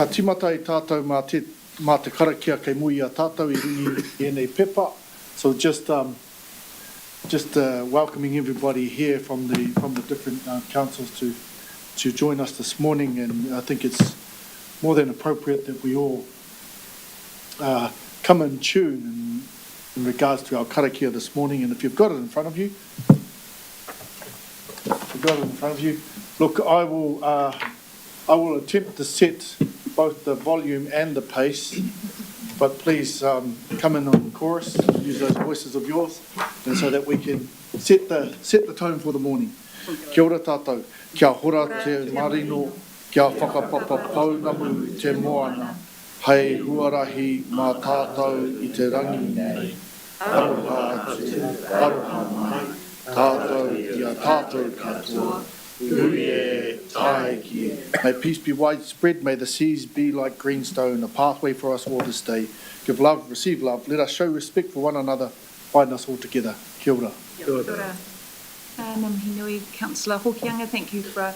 Ka timata I tātou mā te karakia kei mui a tātou I ringi I nei pepa. So just welcoming everybody here from the different councils to join us this morning, and I think it's more than appropriate that we all come in tune in regards to our karakia this morning. And if you've got it in front of you, look, I will attempt to set both the volume and the pace, but please come in on chorus, use those voices of yours, and so that we can set the tone for the morning. Kia ora tātou, kia hora te marino, kia whakapapa paunamu te moana, hei huarahi mā tātou I te rangi nei, aroha te aroha mai, tātou ia tātou katoa. May peace be widespread, may the seas be like greenstone, a pathway for us all this day. Give love, receive love, let us show respect for one another, bind us all together. Kia ora. Kia ora. Nui, Councillor Hawke, thank you for a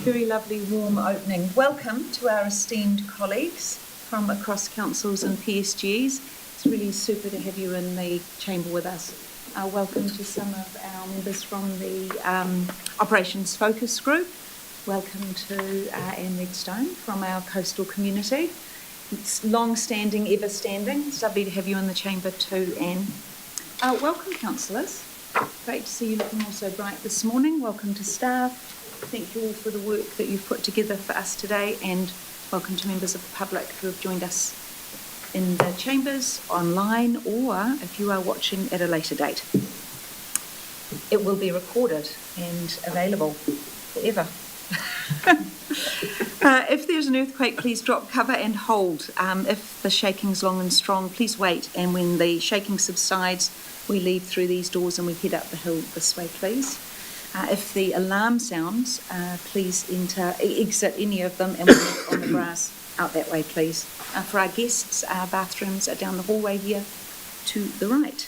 very lovely warm opening. Welcome to our esteemed colleagues from across councils and PSGs. It's really super to have you in the chamber with us. Welcome to some of our members from the Operations Focus Group. Welcome to Anne Redstone from our coastal community. It's long-standing, ever-standing. It's lovely to have you in the chamber too, Anne. Welcome, councillors. Great to see you looking all so bright this morning. Welcome to staff. Thank you all for the work that you've put together for us today, and welcome to members of the public who have joined us in the chambers, online, or if you are watching at a later date. It will be recorded and available forever. If there's an earthquake, please drop cover and hold. If the shaking's long and strong, please wait, and when the shaking subsides, we leave through these doors and we head up the hill this way, please. If the alarm sounds, please exit any of them and walk on the grass out that way, please. For our guests, our bathrooms are down the hallway here to the right.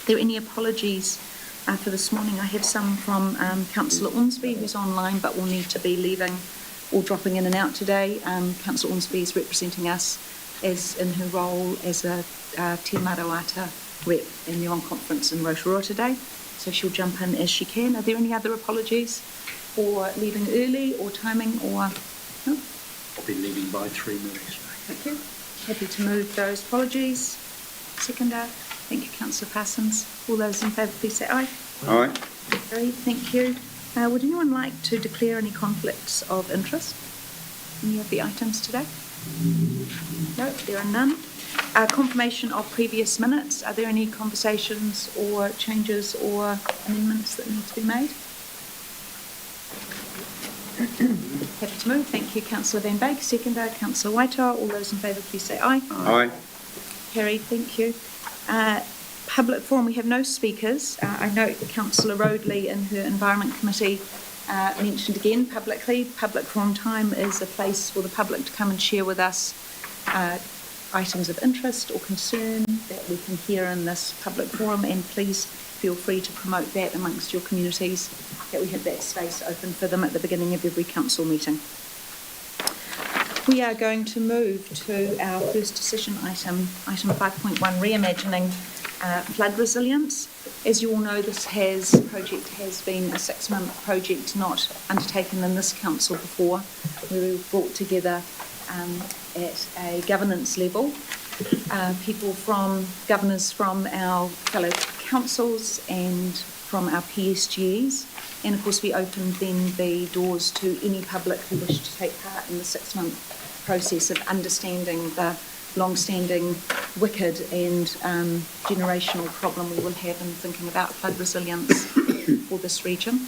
Are there any apologies for this morning? I have some from Councillor Ormsby, who's online but will need to be leaving or dropping in and out today. Councillor Ormsby is representing us as in her role as a Te Marawata rep in the on-conference in Rotorua today, so she'll jump in as she can. Are there any other apologies for leaving early or timing or no? I'll be leaving by 3 minutes. Thank you. Happy to move those apologies. Seconder. Thank you, Councillor Parsons. All those in favour, please say aye. Aye. Carried. Thank you. Would anyone like to declare any conflicts of interest? Any of the items today? No, there are none. Confirmation of previous minutes. Are there any conversations or changes or amendments that need to be made? Happy to move. Thank you, Councillor Van Beek. Seconder, Councillor Waitoa. All those in favour, please say aye. Aye. Carried. Thank you. Public forum. We have no speakers. I note that Councillor Roadley in her Environment Committee mentioned again publicly, public forum time is a place for the public to come and share with us items of interest or concern that we can hear in this public forum, and please feel free to promote that amongst your communities, that we have that space open for them at the beginning of every council meeting. We are going to move to our first decision item 5.1, Reimagining flood resilience. As you all know, this project has been a 6-month project not undertaken in this council before, where we were brought together at a governance level, governors from our fellow councils and from our PSGs, and of course we opened then the doors to any public who wished to take part in the 6-month process of understanding the long-standing, wicked and generational problem we will have in thinking about flood resilience for this region.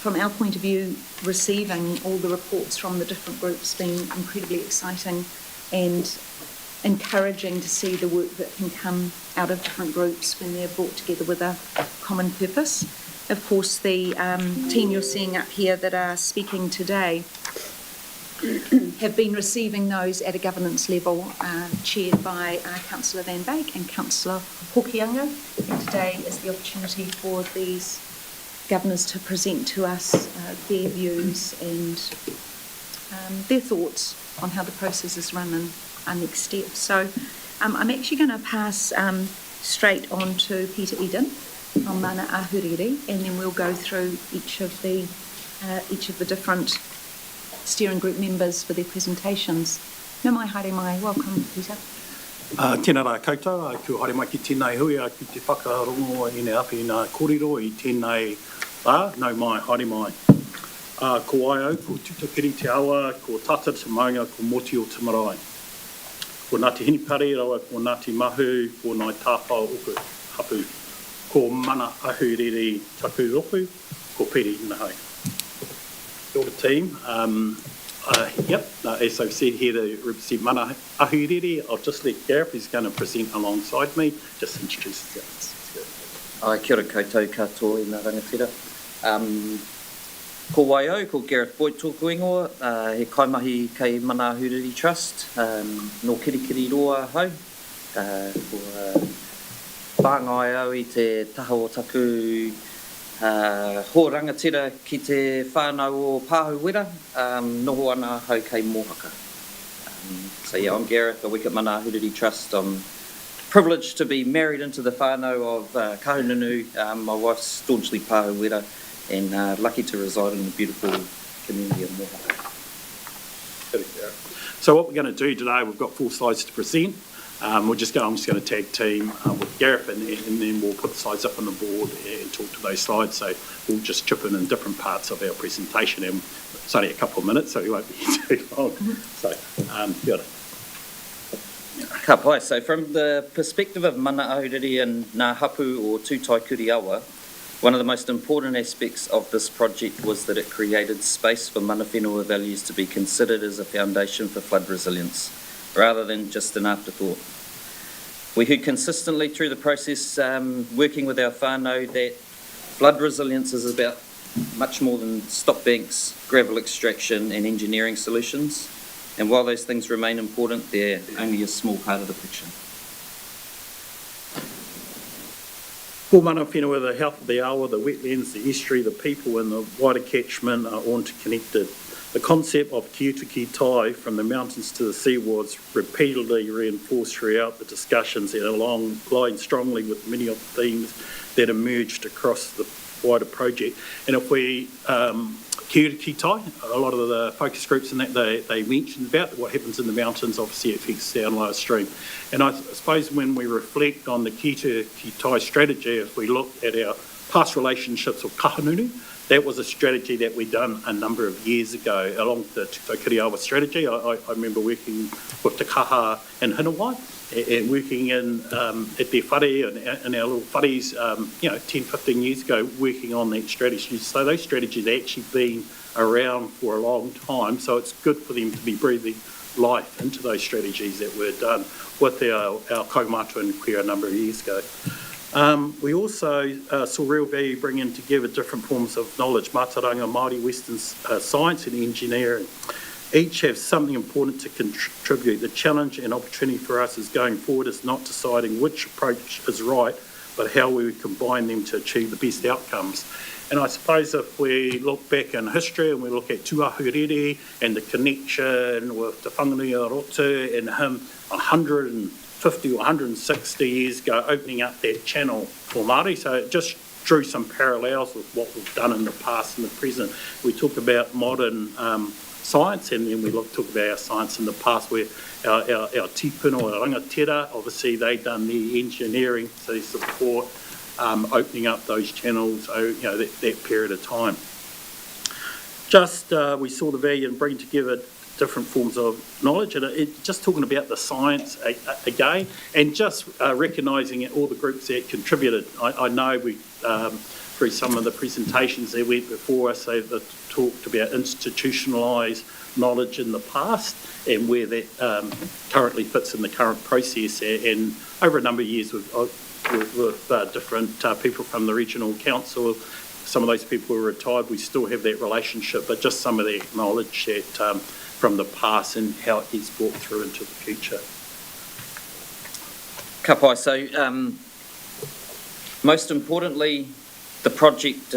From our point of view, receiving all the reports from the different groups has been incredibly exciting and encouraging to see the work that can come out of different groups when they're brought together with a common purpose. Of course, the team you're seeing up here that are speaking today have been receiving those at a governance level, chaired by Councillor Van Beek and Councillor Hawke, and today is the opportunity for these governors to present to us their views and their thoughts on how the process is run and our next steps. So I'm actually going to pass straight on to Peter Eden from Mana Ahuriri, and then we'll go through each of the different steering group members for their presentations. Nā mai haere mai, welcome Peter. Tēnā rā koutou, kia haere mai ki tēnei hui, ki te whakarongo i ne awhi nā kōrero i tēnei rā, nau mai, haere mai. Ko ai au, ko tutakiri te awa, ko tata te maunga, ko moti o te marae. Ko Ngāti Hinipare, rawa ko Ngāti Mahu, ko Ngāi Tāwhao Oku Hapu. Ko Mana Ahuriri taku roku, ko Piri Nahau. Kia ora team. As I've said here, to represent Mana Ahuriri, I'll just let Gareth, who's going to present alongside me, just introduce himself. Kia ora koutou katoa i ngā rangatira. Ko Waio, ko Gareth Boyd tōku ingoa, he kaimahi kei Mana Ahuriri Trust, no kirikiri roa hau, ko whāngai au i te taha o taku ho rangatira ki te whānau o Pāhuwera, noho ana hau kei Mōhaka. So yeah, I'm Gareth, I work at Mana Ahuriri Trust. I'm privileged to be married into the whānau of Kahununu. My wife's staunchly Pāhuwera, and lucky to reside in the beautiful community of Mōhaka. So what we're going to do today, we've got 4 slides to present. I'm just going to tag team with Gareth, and then we'll put the slides up on the board and talk to those slides. So we'll just chip in different parts of our presentation, and it's only a couple of minutes, so we won't be too long. So, kia ora. Ka pai. So from the perspective of Mana Ahuriri and Ngā Hapu or Tūtai Kuriawa, one of the most important aspects of this project was that it created space for mana whenua values to be considered as a foundation for flood resilience, rather than just an afterthought. We heard consistently through the process, working with our whānau, that flood resilience is about much more than stop banks, gravel extraction and engineering solutions. And while those things remain important, they're only a small part of the picture. Ko mana whenua, the health of the awa, the wetlands, the estuary, the people and the wider catchment are all interconnected. The concept of ki utu ki tai, from the mountains to the sea, was repeatedly reinforced throughout the discussions and aligned strongly with many of the themes that emerged across the wider project. And if we ki utu ki tai, a lot of the focus groups in that they mentioned about what happens in the mountains obviously affects down lower stream. And I suppose when we reflect on the ki utu ki tai strategy, if we look at our past relationships with Kahununu, that was a strategy that we done a number of years ago along the Tūtai Kuriawa strategy. I remember working with Te Kaha in Hinawai and working in at their whare and our little whares, 10, 15 years ago, working on that strategy. So those strategies have actually been around for a long time, so it's good for them to be breathing life into those strategies that were done with our kaumātua in Queer a number of years ago. We also saw real value bringing together different forms of knowledge, mātauranga, Māori, Western science and engineering. Each have something important to contribute. The challenge and opportunity for us is going forward is not deciding which approach is right, but how we would combine them to achieve the best outcomes. And I suppose if we look back in history and we look at Tuahuriri and the connection with Te Whanganui a Rotu and him 150 or 160 years ago opening up that channel for Māori, so it just drew some parallels with what we've done in the past and the present. We talk about modern science, and then we talk about our science in the past where our tipuna or rangatira, obviously they done the engineering, so they support opening up those channels, that period of time. We saw the value in bringing together different forms of knowledge, and just talking about the science again, and just recognising all the groups that contributed. I know we, through some of the presentations that went before us, they've talked about institutionalised knowledge in the past and where that currently fits in the current process. And over a number of years with different people from the regional council, some of those people were retired, we still have that relationship, but just some of that knowledge that from the past and how it gets brought through into the future. Ka pai. So most importantly, The project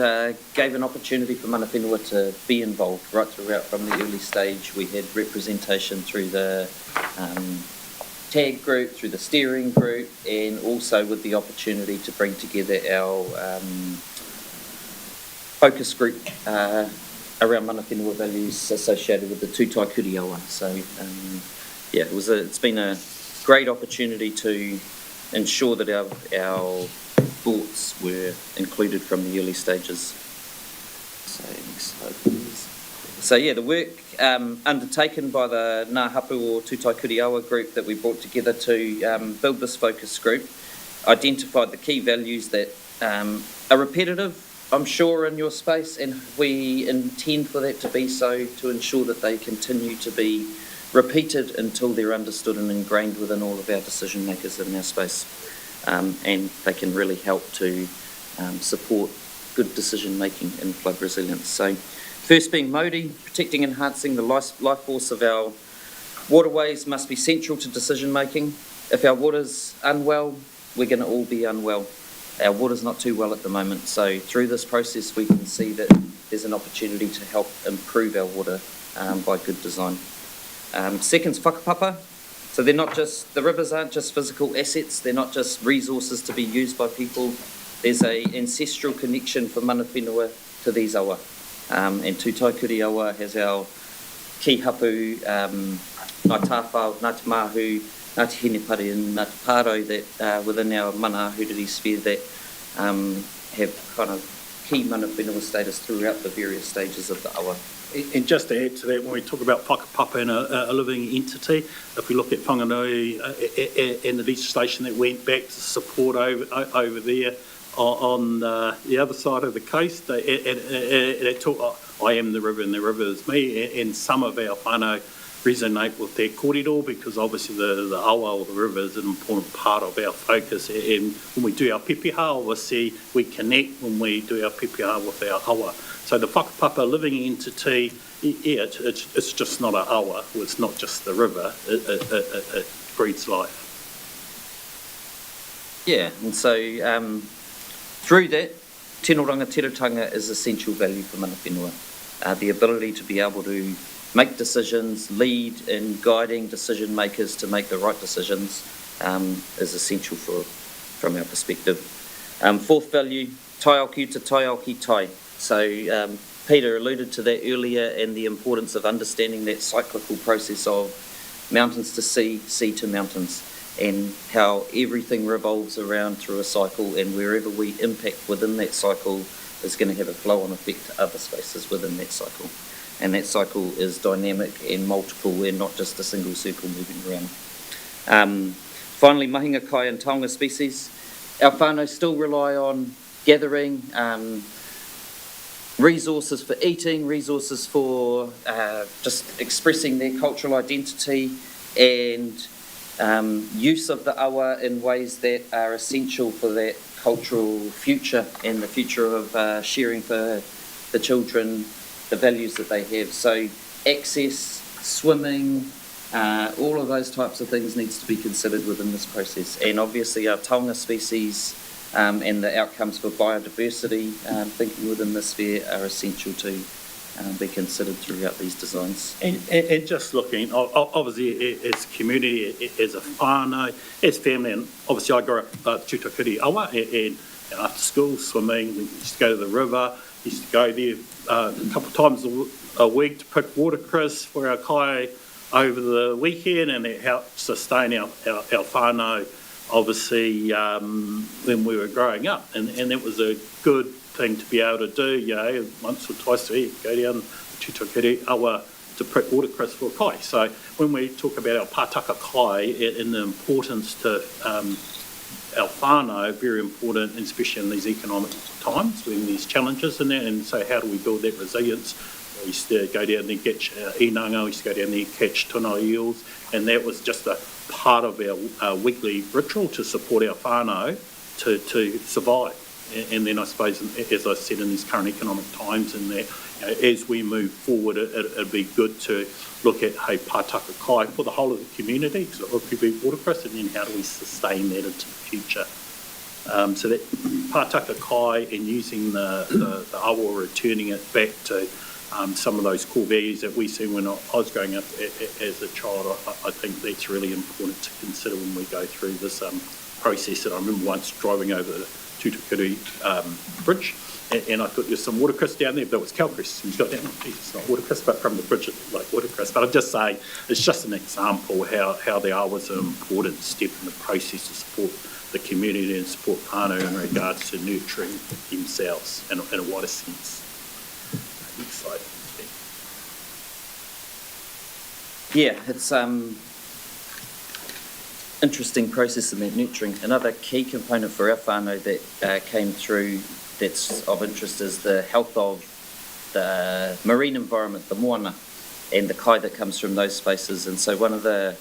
gave an opportunity for mana whenua to be involved right throughout from the early stage. We had representation through the tag group, through the steering group, and also with the opportunity to bring together our focus group around mana whenua values associated with the tūtai kuriawa. So yeah, it's been a great opportunity to ensure that our thoughts were included from the early stages. So next slide, please. So yeah, the work undertaken by the Ngā Hapu o Tūtai Kuriawa group that we brought together to build this focus group identified the key values that are repetitive, I'm sure, in your space, and we intend for that to be so, to ensure that they continue to be repeated until they're understood and ingrained within all of our decision makers in our space. And they can really help to support good decision making in flood resilience. So first being Māori, protecting and enhancing the life force of our waterways must be central to decision making. If our water's unwell, we're going to all be unwell. Our water's not too well at the moment, so through this process we can see that there's an opportunity to help improve our water by good design. Second's whakapapa. So they're not just, the rivers aren't just physical assets, they're not just resources to be used by people. There's a ancestral connection for mana whenua to these awa. And Tūtai Kuriawa has our ki hapu, Ngā Tāwhao, Ngā Te Mahu, Ngā Te Henepari and Ngā Te Pāro that within our mana ahuriri sphere that have kind of key mana whenua status throughout the various stages of the awa. And just to add to that, when we talk about whakapapa and a living entity, if we look at Whanganui and the legislation that went back to support over there on the other side of the coast, and it took, I am the river and the river is me, and some of our whānau resonate with that kōrero because obviously the awa or the river is an important part of our focus, and when we do our pepeha, obviously we connect when we do our pepeha with our awa. So the whakapapa living entity, yeah, it's just not a awa, it's not just the river, it breeds life. Yeah, and so through that, tino rangatiratanga is essential value for mana whenua. The ability to be able to make decisions, lead in guiding decision makers to make the right decisions is essential from our perspective. Fourth value, tai aoki to tai aoki tai. So Peter alluded to that earlier, and the importance of understanding that cyclical process of mountains to sea, sea to mountains, and how everything revolves around through a cycle, and wherever we impact within that cycle is going to have a flow-on effect to other spaces within that cycle. And that cycle is dynamic and multiple and not just a single circle moving around. Finally, mahinga kai and taonga species. Our whānau still rely on gathering resources for eating, resources for just expressing their cultural identity, and use of the awa in ways that are essential for that cultural future and the future of sharing for the children the values that they have. So access, swimming, all of those types of things needs to be considered within this process. And obviously our taonga species and the outcomes for biodiversity thinking within this sphere are essential to be considered throughout these designs. And just looking, obviously as a community, as a whānau, as family, and obviously I grew up Tūtai Kuriawa, and after school swimming, we used to go to the river, used to go there a couple of times a week to pick watercress for our kai over the weekend, and it helped sustain our whānau, obviously, when we were growing up. And it was a good thing to be able to do, you know, once or twice a week, go down to Tūtai Kuriawa to pick watercress for kai. So when we talk about our pātaka kai and the importance to our whānau, very important, and especially in these economic times when there's challenges in that, and so how do we build that resilience? We used to go down there and catch inanga, we used to go down there and catch tuna eels, and that was just a part of our weekly ritual to support our whānau to survive. And then I suppose, as I said, in these current economic times, and that, you know, as we move forward, it'd be good to look at, hey, pātaka kai for the whole of the community, so it could be watercress, and then how do we sustain that into the future? So that pātaka kai and using the awa, returning it back to some of those core values that we see when I was growing up as a child, I think that's really important to consider when we go through this process. And I remember once driving over the Tutukuru bridge, and I thought there's some watercress down there, but it was kelcress. And you got down, it's not watercress, but from the bridge it's like watercress. But I'm just saying, it's just an example how the awa's an important step in the process to support the community and support whānau in regards to nurturing themselves in a wider sense. Next slide. Yeah, it's interesting process in that nurturing. Another key component for our whānau that came through that's of interest is the health of the marine environment, the moana, and the kai that comes from those spaces. And so one of the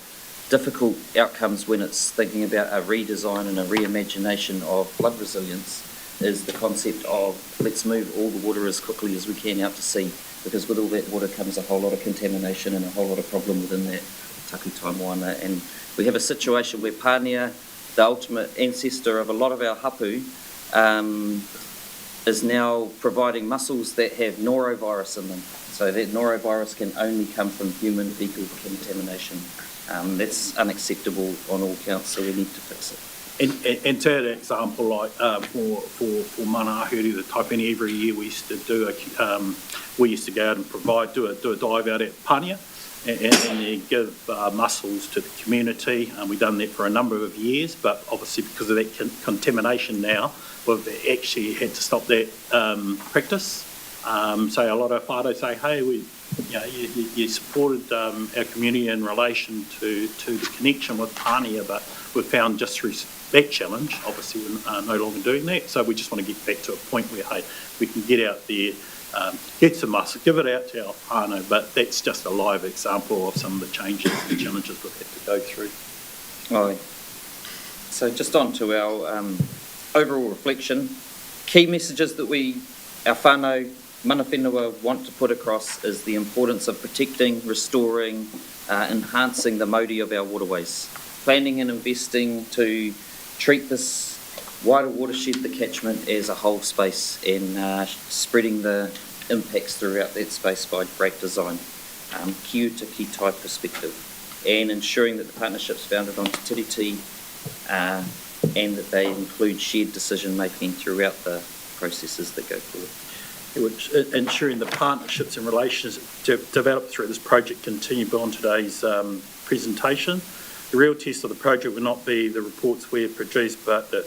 difficult outcomes when it's thinking about a redesign and a reimagination of flood resilience is the concept of let's move all the water as quickly as we can out to sea, because with all that water comes a whole lot of contamination and a whole lot of problem within that takutai moana. And we have a situation where Pānea, the ultimate ancestor of a lot of our hapu, is now providing mussels that have norovirus in them. So that norovirus can only come from human fecal contamination. That's unacceptable on all counts, so we need to fix it. And to that example, like for mana ahuri, the taipeni, every year we used to do we used to go out and do a dive out at Pānea and then give mussels to the community. We've done that for a number of years, but obviously because of that contamination now, we've actually had to stop that practice. So a lot of whānau say, hey, you supported our community in relation to the connection with Pānea, but we've found just through that challenge, obviously we're no longer doing that. So we just want to get back to a point where, hey, we can get out there, get some mussel, give it out to our whānau, but that's just a live example of some of the changes and challenges we've had to go through. Oh, so just on to our overall reflection, key messages that our whānau, mana whenua want to put across is the importance of protecting, restoring, enhancing the mauri of our waterways, planning and investing to treat this wider watershed, the catchment, as a whole space and spreading the impacts throughout that space by great design, ki uta ki tai perspective, and ensuring that the partnership's founded on te tiriti and that they include shared decision making throughout the processes that go forward. Which ensuring the partnerships and relations developed through this project continue beyond today's presentation. The real test of the project will not be the reports we have produced, but that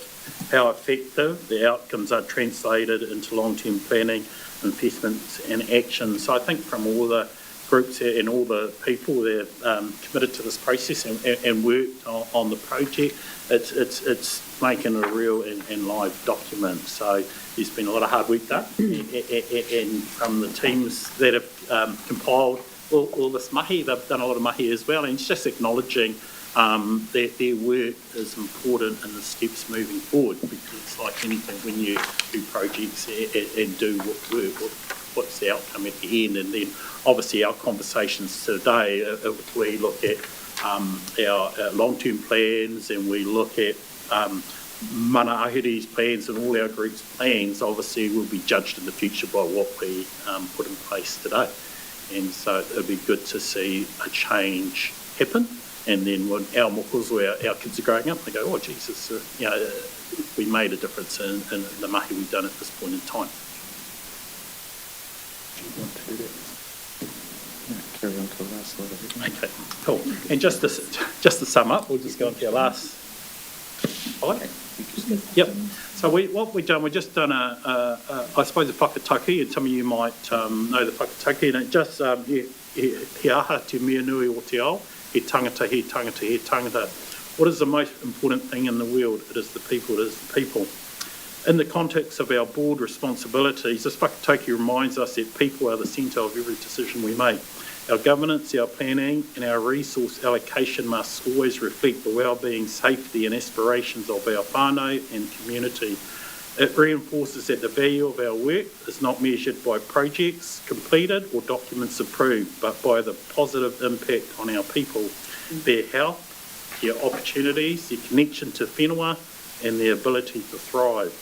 how effective the outcomes are translated into long-term planning, investments and action. So I think from all the groups here and all the people that have committed to this process and worked on the project, it's making a real and live document. So there's been a lot of hard work done and from the teams that have compiled all this mahi, they've done a lot of mahi as well, and it's just acknowledging that their work is important in the steps moving forward, because it's like anything when you do projects and do work, what's the outcome at the end. And then obviously our conversations today, if we look at our long-term plans and we look at mana ahuri's plans and all our group's plans, obviously will be judged in the future by what we put in place today. And so it'd be good to see a change happen. And then when our mokos, where our kids are growing up, they go, oh, Jesus, we made a difference in the mahi we've done at this point in time. Do you want to do that? Carry on to the last slide. Okay, cool. And just to sum up, we'll just go on to our last slide. Yep. So what we've done, we've just done I suppose a whakataki, and some of you might know the whakataki, and it just he aha te mea nui o te ao, he tangata, he tangata, he tangata. What is the most important thing in the world? It is the people, it is the people. In the context of our board responsibilities, this whakataki reminds us that people are the centre of every decision we make. Our governance, our planning and our resource allocation must always reflect the wellbeing, safety and aspirations of our whānau and community. It reinforces that the value of our work is not measured by projects completed or documents approved, but by the positive impact on our people, their health, their opportunities, their connection to whenua, and their ability to thrive.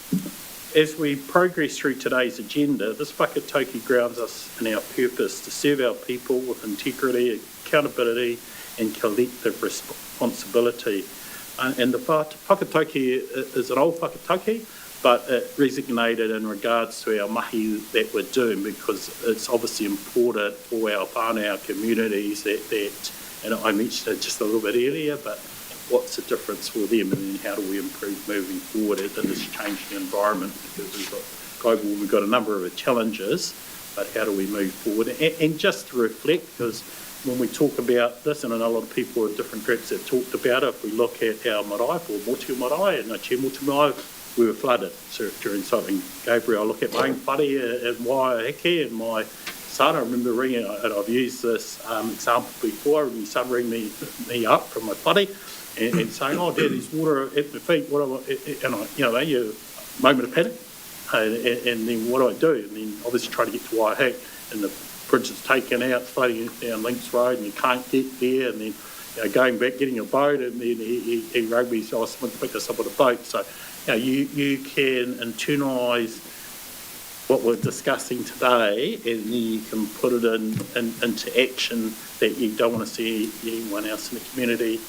As we progress through today's agenda, this whakatauki grounds us in our purpose to serve our people with integrity, accountability and collective responsibility. And the whakatauki is an old whakatauki, but it resonated in regards to our mahi that we're doing, because it's obviously important for our whānau, our communities, that and I mentioned it just a little bit earlier, but what's the difference for them, and then how do we improve moving forward in this changing environment? Because we've got global, we've got a number of challenges, but how do we move forward? And just to reflect, because when we talk about this, and I know a lot of people in different groups have talked about it, if we look at our marae, or Motu Marae and Ngāti Motu Marae, we were flooded during something. Gabriel, I look at my own whare in Waiheke and my son, I remember ringing, and I've used this example before, and my son rang me up from my whare and saying, oh, Dad, there's water at my feet, what do I, and I, you moment of panic, and then what do I do? And then obviously trying to get to Waiheke, and the bridge is taken out, floating down Links Road, and you can't get there, and then going back, getting a boat, and then he rang me, so I was to pick us up on a boat. So you can internalise what we're discussing today, and then you can put it into action that you don't want to see anyone else in the community,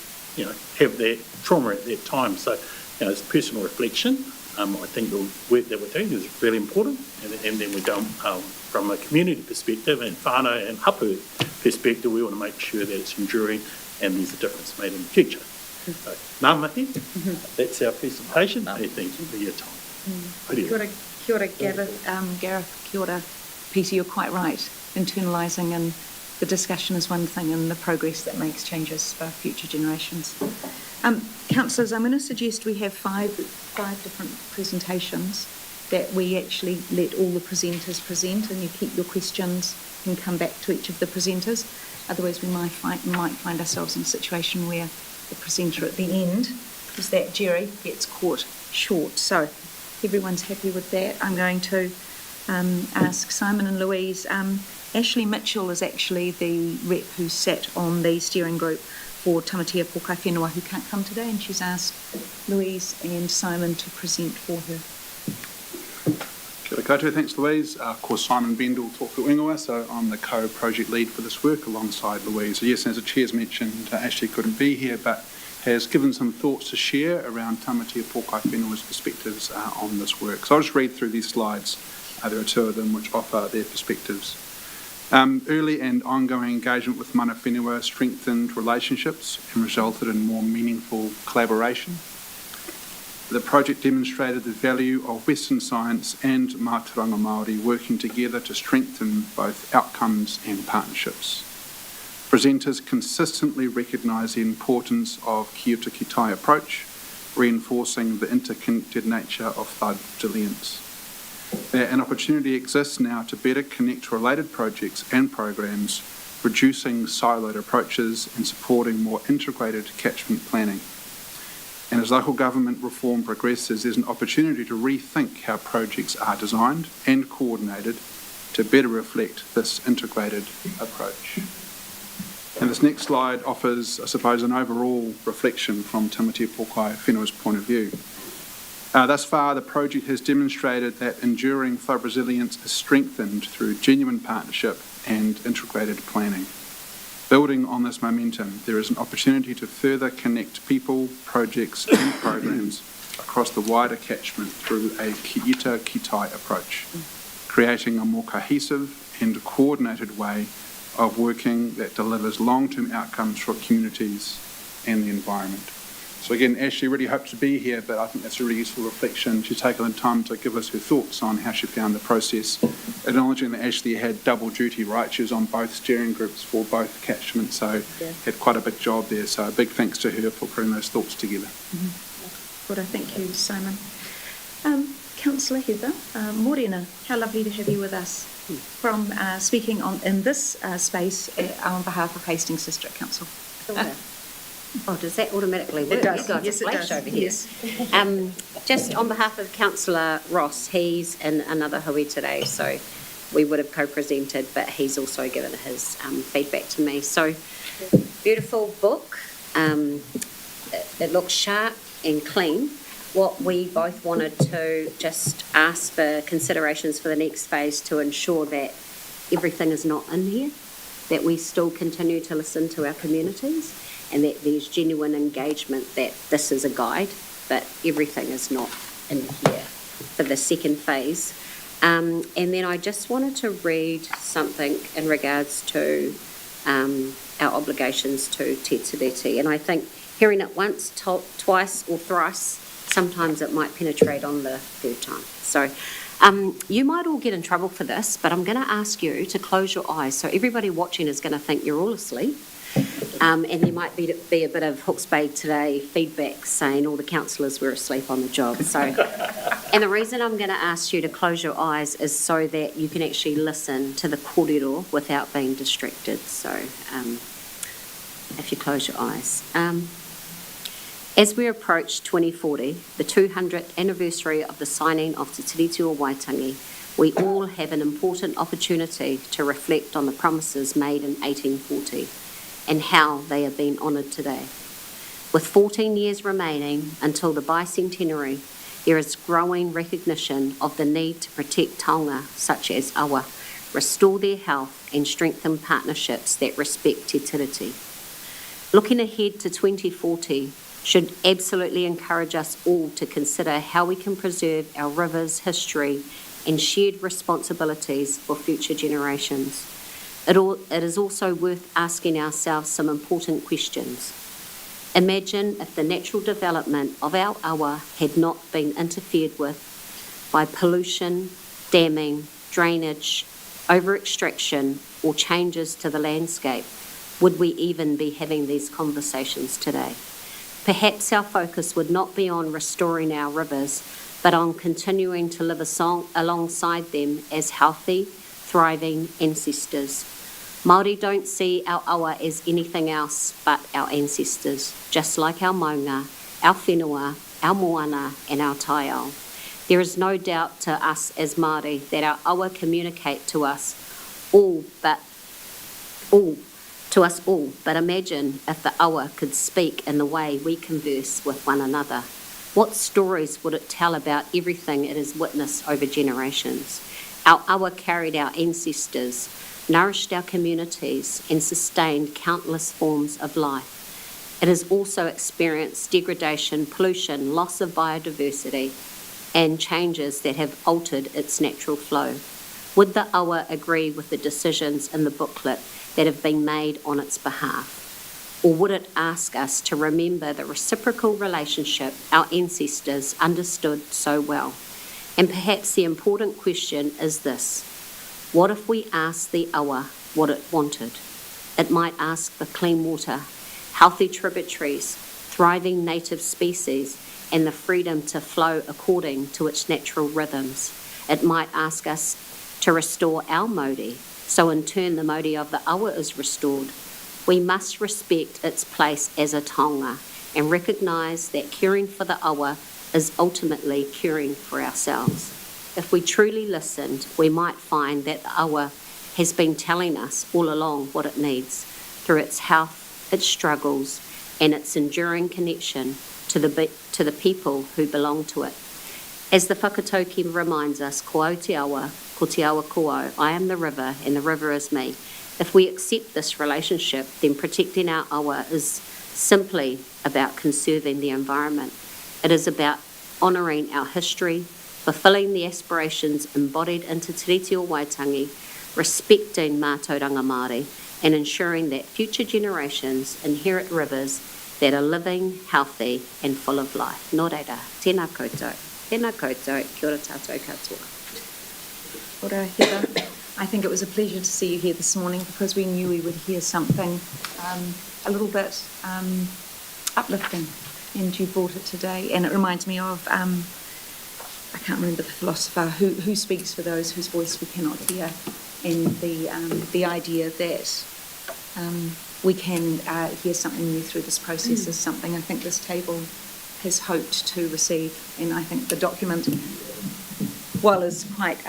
have that trauma at that time. So, it's personal reflection. I think the work that we're doing is really important, and then we go from a community perspective and whānau and hapu perspective, we want to make sure that it's enduring and there's a difference made in the future. So, nā mahi, that's our presentation. Thank you for your time. Kia ora, Gareth, kia ora. Peter, you're quite right. Internalising and the discussion is one thing, and the progress that makes changes for future generations. Councillors, I'm going to suggest we have five different presentations, that we actually let all the presenters present, and you keep your questions and come back to each of the presenters. Otherwise, we might find ourselves in a situation where the presenter at the end, is that Jerry, gets caught short. So everyone's happy with that. I'm going to ask Simon and Louise. Ashley Mitchell is actually the rep who sat on the steering group for Tamatea Pōkai Whenua, who can't come today, and she's asked Louise and Simon to present for her. Kia ora koutou, thanks Louise. Of course, Simon Bendel tōku ingoa, so I'm the co-project lead for this work alongside Louise. So yes, as the Chair's mentioned, Ashley couldn't be here, but has given some thoughts to share around Tamatea Pōkai Whenua's perspectives on this work. So I'll just read through these slides. There are two of them which offer their perspectives. Early and ongoing engagement with mana whenua strengthened relationships and resulted in more meaningful collaboration. The project demonstrated the value of Western science and mātauranga Māori working together to strengthen both outcomes and partnerships. Presenters consistently recognised the importance of kia ora ki tae approach, reinforcing the interconnected nature of flood resilience. An opportunity exists now to better connect related projects and programs, reducing siloed approaches and supporting more integrated catchment planning. And as local government reform progresses, there's an opportunity to rethink how projects are designed and coordinated to better reflect this integrated approach. And this next slide offers, I suppose, an overall reflection from Tamatea Pōkai Whenua's point of view. Thus far, the project has demonstrated that enduring flood resilience is strengthened through genuine partnership and integrated planning. Building on this momentum, there is an opportunity to further connect people, projects and programs across the wider catchment through a kia ora ki tae approach, creating a more cohesive and coordinated way of working that delivers long-term outcomes for communities and the environment. So again, Ashley really hoped to be here, but I think that's a really useful reflection. She's taken the time to give us her thoughts on how she found the process, acknowledging that Ashley had double duty, right? She was on both steering groups for both catchments, so had quite a big job there. So a big thanks to her for putting those thoughts together. Good, thank you, Simon. Councillor Heather, Morena, how lovely to have you with us from speaking in this space on behalf of Hastings District Council. Oh, does that automatically work? It does. Yes, it does. Over here. Yes. Just on behalf of Councillor Ross, he's in another hui today, so we would have co-presented, but he's also given his feedback to me. So, beautiful book. It looks sharp and clean, what we both wanted to just ask for considerations for the next phase to ensure that everything is not in here, that we still continue to listen to our communities, and that there's genuine engagement that this is a guide, but everything is not in here for the second phase. And then I just wanted to read something in regards to our obligations to Te Tiriti. And I think hearing it once, twice or thrice, sometimes it might penetrate on the third time. So you might all get in trouble for this, but I'm going to ask you to close your eyes. So everybody watching is going to think you're all asleep. And there might be a bit of Hawke's Bay Today feedback saying all the councillors were asleep on the job. So, and the reason I'm going to ask you to close your eyes is so that you can actually listen to the kōrero without being distracted. So if you close your eyes. As we approach 2040, the 200th anniversary of the signing of Te Tiriti o Waitangi, we all have an important opportunity to reflect on the promises made in 1840 and how they are being honoured today. With 14 years remaining until the bicentenary, there is growing recognition of the need to protect taonga such as awa, restore their health and strengthen partnerships that respect Te Tiriti. Looking ahead to 2040 should absolutely encourage us all to consider how we can preserve our rivers' history and shared responsibilities for future generations. It is also worth asking ourselves some important questions. Imagine if the natural development of our awa had not been interfered with by pollution, damming, drainage, over-extraction, or changes to the landscape. Would we even be having these conversations today? Perhaps our focus would not be on restoring our rivers, but on continuing to live alongside them as healthy, thriving ancestors. Māori don't see our awa as anything else but our ancestors, just like our maunga, our whenua, our moana and our taiao. There is no doubt to us as Māori that our awa communicate to us all, but imagine if the awa could speak in the way we converse with one another. What stories would it tell about everything it has witnessed over generations? Our awa carried our ancestors, nourished our communities and sustained countless forms of life. It has also experienced degradation, pollution, loss of biodiversity and changes that have altered its natural flow. Would the awa agree with the decisions in the booklet that have been made on its behalf? Or would it ask us to remember the reciprocal relationship our ancestors understood so well? And perhaps the important question is this: what if we asked the awa what it wanted? It might ask for clean water, healthy tributaries, thriving native species, and the freedom to flow according to its natural rhythms. It might ask us to restore our mauri, so in turn the mauri of the awa is restored. We must respect its place as a taonga and recognise that caring for the awa is ultimately caring for ourselves. If we truly listened, we might find that the awa has been telling us all along what it needs through its health, its struggles, and its enduring connection to the people who belong to it. As the whakatauki reminds us, ko au te awa, ko te awa ko au, I am the river and the river is me. If we accept this relationship, then protecting our awa is simply about conserving the environment. It is about honouring our history, fulfilling the aspirations embodied in Te Tiriti o Waitangi, respecting mātauranga Māori, and ensuring that future generations inherit rivers that are living, healthy and full of life. Nō reira, tēnā koutou. Tēnā koutou, kia ora tātou katoa. Ora, Heather. I think it was a pleasure to see you here this morning because we knew we would hear something a little bit uplifting, and you brought it today. And it reminds me of, I can't remember the philosopher, who speaks for those whose voice we cannot hear, and the idea that we can hear something new through this process is something I think this table has hoped to receive. And I think the document, while it's quite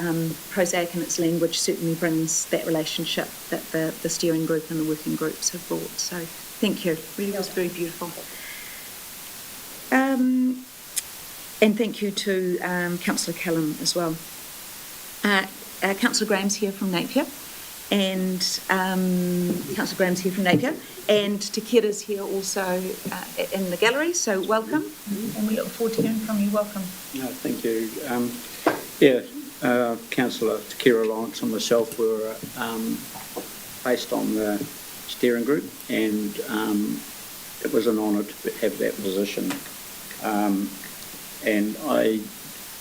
prosaic in its language, certainly brings that relationship that the steering group and the working groups have brought. So thank you. Really was very beautiful. And thank you to Councillor Callum as well. Councillor Graham's here from Napier, and Councillor Graham's here from Napier, and Te Kira's here also in the gallery, so welcome, and we look forward to hearing from you. Welcome. No, thank you. Councillor Te Kira Lawrence and myself were based on the steering group, and it was an honour to have that position. And I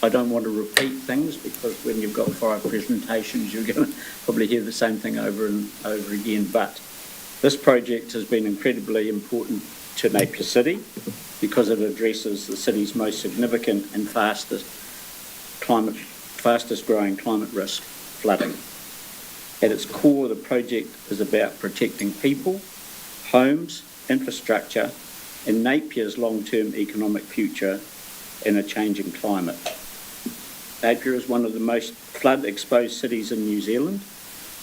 don't want to repeat things, because when you've got 5 presentations, you're going to probably hear the same thing over and over again. But this project has been incredibly important to Napier City, because it addresses the city's most significant and fastest growing climate risk, flooding. At its core, the project is about protecting people, homes, infrastructure, and Napier's long-term economic future in a changing climate. Napier is one of the most flood-exposed cities in New Zealand.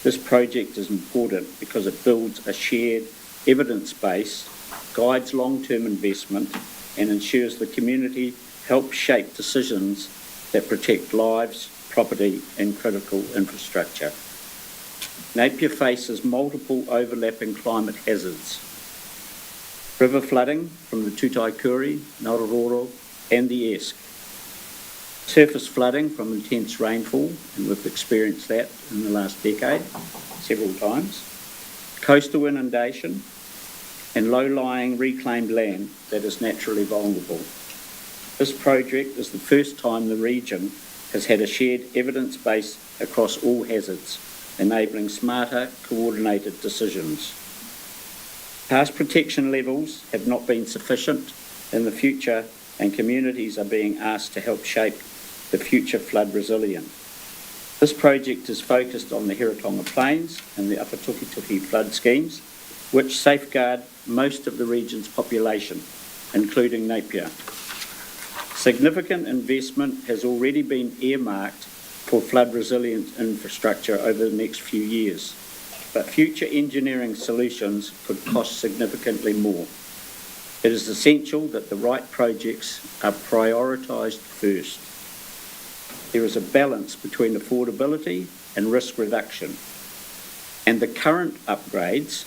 This project is important because it builds a shared evidence base, guides long-term investment, and ensures the community helps shape decisions that protect lives, property, and critical infrastructure. Napier faces multiple overlapping climate hazards. River flooding from the Tutaikuri, Narororo, and the Esk. Surface flooding from intense rainfall, and we've experienced that in the last decade several times. Coastal inundation, and low-lying reclaimed land that is naturally vulnerable. This project is the first time the region has had a shared evidence base across all hazards, enabling smarter, coordinated decisions. Past protection levels have not been sufficient in the future, and communities are being asked to help shape the future flood resilient. This project is focused on the Hiratonga Plains and the Upper Tukituki flood schemes, which safeguard most of the region's population, including Napier. Significant investment has already been earmarked for flood resilient infrastructure over the next few years, but future engineering solutions could cost significantly more. It is essential that the right projects are prioritised first. There is a balance between affordability and risk reduction, and the current upgrades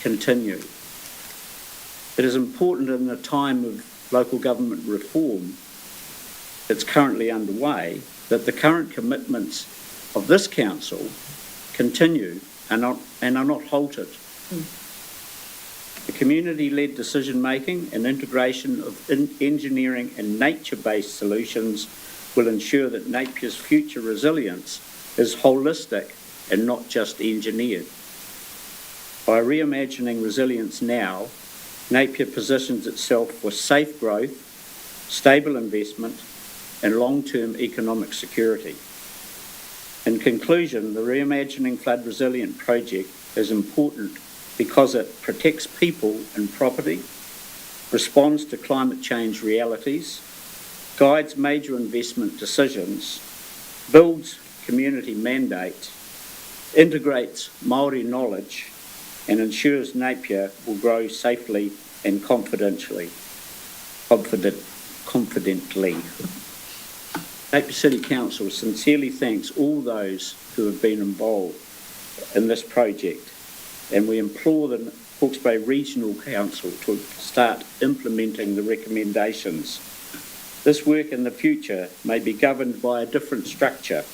continue. It is important in a time of local government reform that's currently underway that the current commitments of this council continue and are not halted. The community-led decision-making and integration of engineering and nature-based solutions will ensure that Napier's future resilience is holistic and not just engineered. By reimagining resilience now, Napier positions itself for safe growth, stable investment, and long-term economic security. In conclusion, the Reimagining Flood Resilient project is important because it protects people and property, responds to climate change realities, guides major investment decisions, builds community mandate, integrates Māori knowledge, and ensures Napier will grow safely and confidently. Napier City Council sincerely thanks all those who have been involved in this project, and we implore the Hawke's Bay Regional Council to start implementing the recommendations. This work in the future may be governed by a different structure,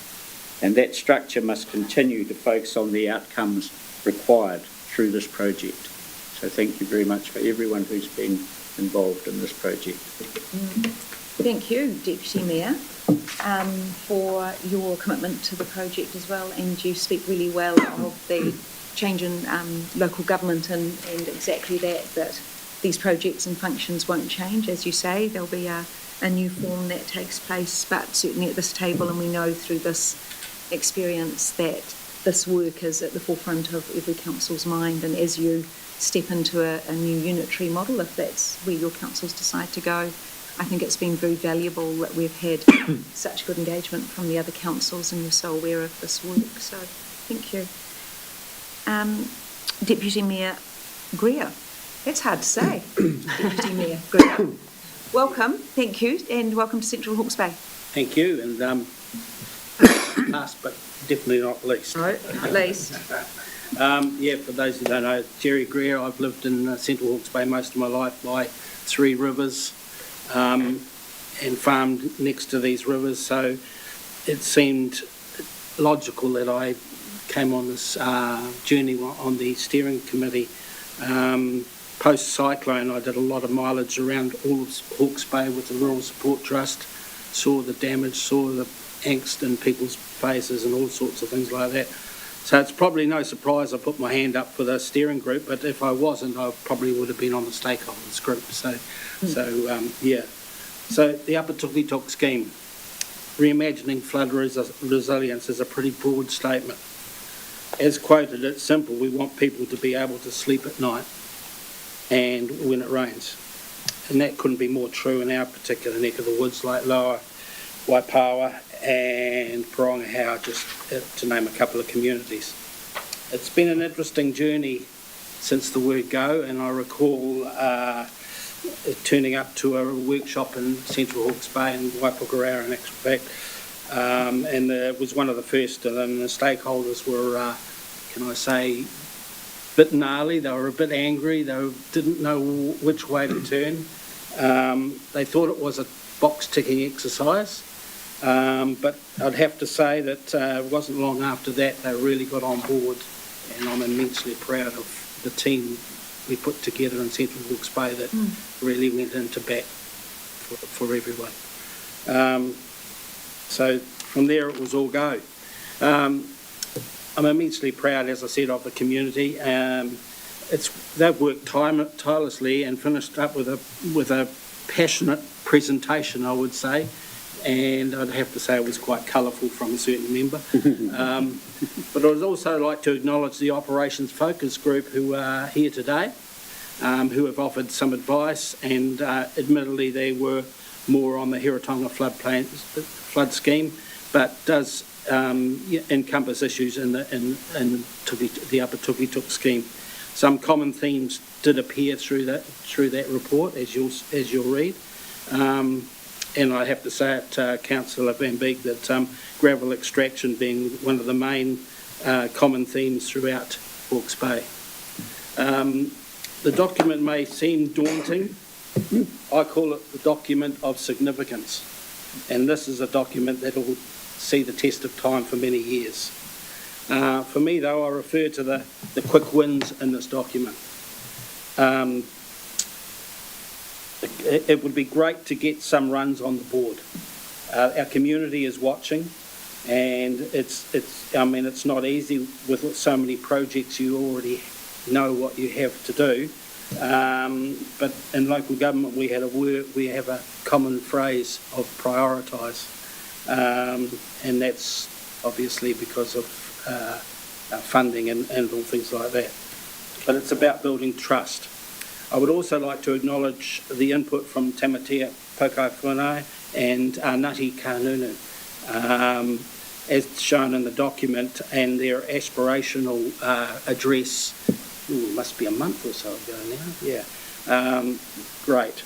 and that structure must continue to focus on the outcomes required through this project. So thank you very much for everyone who's been involved in this project. Thank you, Deputy Mayor, for your commitment to the project as well, and you speak really well of the change in local government and exactly that these projects and functions won't change. As you say, there'll be a new form that takes place, but certainly at this table, and we know through this experience that this work is at the forefront of every council's mind, and as you step into a new unitary model, if that's where your councils decide to go, I think it's been very valuable that we've had such good engagement from the other councils, and you're so aware of this work, so thank you. Deputy Mayor Greer, that's hard to say. Deputy Mayor Greer. welcome, thank you, and welcome to Central Hawke's Bay. Thank you, and last but definitely not least. Right, at least. For those who don't know, Jerry Greer, I've lived in Central Hawke's Bay most of my life by Three Rivers and farmed next to these rivers, so it seemed logical that I came on this journey on the steering committee. Post-cyclone, I did a lot of mileage around all of Hawke's Bay with the Rural Support Trust, saw the damage, saw the angst in people's faces and all sorts of things like that. So it's probably no surprise I put my hand up for the steering group, but if I wasn't, I probably would have been on the stakeholders group. So the Upper Tukitok scheme, reimagining flood resilience, is a pretty broad statement. As quoted, it's simple. We want people to be able to sleep at night and when it rains. And that couldn't be more true in our particular neck of the woods, like Lower Waipawa and Porongahau, just to name a couple of communities. It's been an interesting journey since the word go, and I recall turning up to a workshop in Central Hawke's Bay in Waipukurau in actual fact, and it was one of the first, and the stakeholders were, can I say, a bit gnarly. They were a bit angry. They didn't know which way to turn. They thought it was a box-ticking exercise, but I'd have to say that it wasn't long after that they really got on board, and I'm immensely proud of the team we put together in Central Hawke's Bay that really went into bat for everyone. So from there it was all go. I'm immensely proud, as I said, of the community. They've worked tirelessly and finished up with a passionate presentation, I would say, and I'd have to say it was quite colourful from a certain member. But I would also like to acknowledge the Operations Focus Group who are here today, who have offered some advice, and admittedly they were more on the Hiratonga flood scheme, but does encompass issues in the Upper Tukitok scheme. Some common themes did appear through that report, as you'll read. And I have to say it, Councillor Van Beek, that gravel extraction being one of the main common themes throughout Hawke's Bay. The document may seem daunting. I call it the document of significance. And this is a document that will see the test of time for many years. For me, though, I refer to the quick wins in this document. It would be great to get some runs on the board. Our community is watching, and it's not easy with so many projects. You already know what you have to do, but in local government we have a common phrase of prioritise, and that's obviously because of funding and all things like that. But it's about building trust. I would also like to acknowledge the input from Tamatea Pokawhanai and Ngāti Kanunu, as shown in the document, and their aspirational address, must be a month or so ago now, great.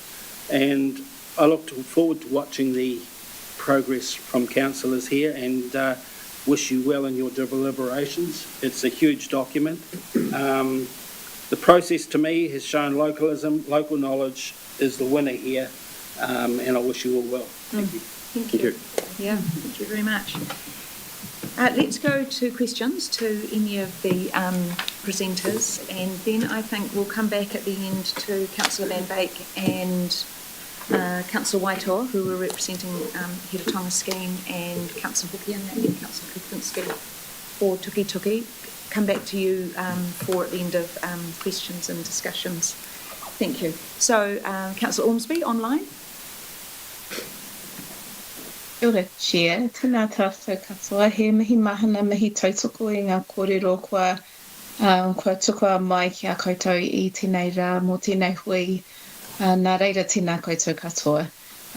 And I look forward to watching the progress from councillors here, and wish you well in your deliberations. It's a huge document. The process to me has shown localism, local knowledge is the winner here, and I wish you all well. Thank you. Thank you. Yeah, thank you very much. Let's go to questions to any of the presenters, and then I think we'll come back at the end to Councillor Van Beek and Councillor Waitoa, who are representing Hiratonga scheme, and Councillor Hawke and Councillor Clifton scheme for Tuki Tuki. Come back to you for at the end of questions and discussions. Thank you. So, Councillor Ormsby, online. Kia ora, Chair. Tēnā tātou katoa. He mihi mahana mihi tautoko i ngā kōrero kua tukoa mai ki a koutou i tēnei rā mō tēnei hui. Nā reira tēnā koutou katoa.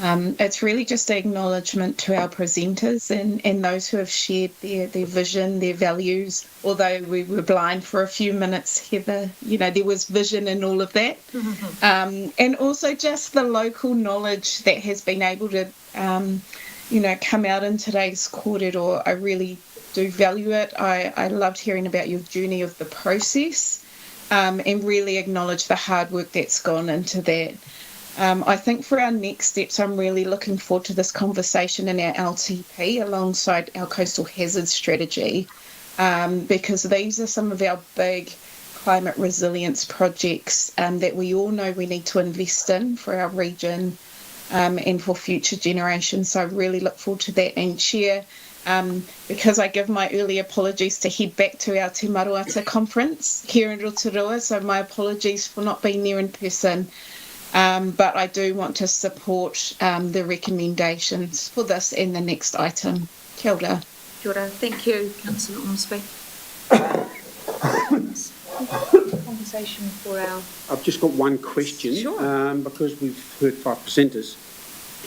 It's really just an acknowledgement to our presenters and those who have shared their vision, their values. Although we were blind for a few minutes, Heather, there was vision in all of that. And also just the local knowledge that has been able to, come out in today's kōrero. I really do value it. I loved hearing about your journey of the process and really acknowledge the hard work that's gone into that. I think for our next steps, I'm really looking forward to this conversation in our LTP alongside our coastal hazard strategy, because these are some of our big climate resilience projects that we all know we need to invest in for our region and for future generations. So I really look forward to that. And Chair, because I give my early apologies to head back to our Te Maruata conference here in Rotorua, so my apologies for not being there in person. But I do want to support the recommendations for this and the next item. Kia ora. Kia ora. Thank you, Councillor Ormsby. Conversation for our... I've just got one question. Sure. Because we've heard 5 presenters.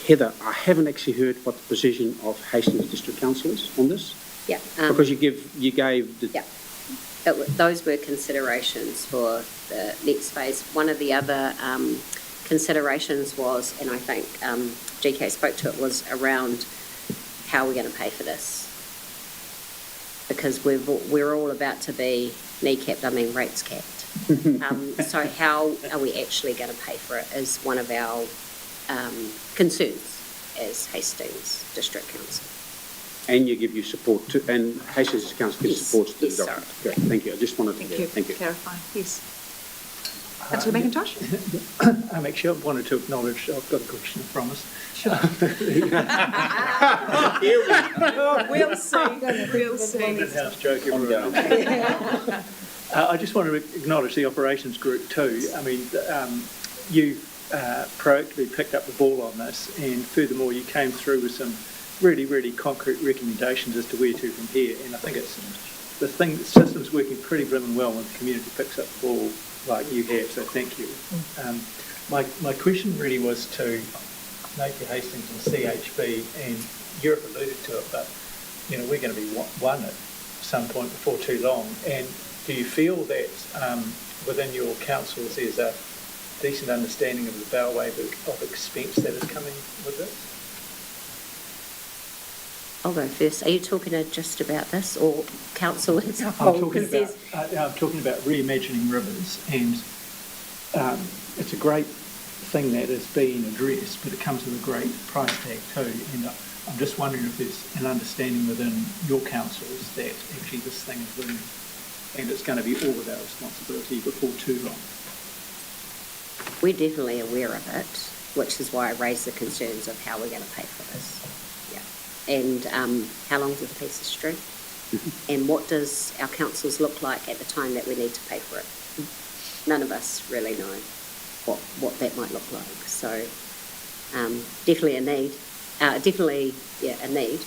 Heather, I haven't actually heard what the position of Hastings District Council is on this. Yeah. Because you gave the... Yeah. Those were considerations for the next phase. One of the other considerations was, and I think GK spoke to it, was around how we're going to pay for this. Because we're all about to be rates capped. So how are we actually going to pay for it is one of our concerns as Hastings District Council. And you give your support to, and Hastings Council gives support to the document. Great, thank you. I just wanted to Thank you. Clarify. Yes. Councillor McIntosh? Actually, I wanted to acknowledge, I've got a question, I promise. Sure. We'll see. We'll see. In-house joke, everyone. I just want to acknowledge the operations group too. I mean, you proactively picked up the ball on this, and furthermore, you came through with some really, really concrete recommendations as to where to from here. And I think it's the system's working pretty blooming well when the community picks up the ball like you have. So thank you. My question really was to Napier Hastings and CHB, and Europe alluded to it, but we're going to be one at some point before too long. And do you feel that within your councils there's a decent understanding of the bow wave of expense that is coming with this? I'll go first. Are you talking just about this or council as a whole? I'm talking about reimagining rivers, and it's a great thing that is being addressed, but it comes with a great price tag too. And I'm just wondering if there's an understanding within your councils that actually this thing is looming, and it's going to be all of our responsibility before too long. We're definitely aware of it, which is why I raised the concerns of how we're going to pay for this. And how long is a piece of string? And what does our councils look like at the time that we need to pay for it? None of us really know what that might look like. So definitely a need. A need.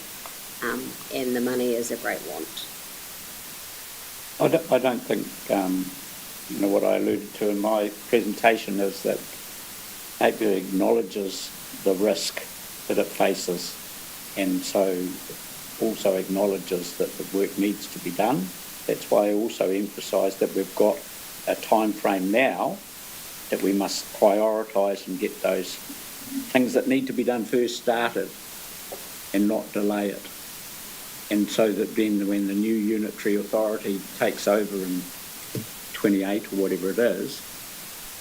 And the money is a great want. I don't think, what I alluded to in my presentation is that Napier acknowledges the risk that it faces, and so also acknowledges that the work needs to be done. That's why I also emphasise that we've got a time frame now that we must prioritise and get those things that need to be done first started and not delay it. And so that then when the new unitary authority takes over in 28 or whatever it is,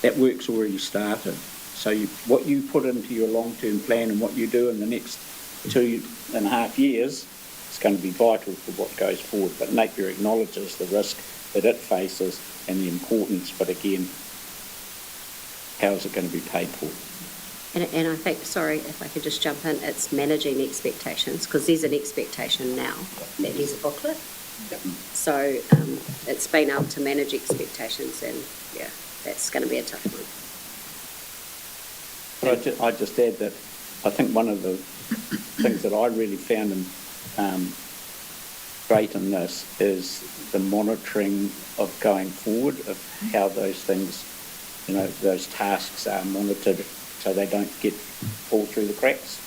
that work's already started. So what you put into your long-term plan and what you do in the next 2.5 years is going to be vital for what goes forward. But Napier acknowledges the risk that it faces and the importance, but again, how is it going to be paid for? And I think, sorry, if I could just jump in, it's managing expectations, because there's an expectation now that there's a booklet. Yep. So it's been able to manage expectations, and yeah, that's going to be a tough one. But I just add that I think one of the things that I really found great in this is the monitoring of going forward, of how those things, those tasks are monitored so they don't fall through the cracks.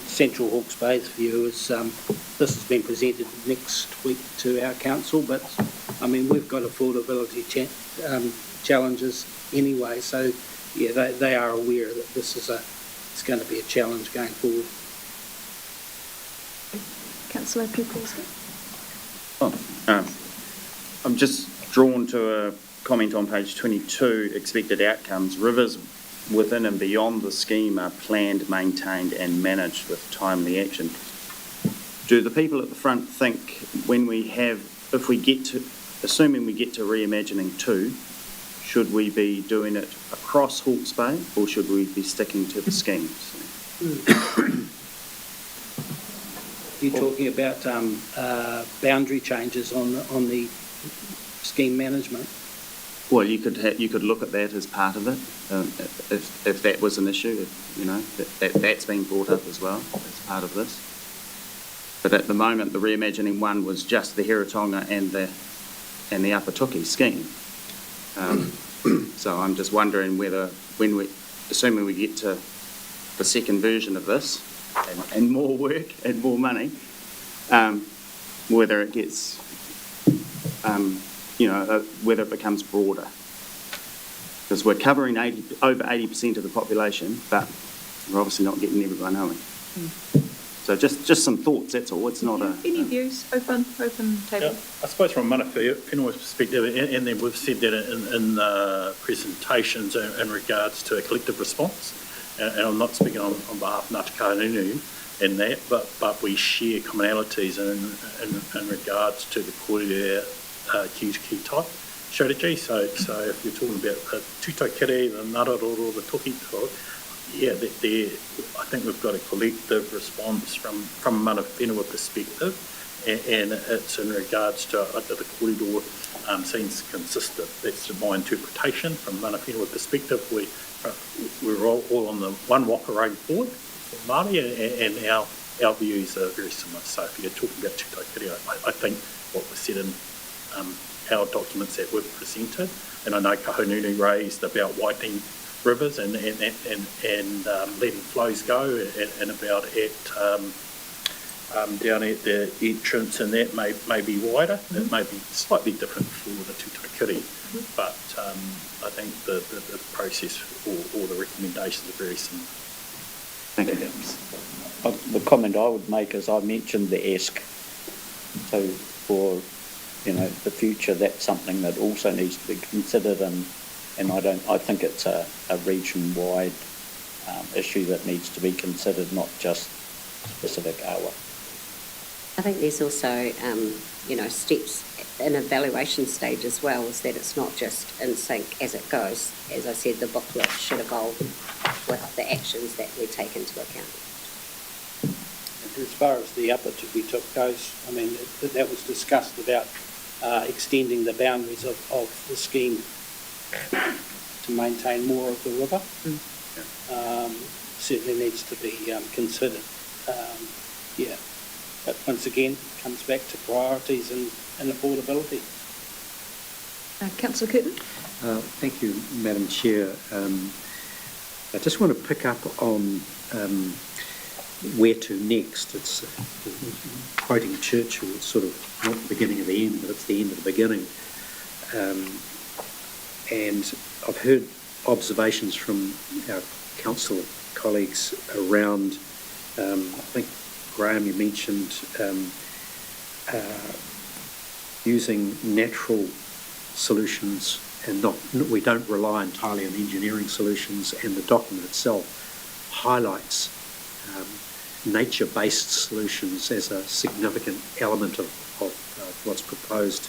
Central Hawke's Bay's view is this has been presented next week to our council, but I mean we've got affordability challenges anyway, so yeah, they are aware that it's going to be a challenge going forward. Councillor Pupilski. I'm just drawn to a comment on page 22, expected outcomes. Rivers within and beyond the scheme are planned, maintained and managed with timely action. Do the people at the front think assuming we get to Reimagining 2, should we be doing it across Hawke's Bay or should we be sticking to the schemes? You're talking about boundary changes on the scheme management? Well, you could look at that as part of it, if that was an issue, that's been brought up as well as part of this. But at the moment, the Reimagining 1 was just the Heritonga and the Upper Tuki scheme. So I'm just wondering whether, assuming we get to the second version of this, and more work and more money, whether it gets, whether it becomes broader. Because we're covering over 80% of the population, but we're obviously not getting everyone home. So just some thoughts, that's all. It's not Any views? Open table. Yeah, I suppose from a mana whenua perspective, and then we've said that in presentations in regards to a collective response, and I'm not speaking on behalf of Ngāti Kahungunu in that, but we share commonalities in regards to the kōrero key-to-key type strategy. So if you're talking about the tūtaukere, the ngararoro, the toki type, yeah, I think we've got a collective response from a mana whenua perspective, and it's in regards to the kōrero seems consistent. That's my interpretation from mana whenua perspective. We're all on the one waka board for Māori, and our views are very similar. So if you're talking about tūtaukere, I think what was said in our documents that we've presented, and I know Kahungunu raised about whitening rivers and letting flows go, and about down at the entrance, and that may be wider. It may be slightly different for the tūtaukere, but I think the process or the recommendations are very similar. Thank you. The comment I would make is I mentioned the ESC. So for the future, that's something that also needs to be considered, and I think it's a region-wide issue that needs to be considered, not just specific awa. I think there's also, steps in evaluation stage as well, is that it's not just in sync as it goes. As I said, the booklet should evolve with the actions that we take into account. As far as the upper Tuki goes, I mean, that was discussed about extending the boundaries of the scheme to maintain more of the river. Certainly needs to be considered. But once again, comes back to priorities and affordability. Councillor Clifton. Thank you, Madam Chair. I just want to pick up on where to next. It's quoting Churchill, it's sort of not the beginning of the end, but it's the end of the beginning. And I've heard observations from our council colleagues around, I think, Graham, you mentioned using natural solutions and we don't rely entirely on engineering solutions, and the document itself highlights nature-based solutions as a significant element of what's proposed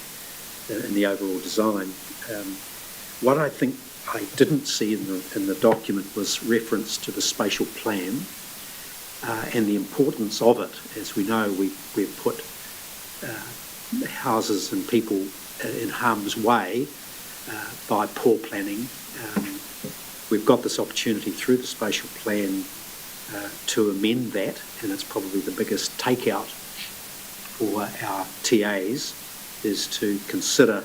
in the overall design. What I think I didn't see in the document was reference to the spatial plan and the importance of it. As we know, we've put houses and people in harm's way by poor planning. We've got this opportunity through the spatial plan to amend that, and it's probably the biggest takeout for our TAs, is to consider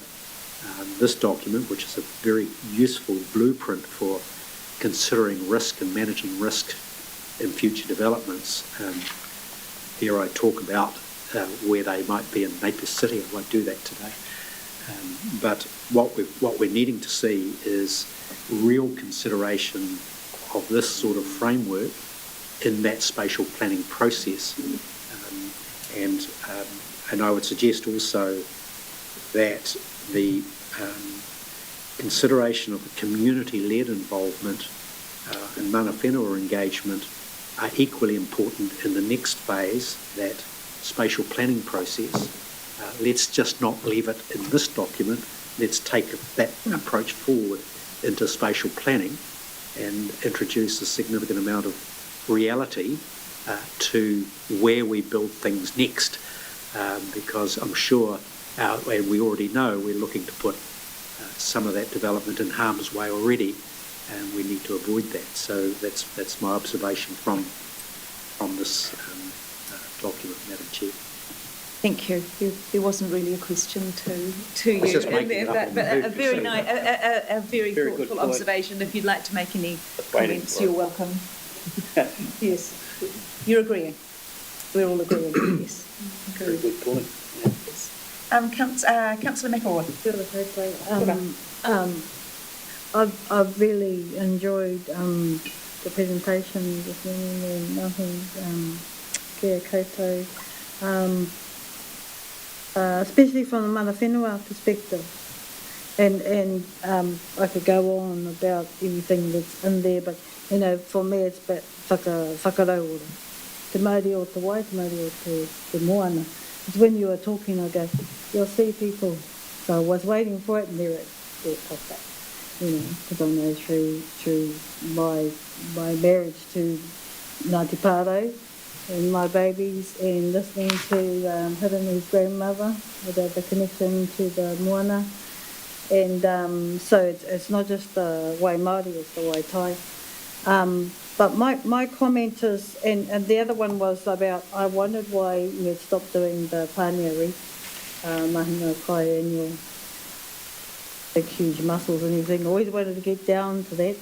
this document, which is a very useful blueprint for considering risk and managing risk in future developments. Here I talk about where they might be in Napier City. I won't do that today. But what we're needing to see is real consideration of this sort of framework in that spatial planning process. And I would suggest also that the consideration of the community-led involvement and mana whenua engagement are equally important in the next phase, that spatial planning process. Let's just not leave it in this document. Let's take that approach forward into spatial planning and introduce a significant amount of reality to where we build things next, because I'm sure, and we already know, we're looking to put some of that development in harm's way already, and we need to avoid that. So that's my observation from this document, Madam Chair. Thank you. There wasn't really a question to you just in making there, it up but on the a very nice, a very Very thoughtful good point. observation. If you'd like to make any Waiting comments, for you're it. welcome. Yes, you're agreeing. We're all agreeing. Yes. Very good point. Councillor McAward. I've really enjoyed the presentation this morning, and nothing kia koutou, especially from the mana whenua perspective. And I could go on about everything that's in there, but for me it's about whakarauora. Te Māori o te wai, te Māori o te moana. It's when you were talking, I go, you'll see people. So I was waiting for it, and there it popped up. Because I know through my marriage to Ngāti Pāro and my babies, and listening to Hirani's grandmother about the connection to the moana. And so it's not just the wai Māori, it's the wai Tai. But my comment is, and the other one was about, I wondered why you had stopped doing the Pānia Reef, Mahina Kai annual, big huge mussels and everything. I always wanted to get down to that.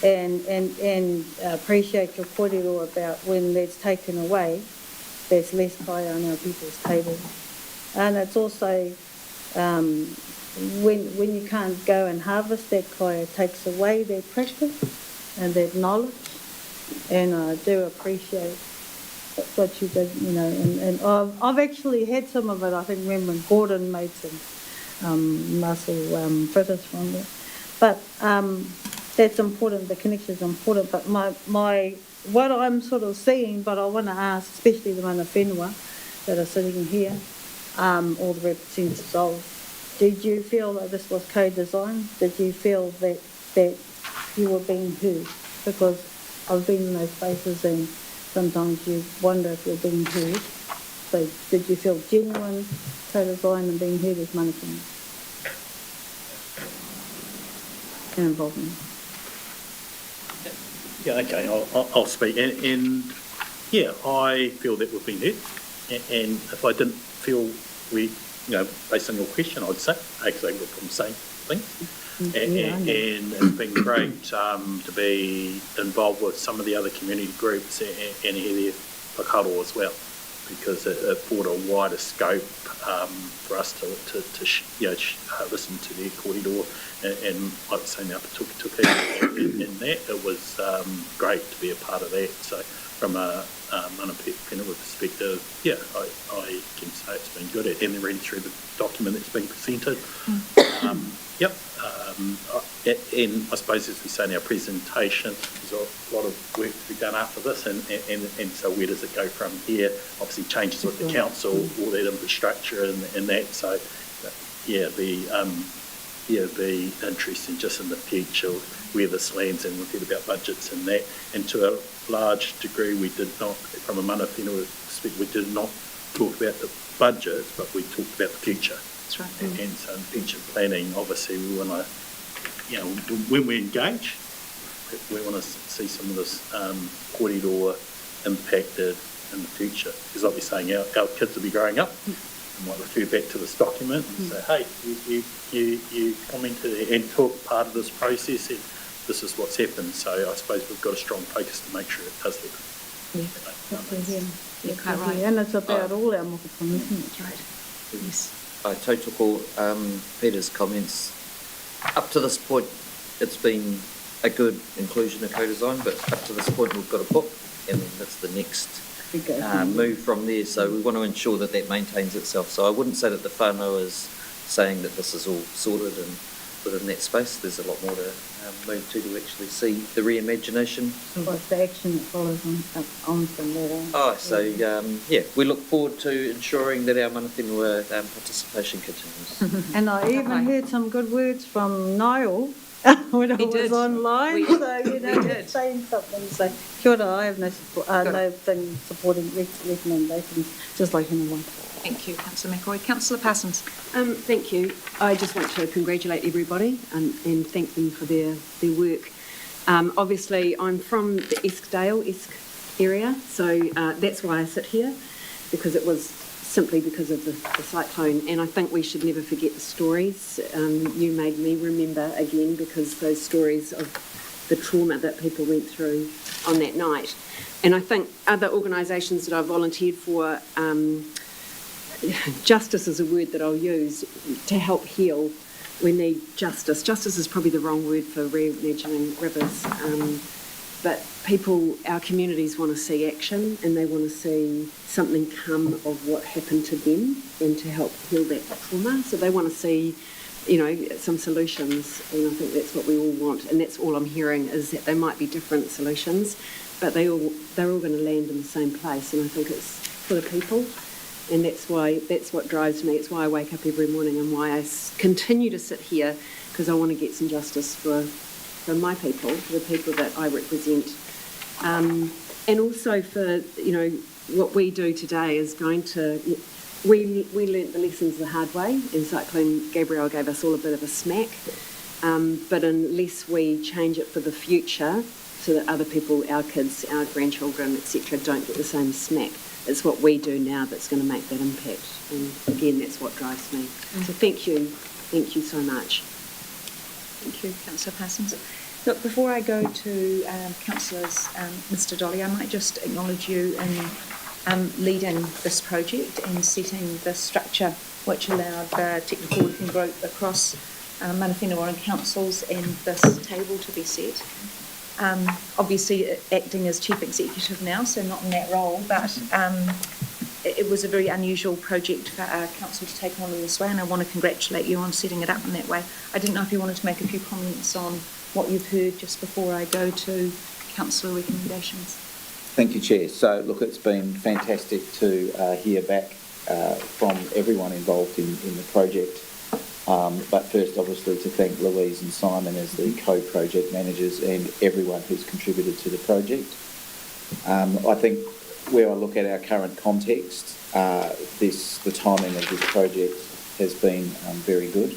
And appreciate your kōrero about when that's taken away, there's less kai on our people's table. And it's also, when you can't go and harvest that kai, it takes away that practice and that knowledge, and I do appreciate what you did, and I've actually had some of it. I think when Gordon made some mussel fritters from it, but that's important. The connection is important. But my what I'm sort of seeing, but I want to ask, especially the mana whenua that are sitting here, all the representatives of, did you feel that this was co-designed? Did you feel that you were being heard? Because I've been in those places and sometimes you wonder if you're being heard. So did you feel genuine co-design and being heard as mana whenua? And involvement. Yeah, okay, I'll speak. And yeah, I feel that we've been heard. And if I didn't feel based on your question, I'd say, actually, we're from the same thing. And it's been great to be involved with some of the other community groups and hear their whakaaro as well, because it brought a wider scope for us to listen to their kōrero and like I say, now tuki in that. It was great to be a part of that. So from a mana whenua perspective, yeah, I can say it's been good. And then reading through the document that's been presented. Yep. And I suppose, as we say in our presentation, there's a lot of work to be done after this, and so where does it go from here? Obviously, changes with the council, all that infrastructure and that. So, yeah, be interesting just in the future where this lands, and we've heard about budgets and that. And to a large degree, we did not, from a mana whenua perspective, we did not talk about the budget, but we talked about the future. That's right. And so in future planning, obviously, we want to, when we engage, we want to see some of this kōrero impacted in the future. Because like we're saying, our kids will be growing up, I might refer back to this document and say, hey, you commented and took part of this process and this is what's happened. So I suppose we've got a strong focus to make sure it does happen. You're quite right. And it's about all our mokopuna, isn't it? That's right. Yes. I tautoko Peter's comments. Up to this point, it's been a good inclusion of co-design, but up to this point we've got a book, and then that's the next move from there. So we want to ensure that that maintains itself. So I wouldn't say that the whānau is saying that this is all sorted and within that space. There's a lot more to move to actually see the reimagination. What's the action that follows on from that? So we look forward to ensuring that our mana whenua participation continues. And I even heard some good words from Niall when I was online. Saying something. So, kia ora, I have no thing supporting recommendations, just like anyone. Thank you, Councillor McCoy. Councillor Parsons. Thank you. I just want to congratulate everybody and thank them for their work. Obviously, I'm from the Eskdale area, so that's why I sit here, because it was simply because of the cyclone, and I think we should never forget the stories. You made me remember again, because those stories of the trauma that people went through on that night. And I think other organisations that I've volunteered for, justice is a word that I'll use to help heal. We need justice. Justice is probably the wrong word for reimagining rivers, but people, our communities want to see action, and they want to see something come of what happened to them and to help heal that trauma. So they want to see, some solutions, and I think that's what we all want, and that's all I'm hearing, is that there might be different solutions, but they're all going to land in the same place, and I think it's for the people. And that's what drives me. It's why I wake up every morning and why I continue to sit here, because I want to get some justice for my people, for the people that I represent. And also for, what we do today is going to... We learnt the lessons the hard way, and Cyclone Gabrielle gave us all a bit of a smack. But unless we change it for the future, so that other people, our kids, our grandchildren, etc., don't get the same smack, it's what we do now that's going to make that impact. And again, that's what drives me. So thank you so much. Thank you, Councillor Parsons. Look, before I go to Councillors, Mr. Dolly, I might just acknowledge you in leading this project and setting the structure which allowed the technical working group across mana whenua and councils and this table to be set. Obviously acting as Chief Executive now, so not in that role, but it was a very unusual project for our council to take on in this way, and I want to congratulate you on setting it up in that way. I didn't know if you wanted to make a few comments on what you've heard just before I go to councillor recommendations. Thank you, Chair. So, look, it's been fantastic to hear back from everyone involved in the project. But first, obviously, to thank Louise and Simon as the co-project managers and everyone who's contributed to the project. I think where I look at our current context, the timing of this project has been very good.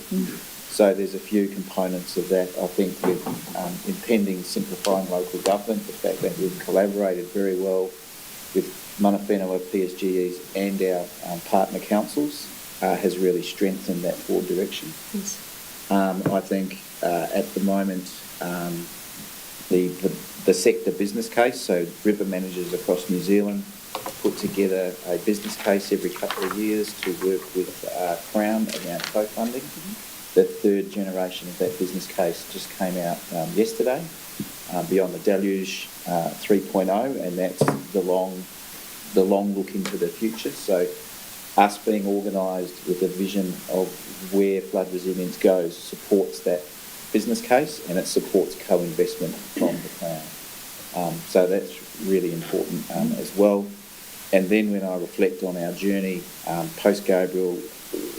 So there's a few components of that. I think with impending simplifying local government, the fact that we've collaborated very well with mana whenua, PSGEs and our partner councils has really strengthened that forward direction. Yes. I think at the moment the sector business case, so river managers across New Zealand put together a business case every couple of years to work with Crown around co-funding. The third generation of that business case just came out yesterday, Beyond the Deluge 3.0, and that's the long look into the future. So us being organised with a vision of where flood resilience goes supports that business case, and it supports co-investment from the Crown. So that's really important as well. And then when I reflect on our journey, post-Gabriel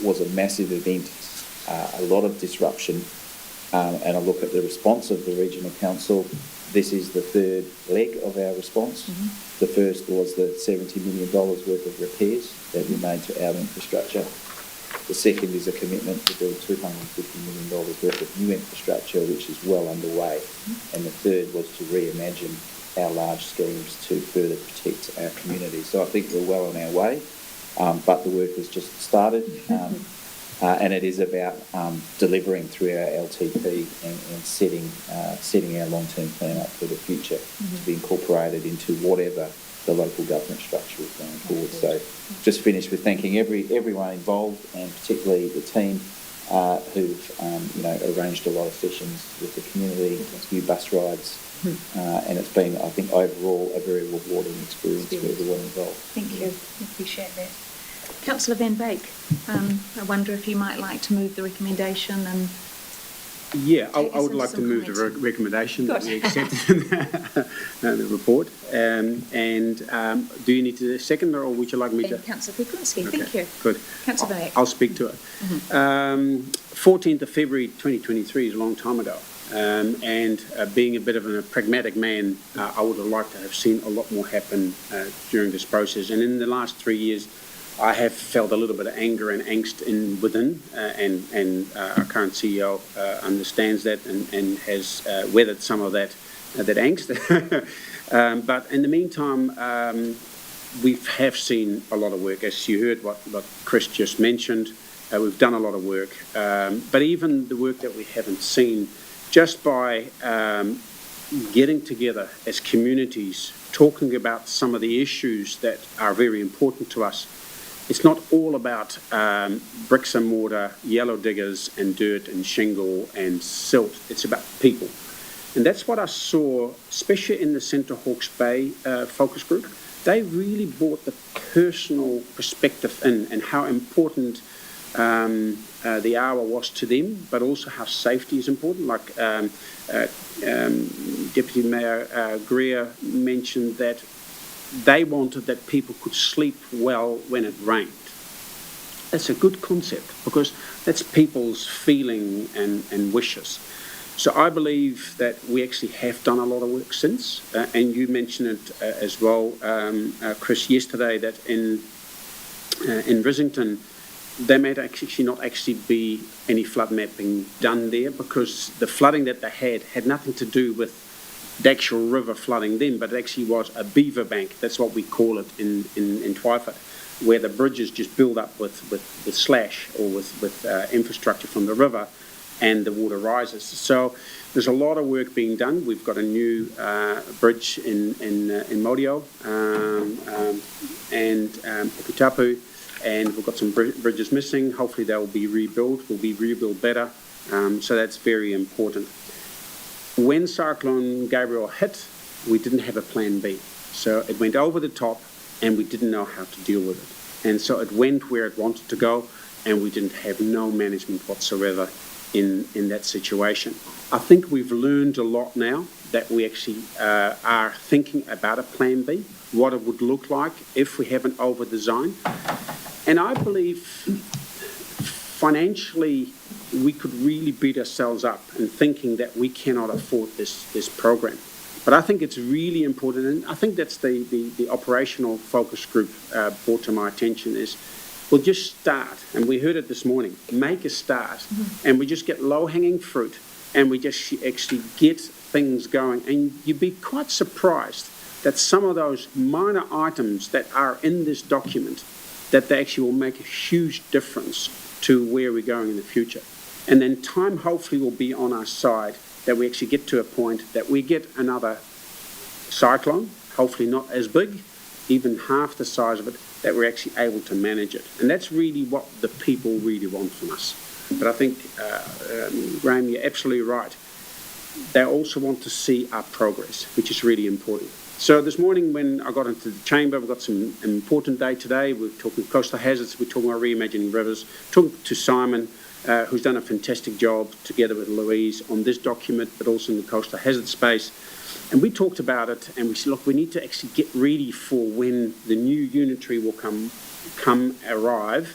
was a massive event, a lot of disruption, and I look at the response of the Regional Council. This is the third leg of our response. The first was the $70 million worth of repairs that we made to our infrastructure. The second is a commitment to build $250 million worth of new infrastructure, which is well underway. And the third was to reimagine our large schemes to further protect our community. So I think we're well on our way. but the work has just started. And it is about delivering through our LTP and setting our long-term plan up for the future to be incorporated into whatever the local government structure is going forward. So just finish with thanking everyone involved, and particularly the team who've arranged a lot of sessions with the community, a few bus rides, and it's been, I think, overall a very rewarding experience for everyone involved. Thank you. I appreciate that. Councillor Van Beek, I wonder if you might like to move the recommendation and... Yeah, I would like to move the recommendation that we accept the report. Do you need to second, or would you like me to? Councillor Frequency, thank you. Good. Councillor Van Beek. I'll speak to it. 14th of February 2023 is a long time ago. Being a bit of a pragmatic man, I would have liked to have seen a lot more happen during this process. And in the last 3 years, I have felt a little bit of anger and angst within, and our current CEO understands that and has weathered some of that angst. But in the meantime, we have seen a lot of work. As you heard what Chris just mentioned, we've done a lot of work. But even the work that we haven't seen, just by getting together as communities, talking about some of the issues that are very important to us. It's not all about bricks and mortar, yellow diggers and dirt and shingle and silt. It's about people. And that's what I saw, especially in the Centre Hawke's Bay focus group. They really brought the personal perspective in, and how important the hour was to them, but also how safety is important. Like Deputy Mayor Greer mentioned that they wanted that people could sleep well when it rained. That's a good concept, because that's people's feeling and wishes. So I believe that we actually have done a lot of work since, and you mentioned it as well, Chris, yesterday, that in Risington, there may actually not be any flood mapping done there, because the flooding that they had nothing to do with the actual river flooding then, but it actually was a beaver bank. That's what we call it in Twyford, where the bridges just build up with slash or with infrastructure from the river, and the water rises. So there's a lot of work being done. We've got a new bridge in Maudio and Pukutapu, and we've got some bridges missing. Hopefully they will be rebuilt better. So that's very important. When Cyclone Gabriel hit, we didn't have a plan B. So it went over the top, and we didn't know how to deal with it. And so it went where it wanted to go, and we didn't have no management whatsoever in that situation. I think we've learned a lot now, that we actually are thinking about a plan B, what it would look like if we have an over-design. And I believe financially we could really beat ourselves up in thinking that we cannot afford this program. But I think it's really important, and I think that's the operational focus group brought to my attention, is we'll just start, and we heard it this morning, make a start, and we just get low-hanging fruit, and we just actually get things going. And you'd be quite surprised that some of those minor items that are in this document, that they actually will make a huge difference to where we're going in the future. And then time hopefully will be on our side, that we actually get to a point that we get another cyclone, hopefully not as big, even half the size of it, that we're actually able to manage it. And that's really what the people really want from us. But I think, Graham, you're absolutely right. They also want to see our progress, which is really important. So this morning when I got into the chamber, we've got some important day today. We're talking coastal hazards, we're talking about reimagining rivers, talking to Simon, who's done a fantastic job together with Louise on this document, but also in the coastal hazard space. And we talked about it, and we said, look, we need to actually get ready for when the new unitary will arrive.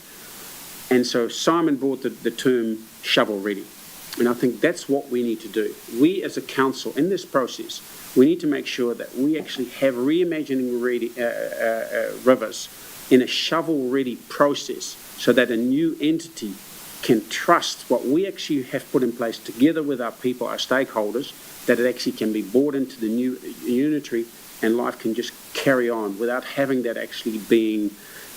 And so Simon brought the term shovel ready. And I think that's what we need to do. We as a council, in this process, we need to make sure that we actually have reimagining ready, rivers in a shovel-ready process, so that a new entity can trust what we actually have put in place together with our people, our stakeholders, that it actually can be brought into the new unitary, and life can just carry on without having that actually being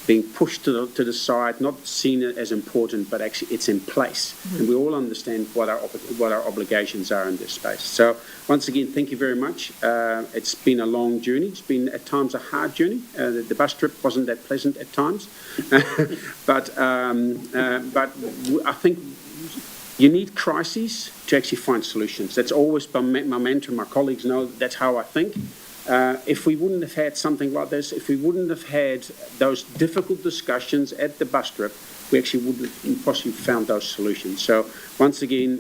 being pushed to the side, not seen as important, but actually it's in place. And we all understand what our obligations are in this space. So once again, thank you very much. It's been a long journey. It's been at times a hard journey. The bus trip wasn't that pleasant at times. but I think you need crises to actually find solutions. That's always my mantra. My colleagues know that's how I think. If we wouldn't have had something like this, if we wouldn't have had those difficult discussions at the bus trip, we actually wouldn't have possibly found those solutions. So once again,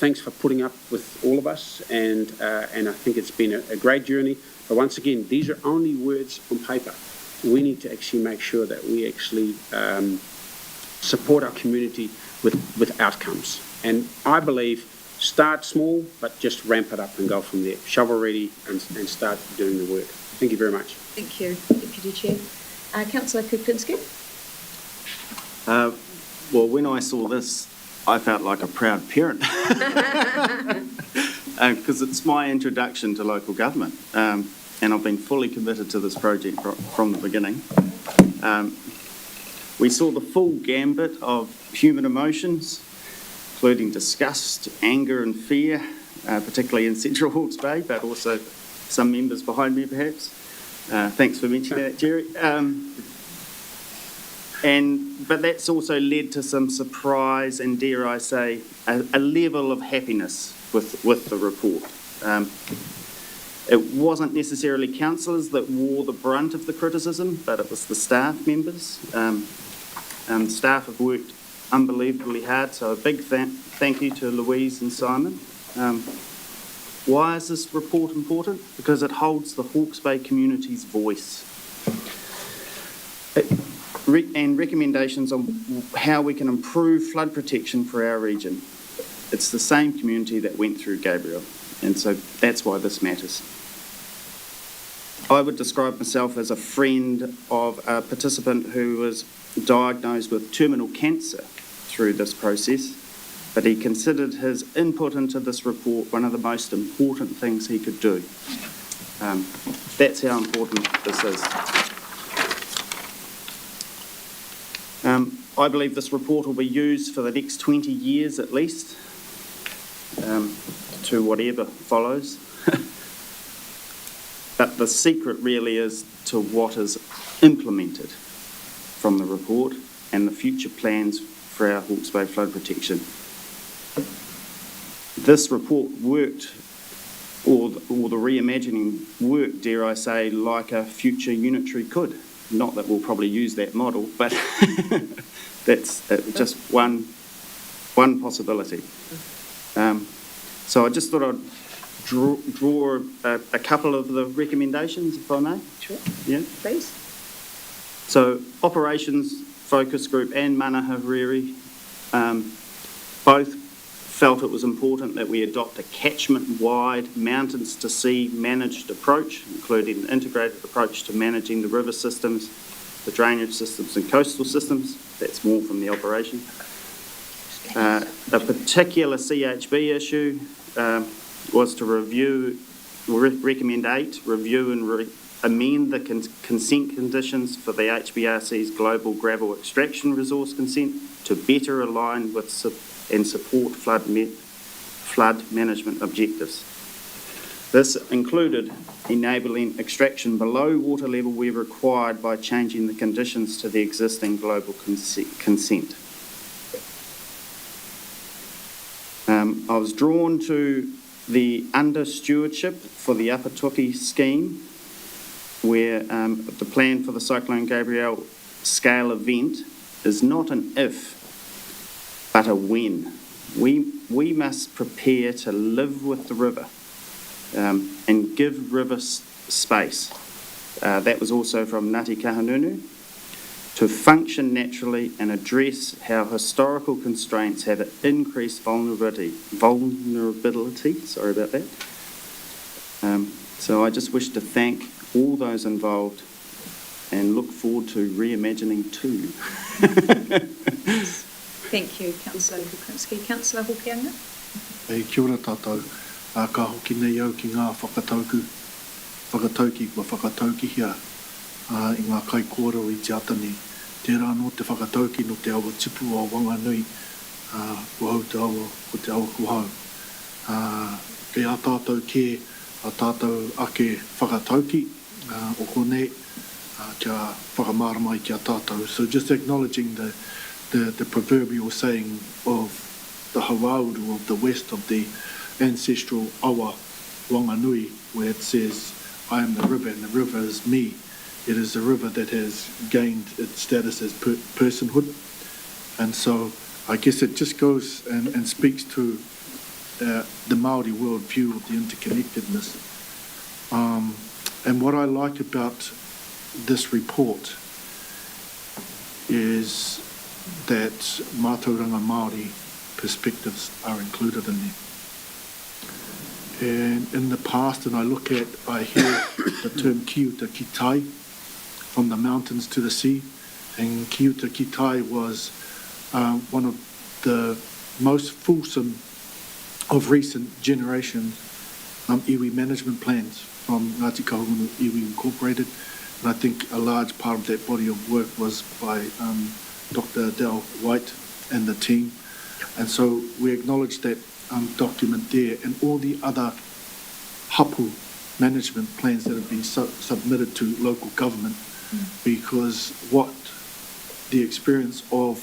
thanks for putting up with all of us, and I think it's been a great journey. But once again, these are only words on paper. We need to actually make sure that we actually support our community with outcomes. And I believe start small, but just ramp it up and go from there. Shovel ready and start doing the work. Thank you very much. Thank you, Deputy Chair. Councillor Kupinski. Well, when I saw this, I felt like a proud parent because it's my introduction to local government, and I've been fully committed to this project from the beginning. We saw the full gambit of human emotions, including disgust, anger and fear, particularly in Central Hawke's Bay, but also some members behind me perhaps. Thanks for mentioning that, Jerry. But that's also led to some surprise and, dare I say, a level of happiness with the report. It wasn't necessarily councillors that wore the brunt of the criticism, but it was the staff members. Staff have worked unbelievably hard, so a big thank you to Louise and Simon. Why is this report important? Because it holds the Hawke's Bay community's voice and recommendations on how we can improve flood protection for our region. It's the same community that went through Gabriel, and so that's why this matters. I would describe myself as a friend of a participant who was diagnosed with terminal cancer through this process, but he considered his input into this report one of the most important things he could do. That's how important this is. I believe this report will be used for the next 20 years at least, to whatever follows. But the secret really is to what is implemented from the report and the future plans for our Hawke's Bay flood protection. This report worked, or the reimagining worked, dare I say, like a future unitary could. Not that we'll probably use that model, but that's just one possibility. So I just thought I'd draw a couple of the recommendations, if I may. Sure. Yeah. Please. So Operations Focus Group and Mana Hariri both felt it was important that we adopt a catchment-wide, mountains-to-sea managed approach, including an integrated approach to managing the river systems, the drainage systems and coastal systems. That's more from the operation. A particular CHB issue was to recommend and amend the consent conditions for the HBRC's global gravel extraction resource consent to better align with and support flood management objectives. This included enabling extraction below water level where required by changing the conditions to the existing global consent. I was drawn to the under stewardship for the Apatuki scheme, where the plan for the Cyclone Gabrielle scale event is not an if, but a when. We must prepare to live with the river and give river space. That was also from Ngāti Kahungunu, to function naturally and address how historical constraints have increased vulnerability. Sorry about that. So I just wish to thank all those involved and look forward to reimagining too. Thank you, Councillor Kupinski. Councillor Hawke. Kia ora tātou. Ka hoki nei au ki ngā whakatauki kua whakataukihia i ngā kai kōrero i te atani. tērā no te whakatauki no te awa tipu o Wanganui, kua hau te awa ko te awa kuhau. Kei a tātou ke, a tātou ake whakatauki, o konei, kia whakamaramai ki a tātou. So just acknowledging the proverbial saying of the Hawaudu of the west of the ancestral awa Wanganui, where it says, I am the river and the river is me. It is the river that has gained its status as personhood. And so I guess it just goes and speaks to the Māori worldview of the interconnectedness. And what I like about this report is that mātauranga Māori perspectives are included in there. And in the past, and I hear the term kiuta ki tai, from the mountains to the sea, and kiuta ki tai was one of the most fulsome of recent generations iwi management plans from Ngāti Kahungunu Iwi Incorporated, and I think a large part of that body of work was by Dr. Adele White and the team, and so we acknowledge that document there and all the other hapu management plans that have been submitted to local government, because what the experience of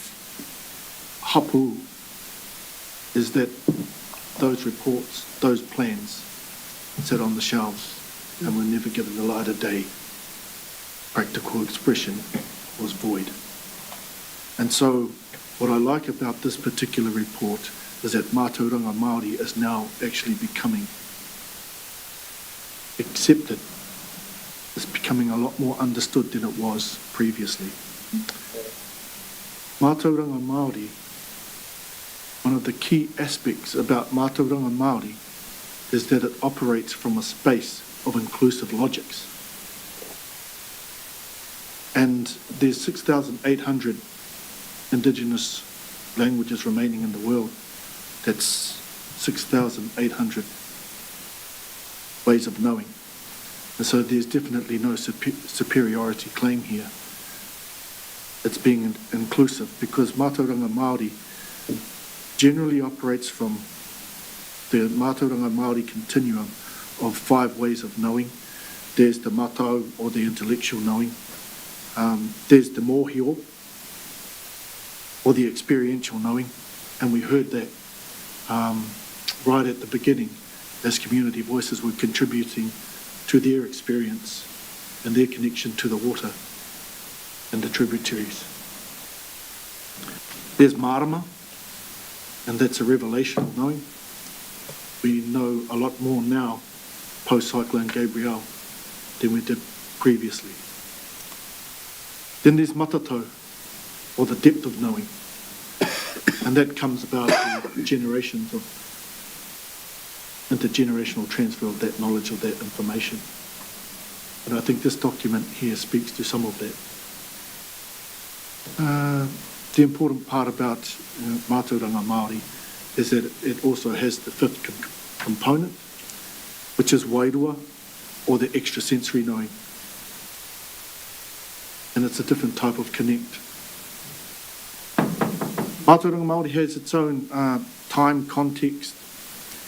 hapu is that those reports, those plans sit on the shelves and were never given the light of day. Practical expression was void. And so what I like about this particular report is that mātauranga Māori is now actually becoming accepted. It's becoming a lot more understood than it was previously. Mātauranga Māori, one of the key aspects about mātauranga Māori is that it operates from a space of inclusive logics. And there's 6,800 Indigenous languages remaining in the world. That's 6,800 ways of knowing. And so there's definitely no superiority claim here. It's being inclusive because mātauranga Māori generally operates from the mātauranga Māori continuum of 5 ways of knowing. There's the matau, or the intellectual knowing. There's the mōhio, or the experiential knowing. And we heard that right at the beginning as community voices were contributing to their experience and their connection to the water and the tributaries. There's marama, and that's a revelational knowing. We know a lot more now post-Cyclone Gabrielle than we did previously. Then there's matato, or the depth of knowing, and that comes about through generations of intergenerational transfer of that knowledge, of that information. And I think this document here speaks to some of that. The important part about mātauranga Māori is that it also has the 5th component, which is wairua, or the extrasensory knowing. And it's a different type of connect. Mātauranga Māori has its own time, context,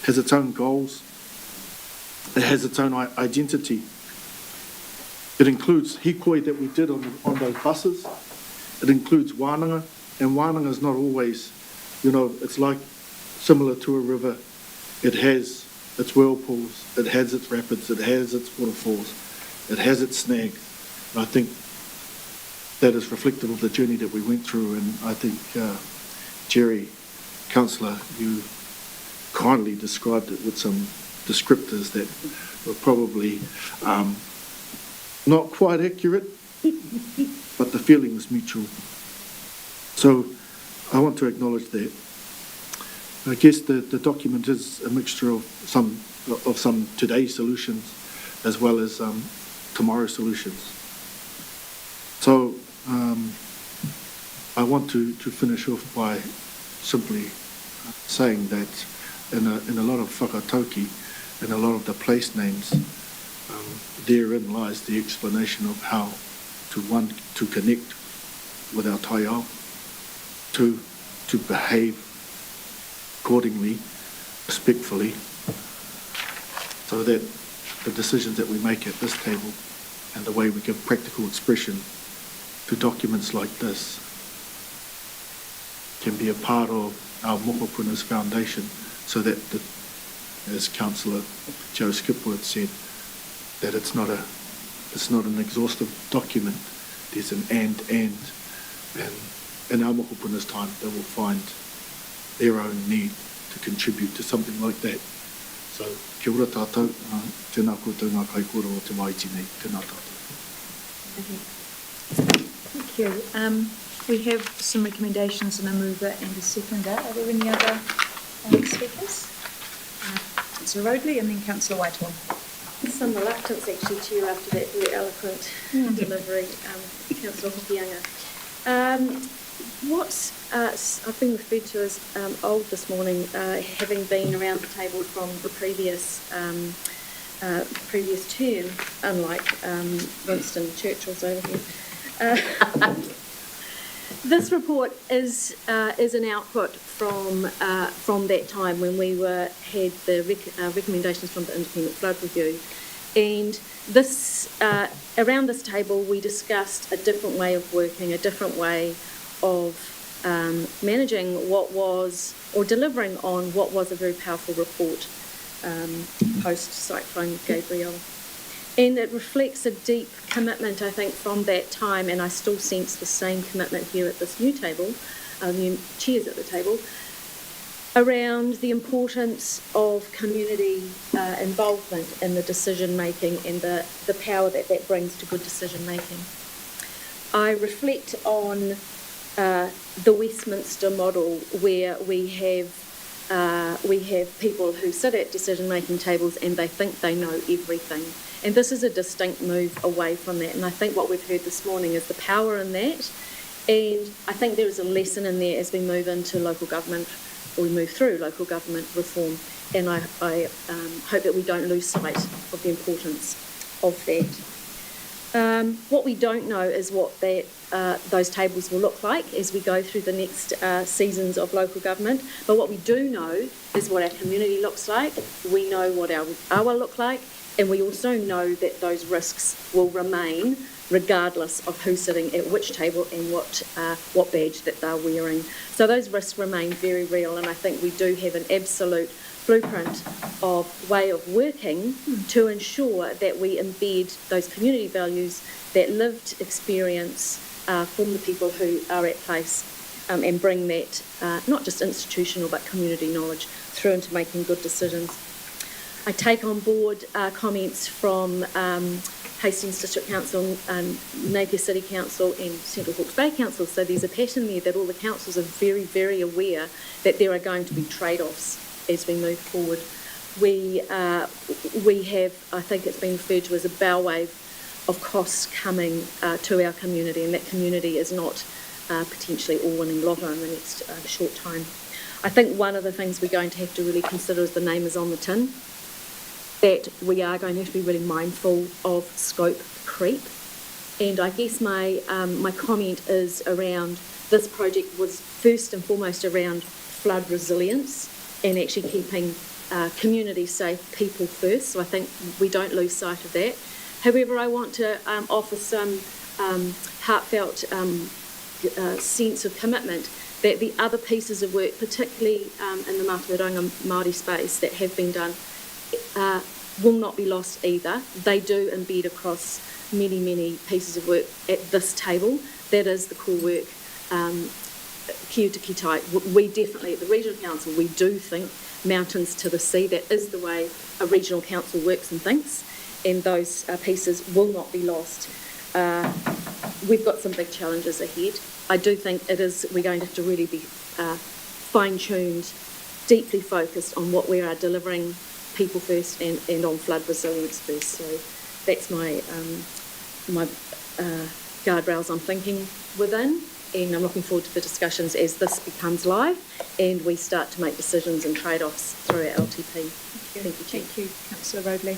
has its own goals, it has its own identity. It includes hikoi that we did on those buses. It includes wānanga, and wānanga is not always, it's like similar to a river. It has its whirlpools, it has its rapids, it has its waterfalls, it has its snags. And I think that is reflective of the journey that we went through, and I think Jerry, Councillor, you kindly described it with some descriptors that were probably not quite accurate, but the feeling was mutual. So I want to acknowledge that. I guess the document is a mixture of some today's solutions as well as tomorrow's solutions. So I want to finish off by simply saying that in a lot of whakatauki, in a lot of the place names, therein lies the explanation of how to connect with our taiao to behave accordingly, respectfully, so that the decisions that we make at this table and the way we give practical expression to documents like this can be a part of our mokopuna's foundation, so that, as Councillor Joe Skipworth said, that it's not an exhaustive document. There's an and in our mokopuna's time they will find their own need to contribute to something like that. So, kia ora tātou, tēnā koutou ngā kaikora o te maiti nei, tēnā tātou. Thank you. We have some recommendations and a mover and a seconder. Are there any other speakers? Councillor Roadley and then Councillor Whitehall. Some reluctance actually, Chair, after that very eloquent delivery, Councillor Hokianga. I've been referred to as old this morning, having been around the table from the previous term, unlike Winston Churchill's over here. This report is an output from that time when we had the recommendations from the Independent Flood Review, and this around this table we discussed a different way of working, a different way of managing what was, or delivering on what was a very powerful report post-Cyclone Gabrielle. And it reflects a deep commitment, I think, from that time, and I still sense the same commitment here at this new table, new chairs at the table, around the importance of community involvement in the decision-making and the power that brings to good decision-making. I reflect on the Westminster model, where we have people who sit at decision-making tables and they think they know everything. And this is a distinct move away from that. And I think what we've heard this morning is the power in that. And I think there is a lesson in there as we move into local government, or we move through local government reform. And I hope that we don't lose sight of the importance of that. What we don't know is what those tables will look like as we go through the next seasons of local government. But what we do know is what our community looks like. We know what our awa look like. And we also know that those risks will remain regardless of who's sitting at which table and what badge that they're wearing. So those risks remain very real, and I think we do have an absolute blueprint of way of working to ensure that we embed those community values, that lived experience from the people who are at place, and bring that not just institutional but community knowledge through into making good decisions. I take on board comments from Hastings District Council, Napier City Council and Central Hawke's Bay Council. So there's a pattern there that all the councils are very, very aware that there are going to be trade-offs as we move forward. We have, I think it's been referred to as a bow wave of costs coming to our community, and that community is not potentially all winning lotto in the next short time. I think one of the things we're going to have to really consider is the name is on the tin, that we are going to have to be really mindful of scope creep. And I guess my comment is around this project was first and foremost around flood resilience and actually keeping communities safe, people first. So I think we don't lose sight of that. However, I want to offer some heartfelt sense of commitment that the other pieces of work, particularly in the Mātauranga Māori space that have been done, will not be lost either. They do embed across many, many pieces of work at this table. That is the core work. Kia ora ki tai. We definitely, at the Regional Council, we do think mountains to the sea. That is the way a Regional Council works and thinks, and those pieces will not be lost. We've got some big challenges ahead. I do think we're going to have to really be fine-tuned, deeply focused on what we are delivering people first and on flood resilience first. So that's my guardrails I'm thinking within, and I'm looking forward to the discussions as this becomes live and we start to make decisions and trade-offs through our LTP. Thank you, Chair. Thank you, Councillor Roadley.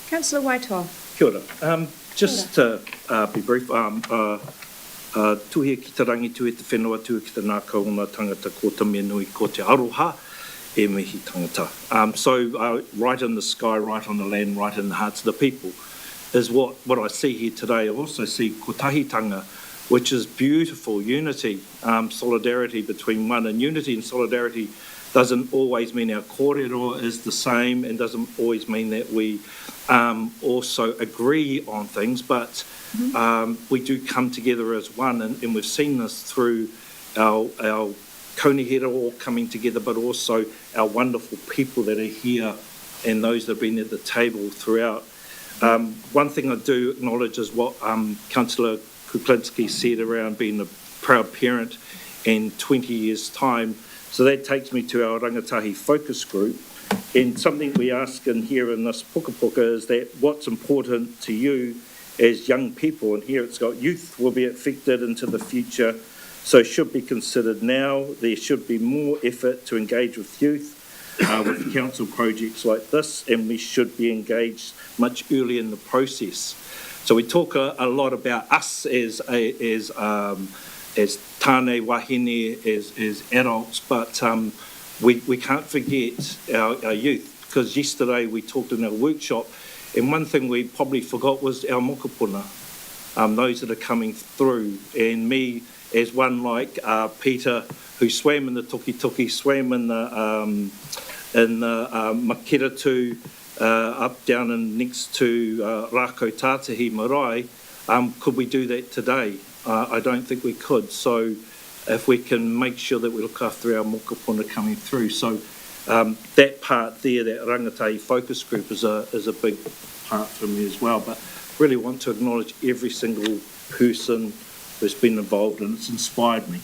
Councillor Whitehall. Kia ora. Just to be brief, Tuhia ki te rangi, tuhia te whenua, tuhia ki te nākau o ngā tangata ko te mea nui, ko te aroha, e mihi tangata. So right in the sky, right on the land, right in the hearts of the people is what I see here today. I also see kotahitanga, which is beautiful, unity, solidarity between one. And unity and solidarity doesn't always mean our kōrero is the same and doesn't always mean that we also agree on things, but we do come together as one. And we've seen this through our kaunihera all coming together, but also our wonderful people that are here and those that have been at the table throughout. One thing I do acknowledge is what Councillor Kuklinski said around being a proud parent in 20 years' time. So that takes me to our rangatahi focus group. And something we ask in here in this puka puka is that what's important to you as young people, and here it's got youth will be affected into the future, so should be considered now. There should be more effort to engage with youth with council projects like this, and we should be engaged much earlier in the process. So we talk a lot about us as tāne wahine, as adults, but we can't forget our youth, because yesterday we talked in our workshop, and one thing we probably forgot was our mokopuna, those that are coming through, and me as one like Peter, who swam in the toki, swam in the Makiratu, up down and next to Rākau Tātahi Marae. Could we do that today? I don't think we could. So if we can make sure that we look after our mokopuna coming through. So that part there, that rangatahi focus group is a big part for me as well. But really want to acknowledge every single person who's been involved, and it's inspired me.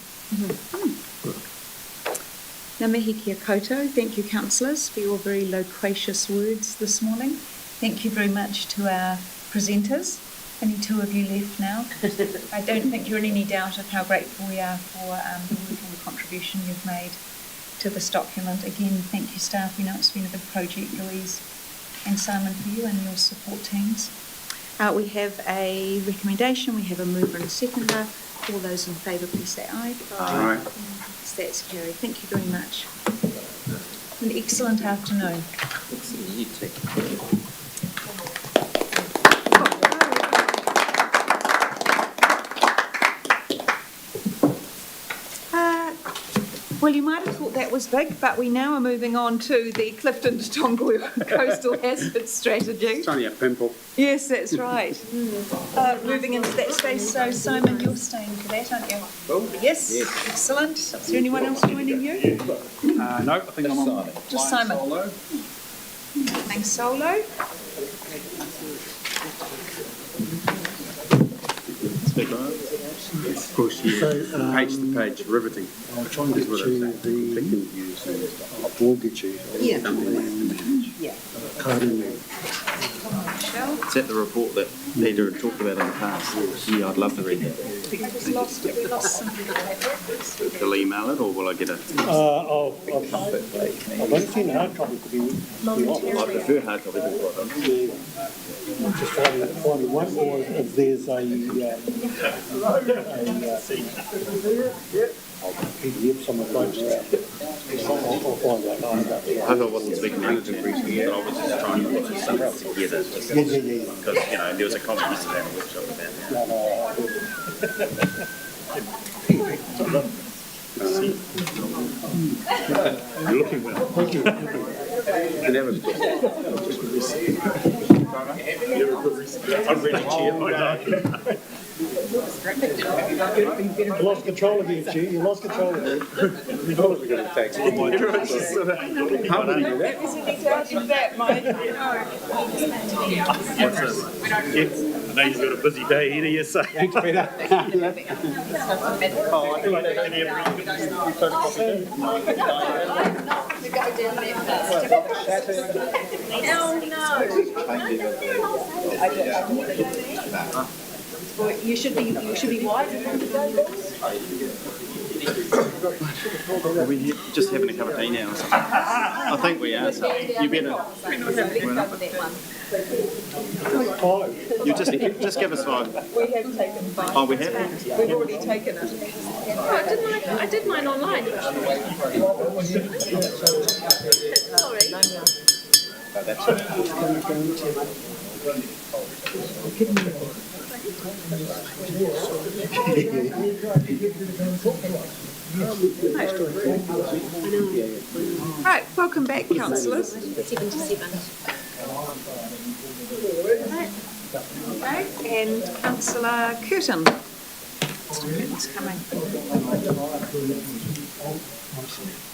Ngā mihi kia koutou. Thank you, councillors, for your very loquacious words this morning. Thank you very much to our presenters. Only two of you left now. I don't think you're in any doubt of how grateful we are for the work and the contribution you've made to this document. Again, thank you, staff. We know it's been a big project, Louise and Simon, for you and your support teams. We have a recommendation. We have a mover and a seconder. All those in favour, please say aye. Aye. That's carried. Thank you very much. An excellent afternoon. You too. Well, you might have thought that was big, but we now are moving on to the Clifton to Tangoio Coastal Hazard Strategy. It's only a pimple. Yes, that's right. Moving into that space. So, Simon, you're staying for that, aren't you? Oh, yes. Excellent. Is there anyone else joining you? No, I think I'm on. Just Simon. Solo. Thanks, Solo. Of course, yeah. So, page to page, riveting. I'll try and get you the mortgage. Yeah. Is that the report that Peter had talked about in the past? Yeah, I'd love to read that. We lost something. Will email it, or will I get it? I've only seen hard copy to be I prefer hard copy to be quite honest. just finding one, or if there's a PDF somewhere close to that. I'll find that. I hope I wasn't speaking out too briefly, but I was just trying to put something together. Because, you know, there was a comment yesterday in the workshop about that. You're looking well. Thank you. And that was I'm really cheered. You lost control of you, Stu. You lost control of you. we probably got a taxi. Everyone's just sort of looking How many do that? What's this? Yeah. I know you've got a busy day ahead of you, so. Thanks, Peter. You should be wise. Are we just having a cup of tea now or something? I think we are. So you better. You just give us 5. We have taken 5. Oh, we have. We've already taken it. Oh, I did mine online. Sorry. Right, welcome back, councillors. 77. Okay, and Councillor Curtin. Mr. Curtin's coming.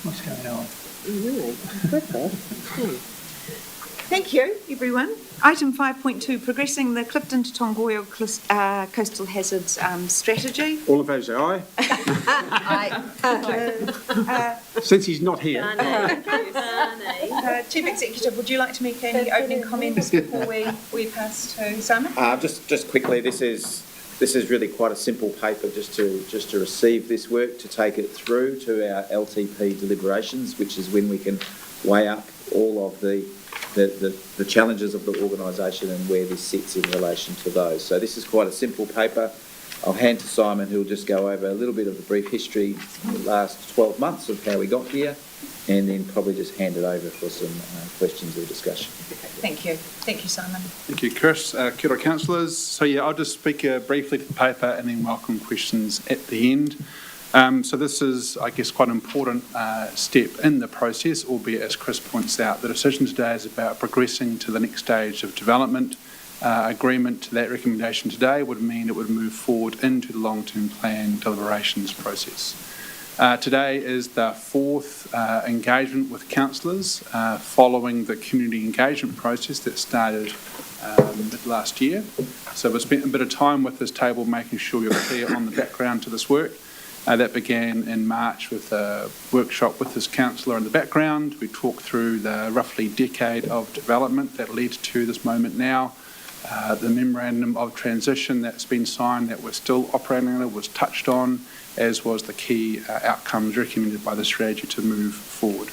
What's going on? Thank you, everyone. Item 5.2, progressing the Clifton to Tangoio coastal hazards strategy. All in favour say aye. Since he's not here. Chief Executive, would you like to make any opening comments before we pass to Simon? Just quickly, this is really quite a simple paper just to receive this work, to take it through to our LTP deliberations, which is when we can weigh up all of the challenges of the organisation and where this sits in relation to those. So this is quite a simple paper. I'll hand to Simon, who'll just go over a little bit of the brief history of the last 12 months of how we got here, and then probably just hand it over for some questions or discussion. Thank you. Thank you, Simon. Thank you, Chris. Kia ora, councillors. So yeah, I'll just speak briefly to the paper and then welcome questions at the end. So this is, I guess, quite an important step in the process, albeit, as Chris points out, the decision today is about progressing to the next stage of development. Agreement to that recommendation today would mean it would move forward into the long-term plan deliberations process. Today is the 4th engagement with councillors following the community engagement process that started mid last year. So we've spent a bit of time with this table making sure you're clear on the background to this work. That began in March with a workshop with this councillor in the background. We talked through the roughly decade of development that led to this moment now. The memorandum of transition that's been signed that we're still operating under was touched on, as was the key outcomes recommended by the strategy to move forward.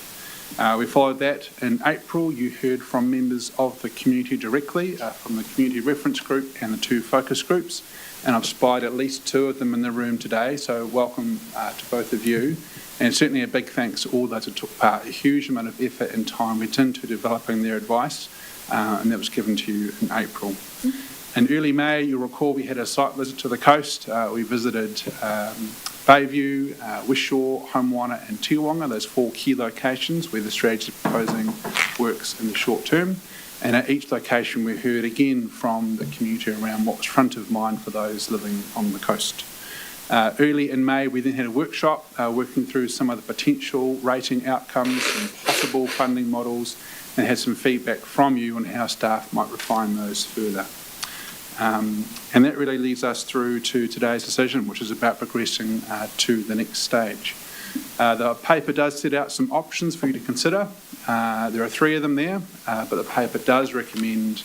We followed that in April. You heard from members of the community directly, from the community reference group and the 2 focus groups. And I've spied at least 2 of them in the room today, so welcome to both of you. And certainly a big thanks to all those who took part. A huge amount of effort and time went into developing their advice, and that was given to you in April. In early May, you'll recall we had a site visit to the coast. We visited Bayview, Wishaw, Homewana and Tiwonga, those 4 key locations where the strategy is proposing works in the short term. And at each location we heard again from the community around what was front of mind for those living on the coast. Early in May we then had a workshop working through some of the potential rating outcomes and possible funding models, and had some feedback from you on how staff might refine those further. And that really leads us through to today's decision, which is about progressing to the next stage. The paper does set out some options for you to consider. There are 3 of them there, but the paper does recommend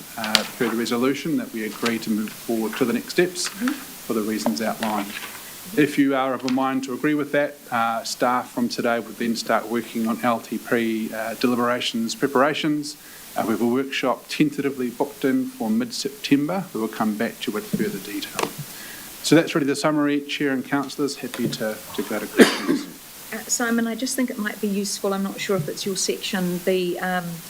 per the resolution that we agree to move forward to the next steps for the reasons outlined. If you are of a mind to agree with that, staff from today would then start working on LTP deliberations preparations. We have a workshop tentatively booked in for mid-September. We will come back to you with further detail. So that's really the summary. Chair and councillors, happy to go to questions. Simon, I just think it might be useful, I'm not sure if it's your section, the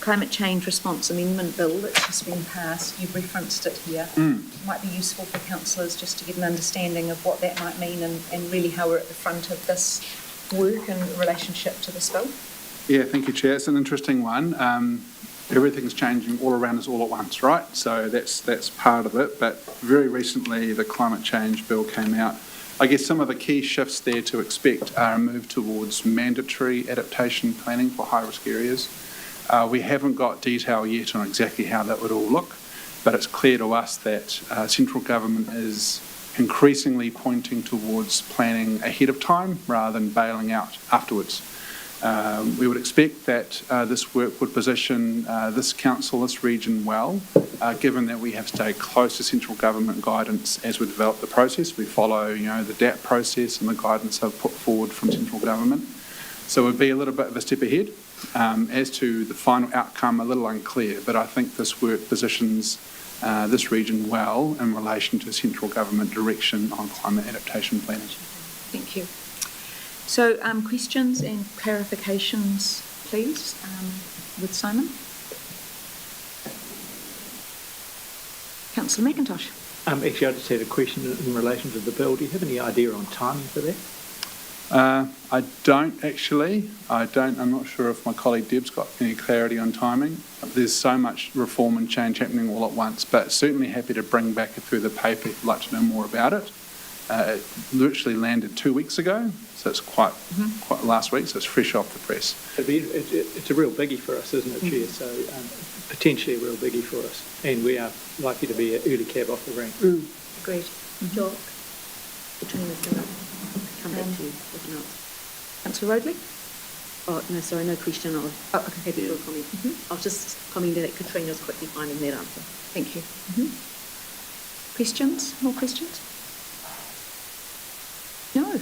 Climate Change Response Amendment Bill that's just been passed, you've referenced it here. It might be useful for councillors just to get an understanding of what that might mean and really how we're at the front of this work in relationship to this bill. Yeah, thank you, Chair. It's an interesting one. Everything's changing all around us all at once, right? So that's part of it. But very recently, the Climate Change Bill came out. I guess some of the key shifts there to expect are a move towards mandatory adaptation planning for high-risk areas. We haven't got detail yet on exactly how that would all look, but it's clear to us that central government is increasingly pointing towards planning ahead of time rather than bailing out afterwards. We would expect that this work would position this council, this region well, given that we have stayed close to central government guidance as we develop the process. We follow, the DAP process and the guidance I've put forward from central government. So it would be a little bit of a step ahead. As to the final outcome, a little unclear, but I think this work positions this region well in relation to central government direction on climate adaptation planning. Thank you. So questions and clarifications, please, with Simon. Councillor McIntosh. Actually, I just had a question in relation to the bill. Do you have any idea on timing for that? I don't actually. I'm not sure if my colleague Deb's got any clarity on timing. There's so much reform and change happening all at once, but certainly happy to bring back a further paper if you'd like to know more about it. It literally landed 2 weeks ago, so it's quite last week, so it's fresh off the press. It's a real biggie for us, isn't it, Chair? So potentially a real biggie for us, and we are likely to be an early cab off the rank. Agreed. Hawke. Katrina's going to come back to you with an answer. Councillor Roadley? Oh, no, sorry, no question. Okay. Happy for a comment. I was just commenting that Katrina's quickly finding that answer. Thank you. Questions? More questions? No.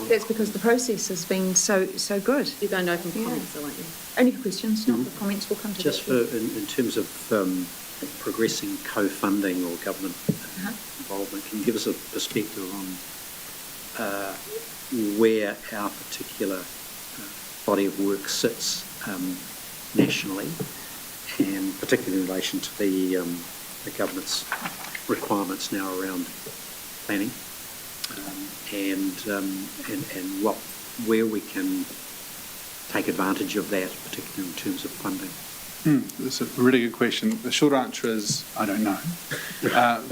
That's because the process has been so good. You're going to open for comments, though, aren't you? Only for questions, not for comments. We'll come to just that. in terms of progressing co-funding or government involvement, can you give us a perspective on where our particular body of work sits nationally, and particularly in relation to the government's requirements now around planning, and where we can take advantage of that, particularly in terms of funding? That's a really good question. The short answer is I don't know.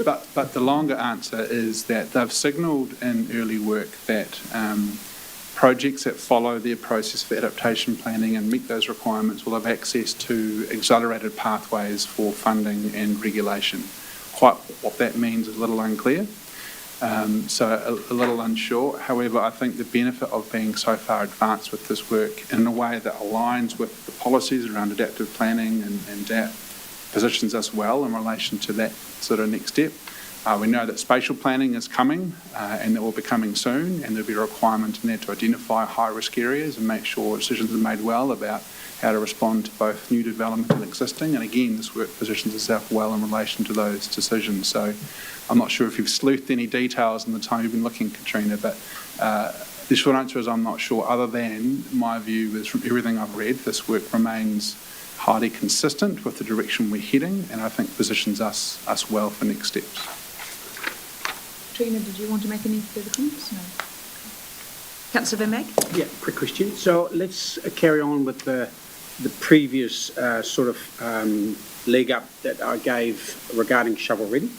But the longer answer is that they've signalled in early work that projects that follow their process for adaptation planning and meet those requirements will have access to accelerated pathways for funding and regulation. Quite what that means is a little unclear. So a little unsure. However, I think the benefit of being so far advanced with this work in a way that aligns with the policies around adaptive planning and DAP positions us well in relation to that sort of next step. We know that spatial planning is coming and that will be coming soon, and there'll be a requirement in there to identify high-risk areas and make sure decisions are made well about how to respond to both new development and existing. And again, this work positions itself well in relation to those decisions. So I'm not sure if you've sleuthed any details in the time you've been looking, Katrina, but the short answer is I'm not sure, other than my view is from everything I've read, this work remains highly consistent with the direction we're heading, and I think positions us well for next steps. Katrina, did you want to make any further comments? No. Councillor Van Mack? Yeah, quick question. So let's carry on with the previous sort of leg up that I gave regarding shovel ready.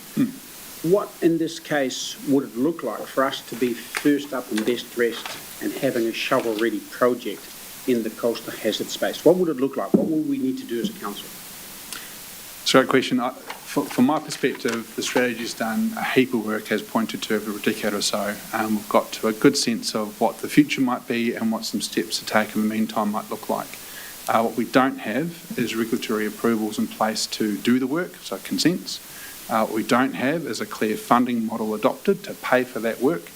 What in this case would it look like for us to be first up and best dressed and having a shovel ready project in the coastal hazard space? What would it look like? What would we need to do as a council? It's a great question. From my perspective, the strategy's done a heap of work, as pointed to, over a decade or so. We've got to a good sense of what the future might be and what some steps to take in the meantime might look like. What we don't have is regulatory approvals in place to do the work, so consents. What we don't have is a clear funding model adopted to pay for that work.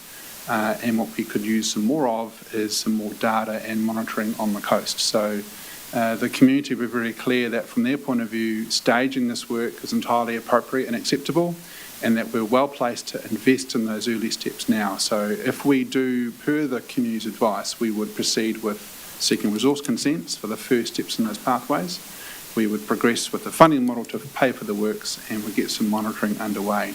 And what we could use some more of is some more data and monitoring on the coast. So the community were very clear that from their point of view, staging this work is entirely appropriate and acceptable, and that we're well placed to invest in those early steps now. So if we do, per the community's advice, we would proceed with seeking resource consents for the first steps in those pathways. We would progress with the funding model to pay for the works, and we get some monitoring underway.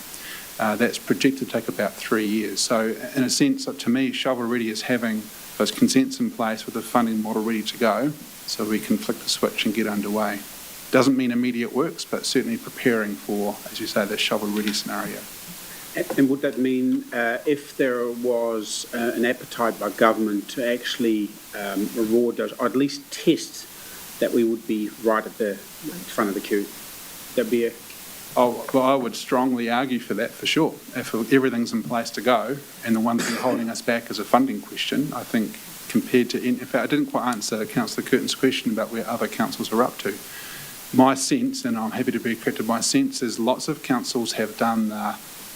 That's projected to take about 3 years. So in a sense, to me, shovel ready is having those consents in place with the funding model ready to go, so we can flick the switch and get underway. Doesn't mean immediate works, but certainly preparing for, as you say, the shovel-ready scenario. And would that mean if there was an appetite by government to actually reward those, or at least test that we would be right at the front of the queue? That'd be a... Oh, well, I would strongly argue for that, for sure. If everything's in place to go, and the one thing holding us back is a funding question, I think compared to, in fact, I didn't quite answer Councillor Curtin's question about where other councils are up to. My sense, and I'm happy to be corrected, my sense is lots of councils have done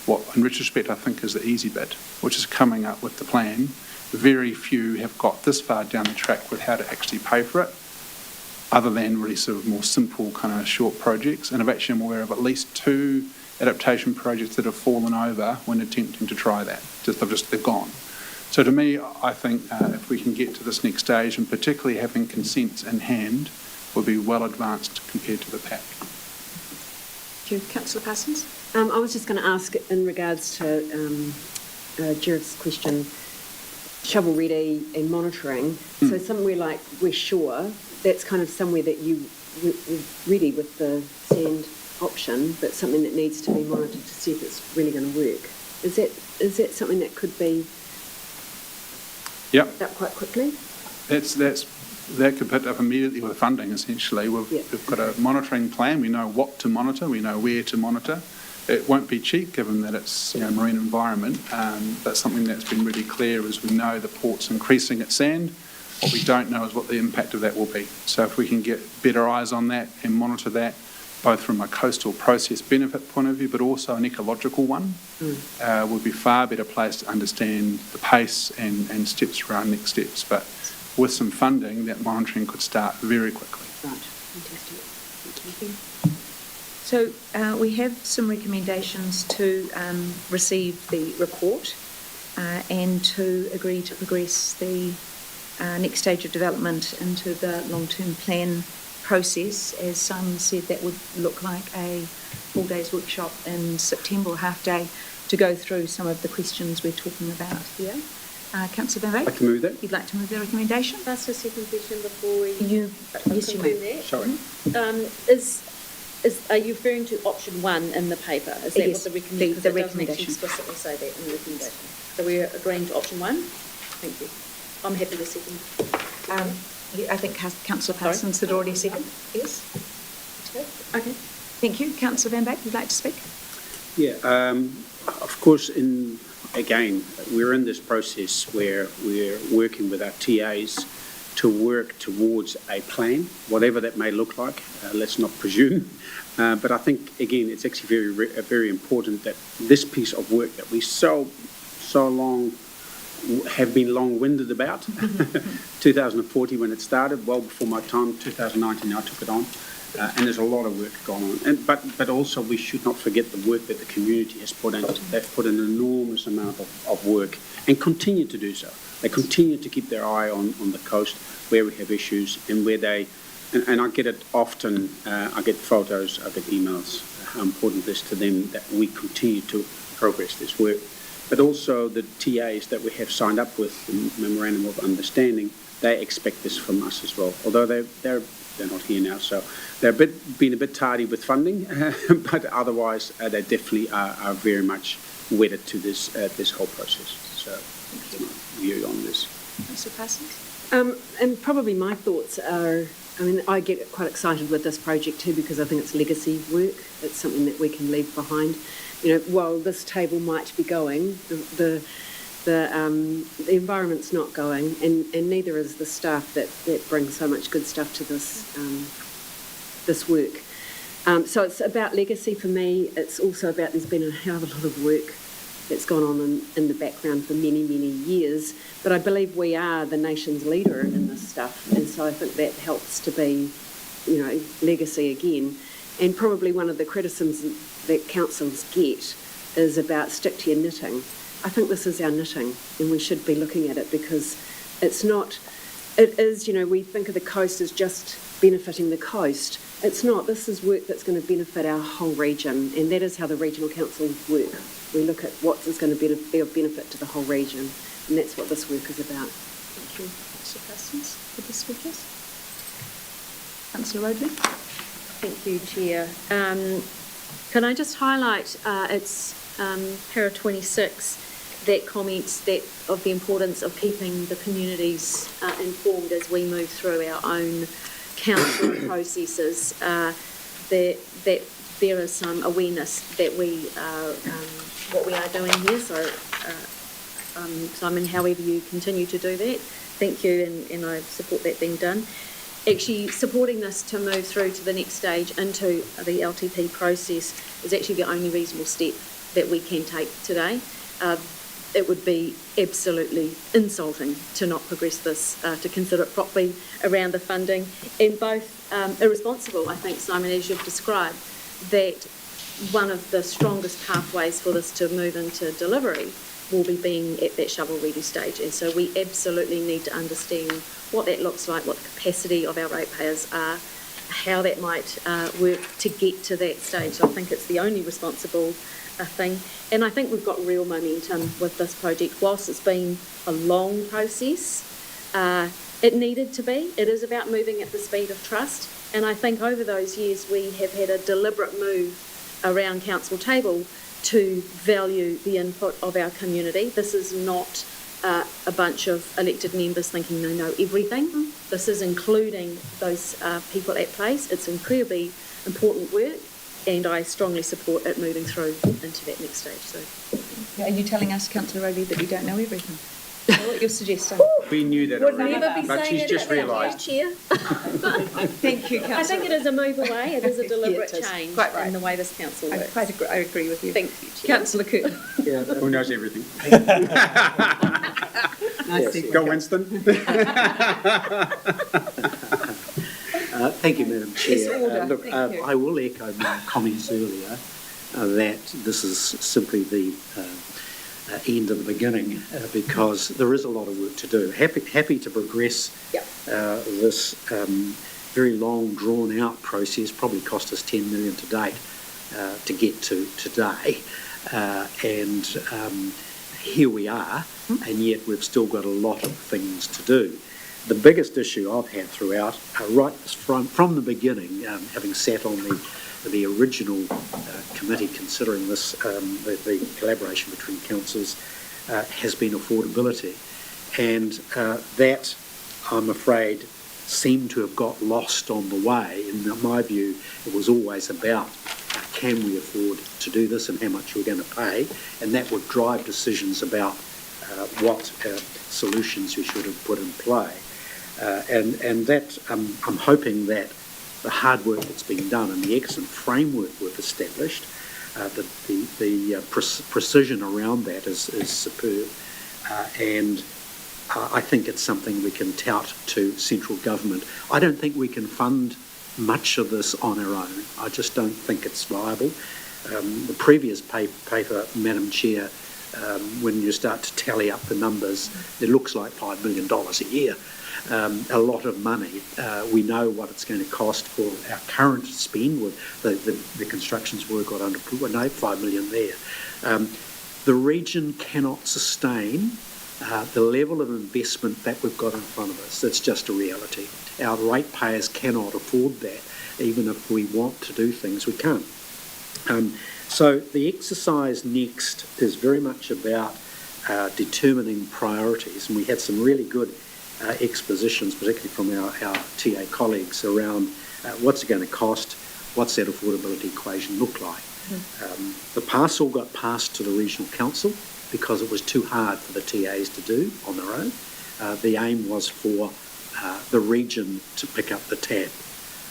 what, in retrospect, I think is the easy bit, which is coming up with the plan. Very few have got this far down the track with how to actually pay for it, other than really sort of more simple kind of short projects. And I'm aware of at least 2 adaptation projects that have fallen over when attempting to try that. They're gone. So to me, I think if we can get to this next stage, and particularly having consents in hand, will be well advanced compared to the pack. Thank you. Councillor Parsons? I was just going to ask in regards to Jared's question, shovel-ready and monitoring. So somewhere like West Shore, that's kind of somewhere that you were ready with the sand option, but something that needs to be monitored to see if it's really going to work. Is that something that could be picked up quite quickly? That could pick up immediately with funding, essentially. We've got a monitoring plan. We know what to monitor. We know where to monitor. It won't be cheap, given that it's marine environment. That's something that's been really clear, is we know the port's increasing its sand. What we don't know is what the impact of that will be. So if we can get better eyes on that and monitor that, both from a coastal process benefit point of view, but also an ecological one, we'll be far better placed to understand the pace and steps around next steps. But with some funding, that monitoring could start very quickly. Right, fantastic. Thank you. So we have some recommendations to receive the report and to agree to progress the next stage of development into the long-term plan process. As Simon said, that would look like a full-day's workshop in September, half day, to go through some of the questions we're talking about here. Councillor Van Wyk? I'd like to move that. You'd like to move the recommendation? Can I ask a second question before we Yes, you may. Sorry. Are you referring to option 1 in the paper? Is that Yes, what the recommendation? the Because it doesn't recommendation. actually explicitly say that in the recommendation. So we're agreeing to option 1? Thank you. I'm happy to second. I think Councillor Parsons had already seconded. Yes? Okay. Thank you. Councillor Van Wyk, would you like to speak? Yeah, of course, again, we're in this process where we're working with our TAs to work towards a plan, whatever that may look like. Let's not presume. But I think, again, it's actually very important that this piece of work that we so long have been long-winded about. 2040 when it started, well before my time. 2019 I took it on, and there's a lot of work going on. But also we should not forget the work that the community has put in. They've put an enormous amount of work and continue to do so. They continue to keep their eye on the coast where we have issues and where they, and I get it often. I get photos, I get emails. How important it is to them that we continue to progress this work. But also the TAs that we have signed up with the Memorandum of Understanding, they expect this from us as well. Although they're not here now, so they're been a bit tardy with funding, but otherwise they definitely are very much wedded to this whole process. So that's my view on this. Councillor Parsons? And probably my thoughts are, I get quite excited with this project too, because I think it's legacy work. It's something that we can leave behind. While this table might be going, the environment's not going, and neither is the staff that brings so much good stuff to this work. So it's about legacy for me. It's also about, there's been a hell of a lot of work that's gone on in the background for many, many years. But I believe we are the nation's leader in this stuff, and so I think that helps to be, legacy again. And probably one of the criticisms that councils get is about stick to your knitting. I think this is our knitting, and we should be looking at it, because it is, we think of the coast as just benefiting the coast. It's not. This is work that's going to benefit our whole region, and that is how the regional councils work. We look at what is going to be of benefit to the whole region, and that's what this work is about. Thank you. Councillor Parsons for the speakers. Councillor Roadley? Thank you, Chair. Can I just highlight, it's para 26, that comments that of the importance of keeping the communities informed as we move through our own council processes, that there is some awareness that we are, what we are doing here. So, Simon, however you continue to do that, thank you, and I support that being done. Actually, supporting this to move through to the next stage into the LTP process is actually the only reasonable step that we can take today. It would be absolutely insulting to not progress this, to consider it properly around the funding, and both irresponsible, I think, Simon, as you've described, that one of the strongest pathways for this to move into delivery will be being at that shovel-ready stage. And so we absolutely need to understand what that looks like, what the capacity of our ratepayers are, how that might work to get to that stage. So I think it's the only responsible thing. And I think we've got real momentum with this project. Whilst it's been a long process, it needed to be. It is about moving at the speed of trust. And I think over those years we have had a deliberate move around council table to value the input of our community. This is not a bunch of elected members thinking they know everything. This is including those people at place. It's incredibly important work, and I strongly support it moving through into that next stage. So, Are you telling us, Councillor Rowley, that we don't know everything? What you're suggesting? We knew that would already, never be but saying she's it just out loud, realised. Chair. Thank you, Councillor. I think it is a move away. It is a deliberate Yeah, it is. change Quite right. in the way this council works. I agree with you. Thank you, Chair. Councillor Curtin. Who knows everything? Go, Winston. Thank you, Madam Chair. Yes, order. Look, Thank you. I will echo my comments earlier that this is simply the end of the beginning because there is a lot of work to do. Happy to progress this very long, drawn-out process. Probably cost us 10 million to date to get to today, and here we are, and yet we've still got a lot of things to do. The biggest issue I've had throughout, right from the beginning, having sat on the original committee considering this, the collaboration between councils, has been affordability. And that, I'm afraid, seemed to have got lost on the way. In my view, it was always about can we afford to do this and how much we're going to pay, and that would drive decisions about what solutions we should have put in play. And that I'm hoping that the hard work that's been done and the excellent framework we've established, the precision around that is superb. And I think it's something we can tout to central government. I don't think we can fund much of this on our own. I just don't think it's viable. The previous paper, Madam Chair, when you start to tally up the numbers, it looks like $5 million a year. A lot of money. We know what it's going to cost for our current spend with the constructions work got under, well, no, 5 million there. The region cannot sustain the level of investment that we've got in front of us. That's just a reality. Our ratepayers cannot afford that. Even if we want to do things, we can't. So the exercise next is very much about determining priorities, and we had some really good expositions, particularly from our TA colleagues, around what's it going to cost, what's that affordability equation look like. The parcel got passed to the regional council because it was too hard for the TAs to do on their own. The aim was for the region to pick up the tab.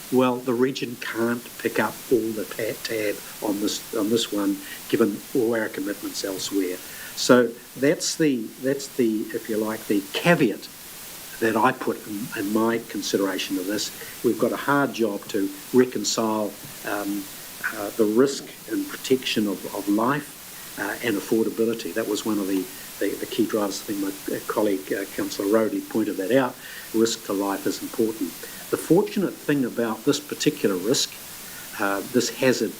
Well, the region can't pick up all the tab on this one, given all our commitments elsewhere. So that's the if you like, the caveat that I put in my consideration of this. We've got a hard job to reconcile the risk and protection of life and affordability. That was one of the key drivers. I think my colleague, Councillor Rowley, pointed that out. Risk to life is important. The fortunate thing about this particular risk, this hazard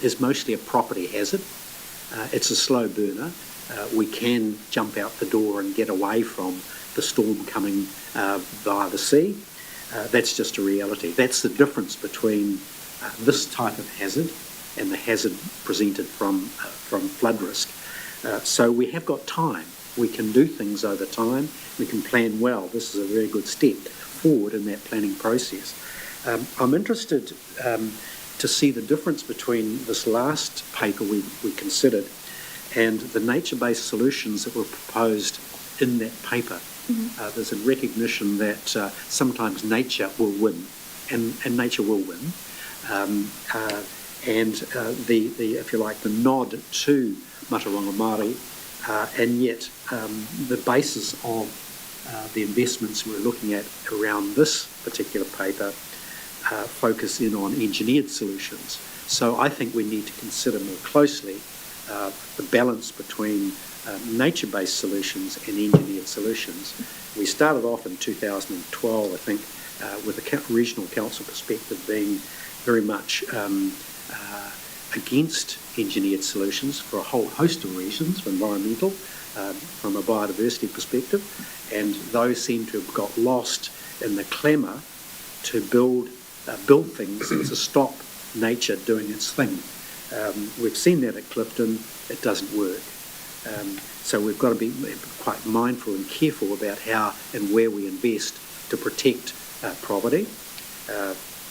is mostly a property hazard. It's a slow burner. We can jump out the door and get away from the storm coming via the sea. That's just a reality. That's the difference between this type of hazard and the hazard presented from flood risk. So we have got time. We can do things over time. We can plan well. This is a very good step forward in that planning process. I'm interested to see the difference between this last paper we considered and the nature-based solutions that were proposed in that paper. There's a recognition that sometimes nature will win, and nature will win. The if you like, the nod to Mataronga Māori, and yet the basis of the investments we're looking at around this particular paper focus in on engineered solutions. So I think we need to consider more closely the balance between nature-based solutions and engineered solutions. We started off in 2012, I think, with the regional council perspective being very much against engineered solutions for a whole host of reasons, for environmental, from a biodiversity perspective, and those seem to have got lost in the clamour to build things and to stop nature doing its thing. We've seen that at Clifton. It doesn't work. So we've got to be quite mindful and careful about how and where we invest to protect property.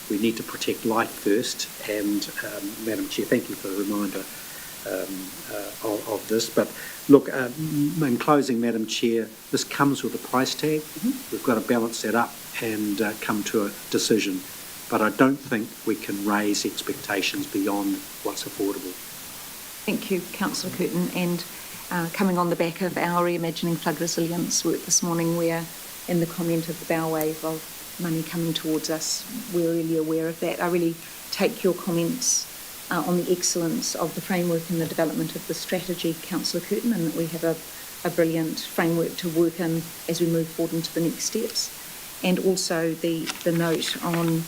We need to protect life first, and Madam Chair, thank you for the reminder of this. But look, in closing, Madam Chair, this comes with a price tag. We've got to balance that up and come to a decision. But I don't think we can raise expectations beyond what's affordable. Thank you, Councillor Curtin. And coming on the back of our Reimagining flood resilience work this morning, where in the comment of the bow wave of money coming towards us, we're really aware of that. I really take your comments on the excellence of the framework and the development of the strategy, Councillor Curtin, and that we have a brilliant framework to work in as we move forward into the next steps. And also the note on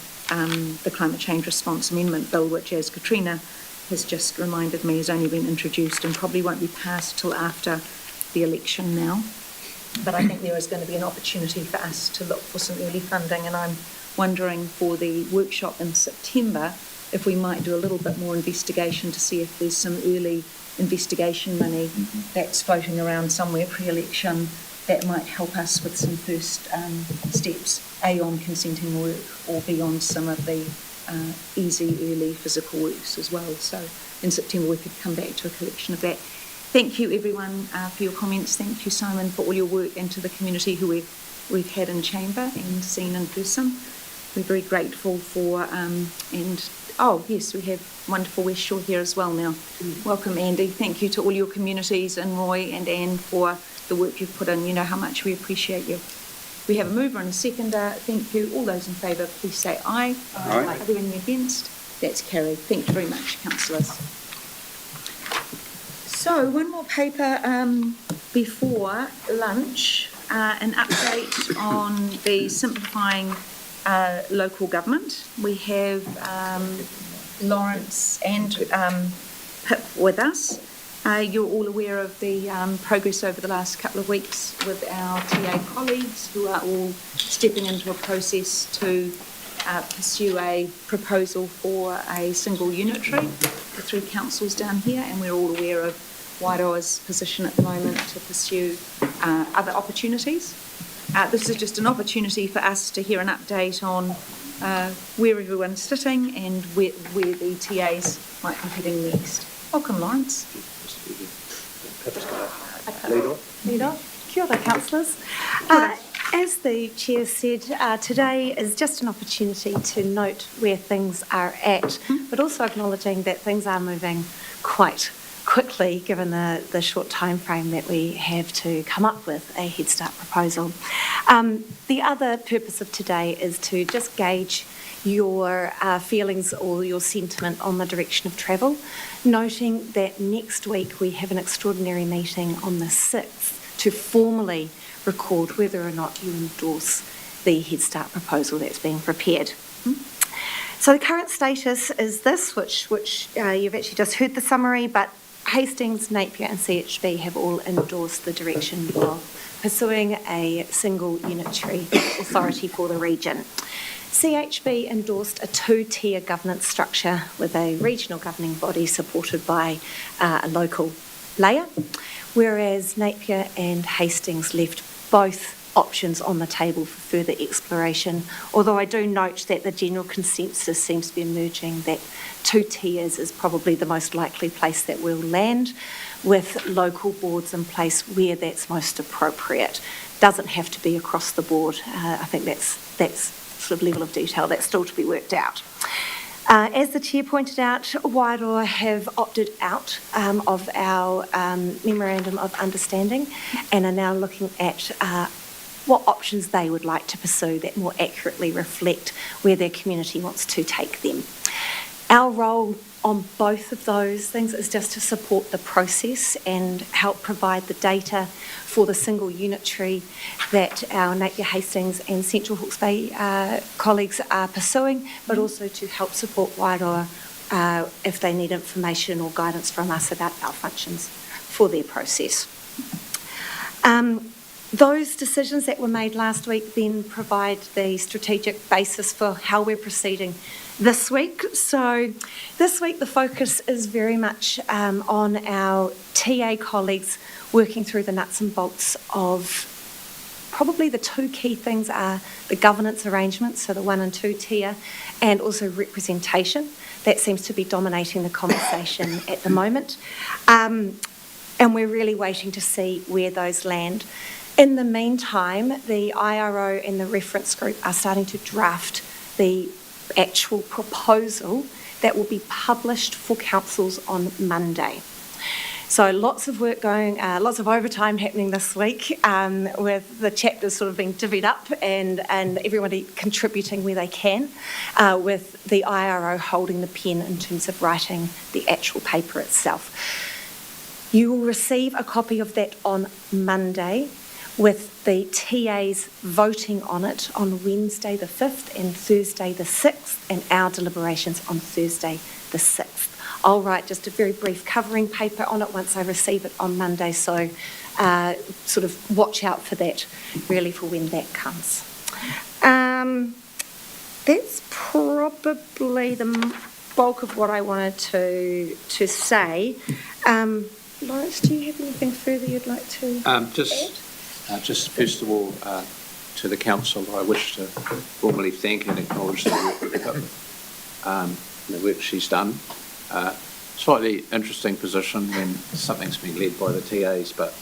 the Climate Change Response Amendment Bill, which, as Katrina has just reminded me, has only been introduced and probably won't be passed till after the election now. But I think there is going to be an opportunity for us to look for some early funding, and I'm wondering for the workshop in September if we might do a little bit more investigation to see if there's some early investigation money that's floating around somewhere pre-election that might help us with some first steps, A, on consenting work, or B, on some of the easy early physical works as well. So in September we could come back to a collection of that. Thank you everyone for your comments. Thank you, Simon, for all your work, and to the community who we've had in chamber and seen in person. We're very grateful for, and oh yes, we have wonderful West Shore here as well now. Welcome, Andy. Thank you to all your communities, and Roy and Anne, for the work you've put in. You know how much we appreciate you. We have a mover and a seconder. Thank you. All those in favour, please say aye. Aye. Are there any against? That's carried. Thank you very much, councillors. So, one more paper before lunch, an update on the simplifying local government. We have Lawrence and Pip with us. You're all aware of the progress over the last couple of weeks with our TA colleagues, who are all stepping into a process to pursue a proposal for a single unitary, the three councils down here, and we're all aware of Wairoa's position at the moment to pursue other opportunities. This is just an opportunity for us to hear an update on where everyone's sitting and where the TAs might be heading next. Welcome, Lawrence. Lead off. Kia ora, councillors. As the Chair said, today is just an opportunity to note where things are at, but also acknowledging that things are moving quite quickly given the short time frame that we have to come up with a Head Start proposal. The other purpose of today is to just gauge your feelings or your sentiment on the direction of travel, noting that next week we have an extraordinary meeting on the 6th to formally record whether or not you endorse the Head Start proposal that's being prepared. So the current status is this, which you've actually just heard the summary, but Hastings, Napier and CHB have all endorsed the direction of pursuing a single unitary authority for the region. CHB endorsed a two-tier governance structure with a regional governing body supported by a local layer, whereas Napier and Hastings left both options on the table for further exploration, although I do note that the general consensus seems to be emerging that two tiers is probably the most likely place that we'll land, with local boards in place where that's most appropriate. Doesn't have to be across the board. I think that's sort of level of detail that's still to be worked out. As the Chair pointed out, Wairoa have opted out of our Memorandum of Understanding and are now looking at what options they would like to pursue that more accurately reflect where their community wants to take them. Our role on both of those things is just to support the process and help provide the data for the single unitary that our Napier Hastings and Central Hawke's Bay colleagues are pursuing, but also to help support Wairoa if they need information or guidance from us about our functions for their process. Those decisions that were made last week then provide the strategic basis for how we're proceeding this week. So this week the focus is very much on our TA colleagues working through the nuts and bolts of probably the two key things are the governance arrangements, so the 1 and 2 tier, and also representation. That seems to be dominating the conversation at the moment. And we're really waiting to see where those land. In the meantime, the IRO and the reference group are starting to draft the actual proposal that will be published for councils on Monday. So lots of work going, lots of overtime happening this week with the chapters sort of being divvied up and everybody contributing where they can, with the IRO holding the pen in terms of writing the actual paper itself. You will receive a copy of that on Monday, with the TAs voting on it on Wednesday the 5th and Thursday the 6th, and our deliberations on Thursday the 6th. I'll write just a very brief covering paper on it once I receive it on Monday, so sort of watch out for that, really, for when that comes. That's probably the bulk of what I wanted to say. Lawrence, do you have anything further you'd like to add? Just first of all, to the council, I wish to formally thank and acknowledge the work of Pip, the work she's done. Slightly interesting position when something's been led by the TAs, but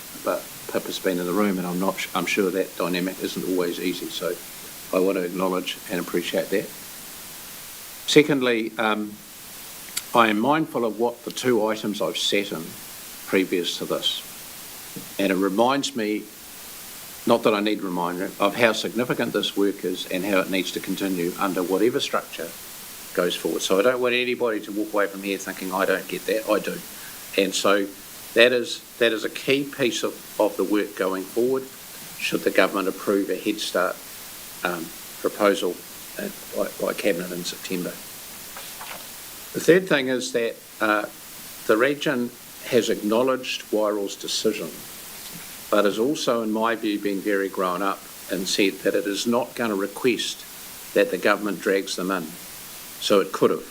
Pip has been in the room, and I'm sure that dynamic isn't always easy. So I want to acknowledge and appreciate that. Secondly, I am mindful of what the two items I've sat in previous to this, and it reminds me. Not that I need a reminder of how significant this work is and how it needs to continue under whatever structure goes forward. So I don't want anybody to walk away from here thinking, I don't get that, I do. And so that is a key piece of the work going forward, should the government approve a Head Start proposal by Cabinet in September. The third thing is that the region has acknowledged Wairoa's decision, but has also, in my view, been very grown up and said that it is not going to request that the government drags them in. So it could have.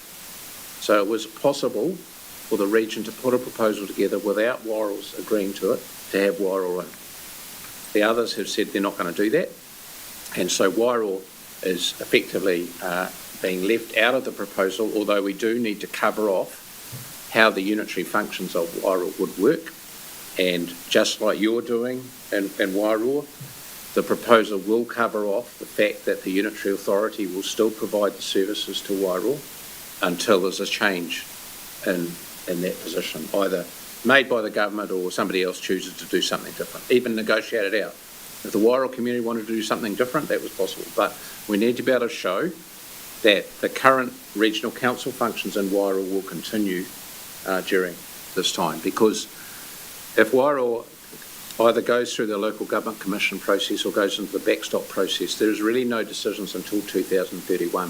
So it was possible for the region to put a proposal together without Wairoa's agreeing to it, to have Wairoa in. The others have said they're not going to do that. And so Wairoa is effectively being left out of the proposal, although we do need to cover off how the unitary functions of Wairoa would work. And just like you're doing in Wairoa, the proposal will cover off the fact that the unitary authority will still provide the services to Wairoa until there's a change in that position, either made by the government or somebody else chooses to do something different, even negotiate it out. If the Wairoa community wanted to do something different, that was possible. But we need to be able to show that the current regional council functions in Wairoa will continue during this time, because if Wairoa either goes through the local government commission process or goes into the backstop process, there is really no decisions until 2031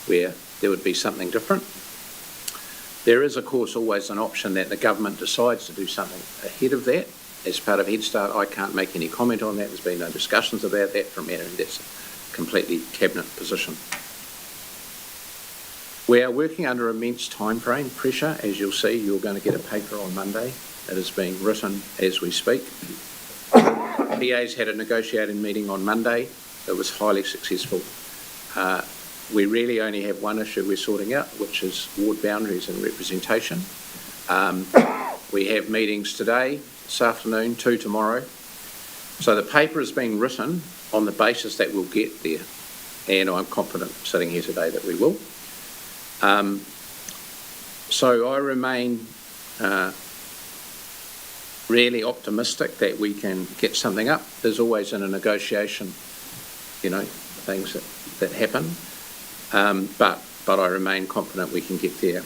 where there would be something different. There is, of course, always an option that the government decides to do something ahead of that. As part of Head Start, I can't make any comment on that. There's been no discussions about that from Anna, and that's a completely cabinet position. We are working under immense time frame pressure. As you'll see, you're going to get a paper on Monday. It is being written as we speak. PA's had a negotiating meeting on Monday. It was highly successful. We really only have one issue we're sorting out, which is ward boundaries and representation. We have meetings today, this afternoon, 2 tomorrow. So the paper is being written on the basis that we'll get there, and I'm confident sitting here today that we will. So I remain really optimistic that we can get something up. There's always in a negotiation, things that happen, but I remain confident we can get there.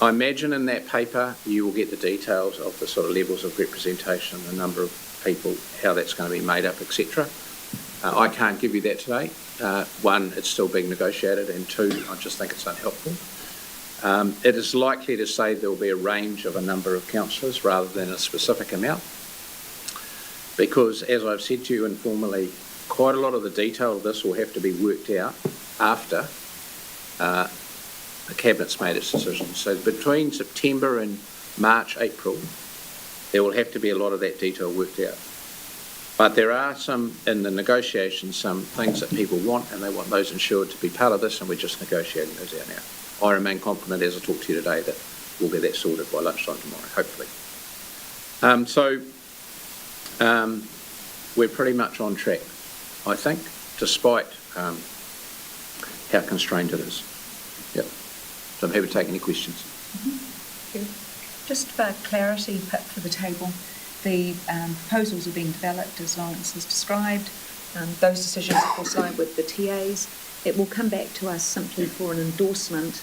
I imagine in that paper you will get the details of the sort of levels of representation, the number of people, how that's going to be made up, etc. I can't give you that today. One, it's still being negotiated, and two, I just think it's unhelpful. It is likely to say there will be a range of a number of councillors rather than a specific amount, because, as I've said to you informally, quite a lot of the detail of this will have to be worked out after the Cabinet's made its decision. So between September and March, April, there will have to be a lot of that detail worked out. But there are some, in the negotiations, some things that people want, and they want those insured to be part of this, and we're just negotiating those out now. I remain confident, as I talk to you today, that we'll get that sorted by lunchtime tomorrow, hopefully. We're pretty much on track, I think, despite how constrained it is. Yep. So I'm happy to take any questions. Thank you. Just for clarity put for the table, the proposals are being developed as Lawrence has described. Those decisions, of course, lie with the TAs. It will come back to us simply for an endorsement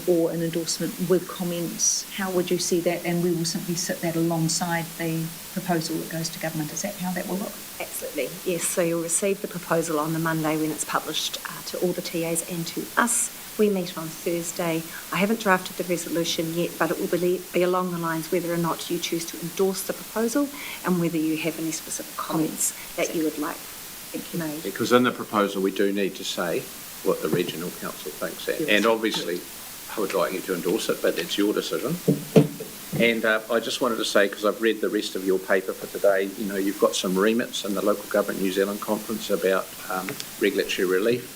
or an endorsement with comments. How would you see that? And we will simply sit that alongside the proposal that goes to government. Is that how that will look? Absolutely, yes. So you'll receive the proposal on the Monday when it's published to all the TAs and to us. We meet on Thursday. I haven't drafted the resolution yet, but it will be along the lines whether or not you choose to endorse the proposal and whether you have any specific comments that you would like made. Because in the proposal we do need to say what the regional council thinks, and obviously I would like you to endorse it, but it's your decision. And I just wanted to say, because I've read the rest of your paper for today, you've got some remits in the Local Government New Zealand conference about regulatory relief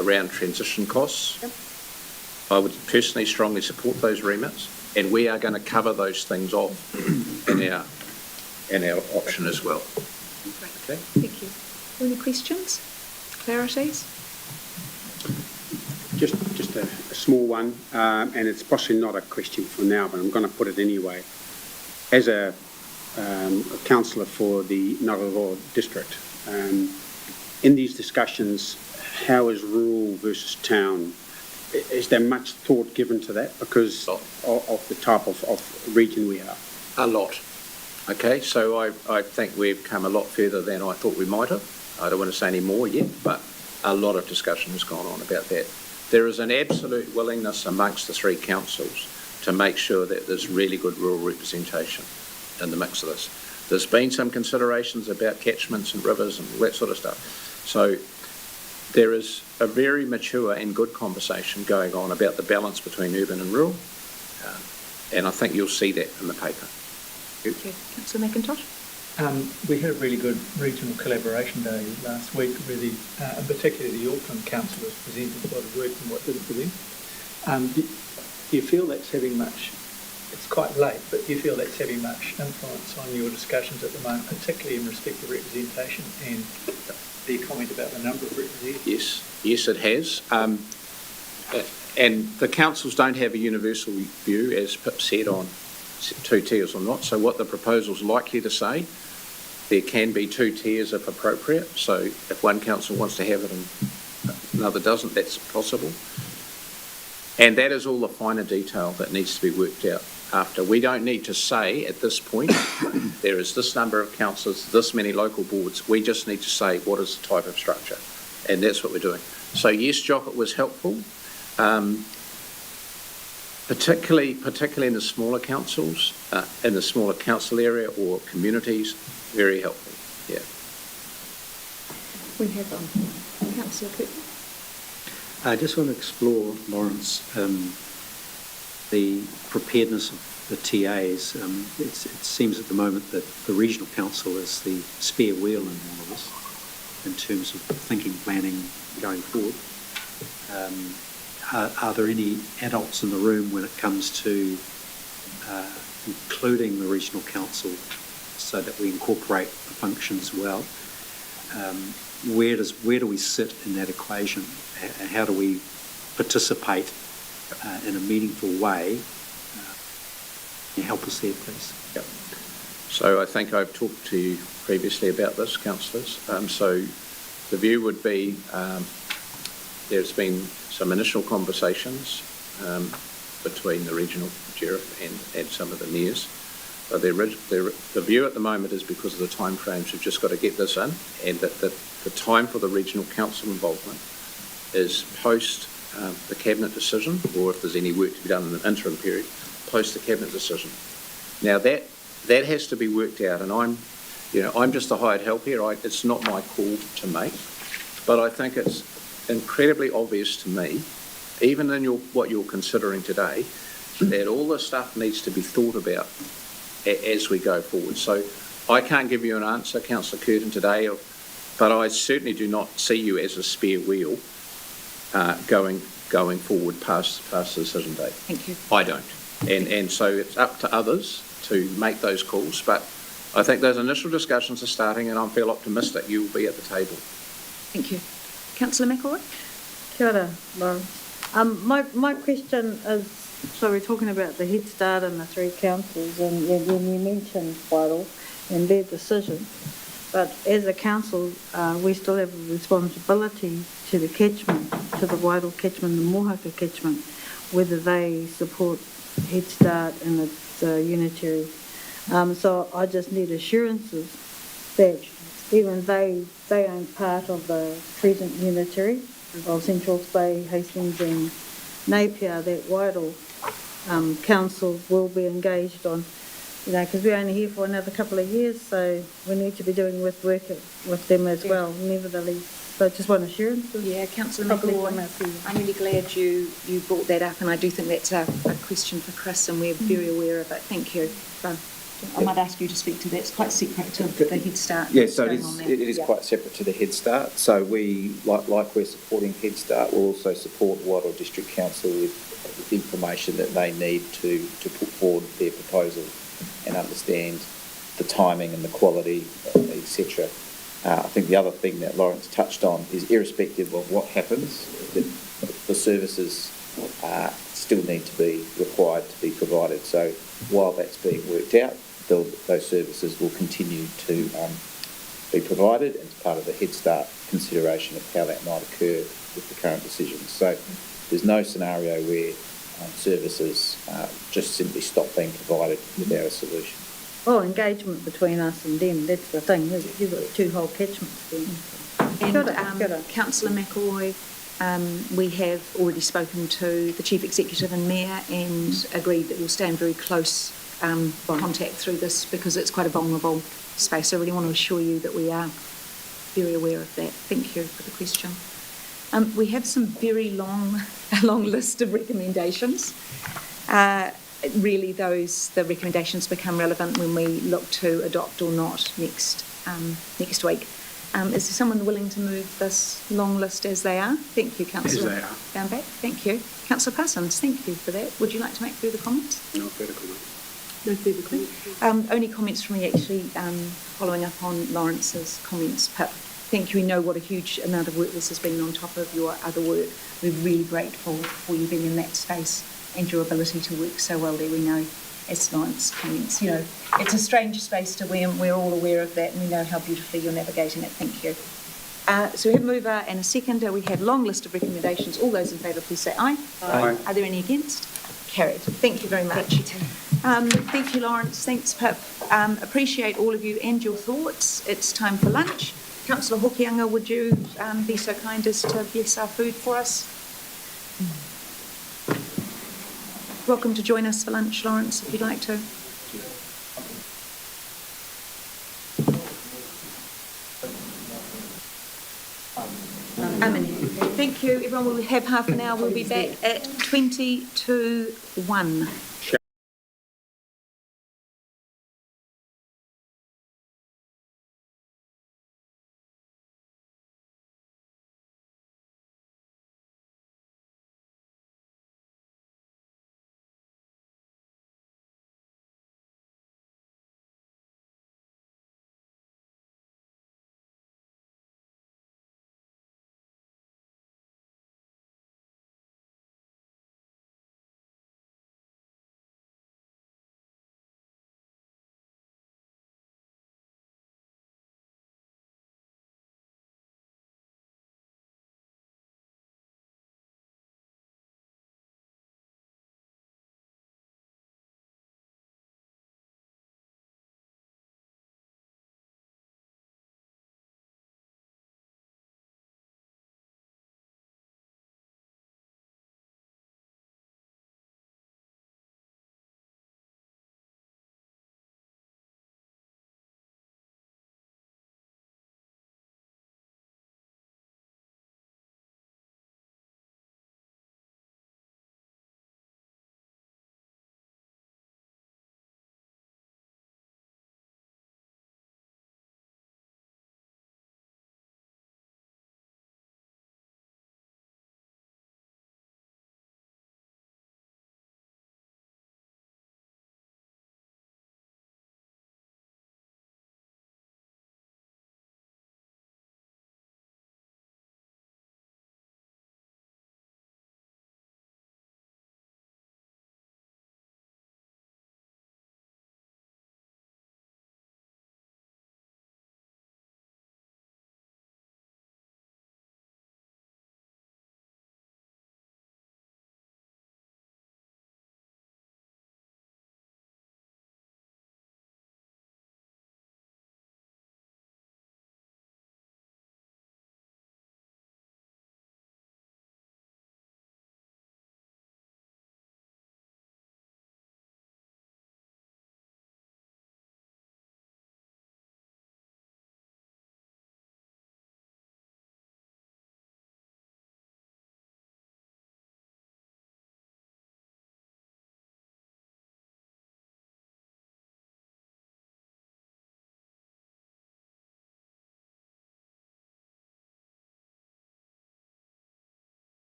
around transition costs. Yep. I would personally strongly support those remits, and we are going to cover those things off in our option as well. Great. Okay. Thank you. Any questions? Clarities? Just a small one, and it's possibly not a question for now, but I'm going to put it anyway. As a councillor for the NIWE district, in these discussions, how is rural versus town? Is there much thought given to that because of the type of region we are? A lot. Okay, so I think we've come a lot further than I thought we might have. I don't want to say any more yet, but a lot of discussion has gone on about that. There is an absolute willingness amongst the three councils to make sure that there's really good rural representation in the mix of this. There's been some considerations about catchments and rivers and that sort of stuff. So there is a very mature and good conversation going on about the balance between urban and rural, and I think you'll see that in the paper. Thank you. Councillor McIntosh? We had a really good regional collaboration day last week where and particularly the Auckland councillors presented a lot of work and what did it for them. Do you feel that's having much, it's quite late, but do you feel that's having much influence on your discussions at the moment, particularly in respect of representation and the comment about the number of representatives? Yes, it has. And the councils don't have a universal view, as Pip said, on 2 tiers or not. So what the proposal's likely to say, there can be 2 tiers if appropriate. So if one council wants to have it and another doesn't, that's possible. And that is all the finer detail that needs to be worked out after. We don't need to say at this point, there is this number of councillors, this many local boards. We just need to say what is the type of structure. And that's what we're doing. So yes, Jock, it was helpful. Particularly in the smaller councils, in the smaller council area or communities, very helpful, yeah. We have Councillor Clifton. I just want to explore, Lawrence, the preparedness of the TAs. It seems at the moment that the regional council is the spare wheel in all of this, in terms of thinking, planning, going forward. Are there any adults in the room when it comes to including the regional council so that we incorporate the functions well. Where do we sit in that equation? And how do we participate in a meaningful way? Can you help us there, please? Yep. So I think I've talked to you previously about this, councillors. So the view would be there's been some initial conversations between the regional sheriff and some of the mayors. But the view at the moment is because of the timeframes, we've just got to get this in, and that the time for the regional council involvement is post the cabinet decision, or if there's any work to be done in the interim period, post the cabinet decision. Now that has to be worked out, and I'm just a hired help here. It's not my call to make, but I think it's incredibly obvious to me, even in what you're considering today, that all this stuff needs to be thought about as we go forward. So I can't give you an answer, Councillor Curtin, today, but I certainly do not see you as a spare wheel going forward past the decision date. Thank you. I don't. And so it's up to others to make those calls, but I think those initial discussions are starting, and I feel optimistic you will be at the table. Thank you. Councillor McElroy? Kia ora, Lauren. My question is, so we're talking about the Head Start and the three councils, and when you mentioned Wairo and their decision, but as a council, we still have a responsibility to the catchment, to the Wairo catchment, the Mohaka catchment, whether they support Head Start and its unitary. So I just need assurances that even they aren't part of the present unitary of Central Bay, Hastings and Napier, that Wairo council will be engaged on, because we're only here for another couple of years, so we need to be doing work with them as well, nevertheless. So I just want assurances. Yeah, Councillor McElroy, I'm really glad you brought that up, and I do think that's a question for Chris, and we're very aware of it. Thank you. I might ask you to speak to that. It's quite separate to the Head Start. Yeah, so it is quite separate to the Head Start. So we, like we're supporting Head Start, we'll also support Wairo District Council with information that they need to put forward their proposal and understand the timing and the quality, etc. I think the other thing that Lawrence touched on is, irrespective of what happens, that the services still need to be required to be provided. So while that's being worked out, those services will continue to be provided as part of the Head Start consideration of how that might occur with the current decisions. So there's no scenario where services just simply stop being provided without a solution. Oh, engagement between us and them, that's the thing. You've got two whole catchments there. And Councillor McElroy, we have already spoken to the Chief Executive and Mayor and agreed that we'll stay in very close contact through this, because it's quite a vulnerable space. I really want to assure you that we are very aware of that. Thank you for the question. We have some very long list of recommendations. Really, the recommendations become relevant when we look to adopt or not next week. Is there someone willing to move this long list as they are? Thank you, Councillor Downback. Thank you. Councillor Parsons, thank you for that. Would you like to make further comments? No further comments. No further comments. Only comments from me, actually, following up on Lawrence's comments. Thank you. We know what a huge amount of work this has been on top of your other work. We're really grateful for you being in that space and your ability to work so well there. We know, as Lawrence comments, it's a strange space to be in. We're all aware of that, and we know how beautifully you're navigating it. Thank you. So we have a mover and a seconder. We have a long list of recommendations. All those in favour, please say aye. Aye. Are there any against? Carried. Thank you very much. Thank you, Tim. Thank you, Lawrence. Thanks, Pip. Appreciate all of you and your thoughts. It's time for lunch. Councillor Hawke, would you be so kind as to bless our food for us? Welcome to join us for lunch, Lawrence, if you'd like to. Thank you. Everyone will have half an hour. We'll be back at 20 to 1.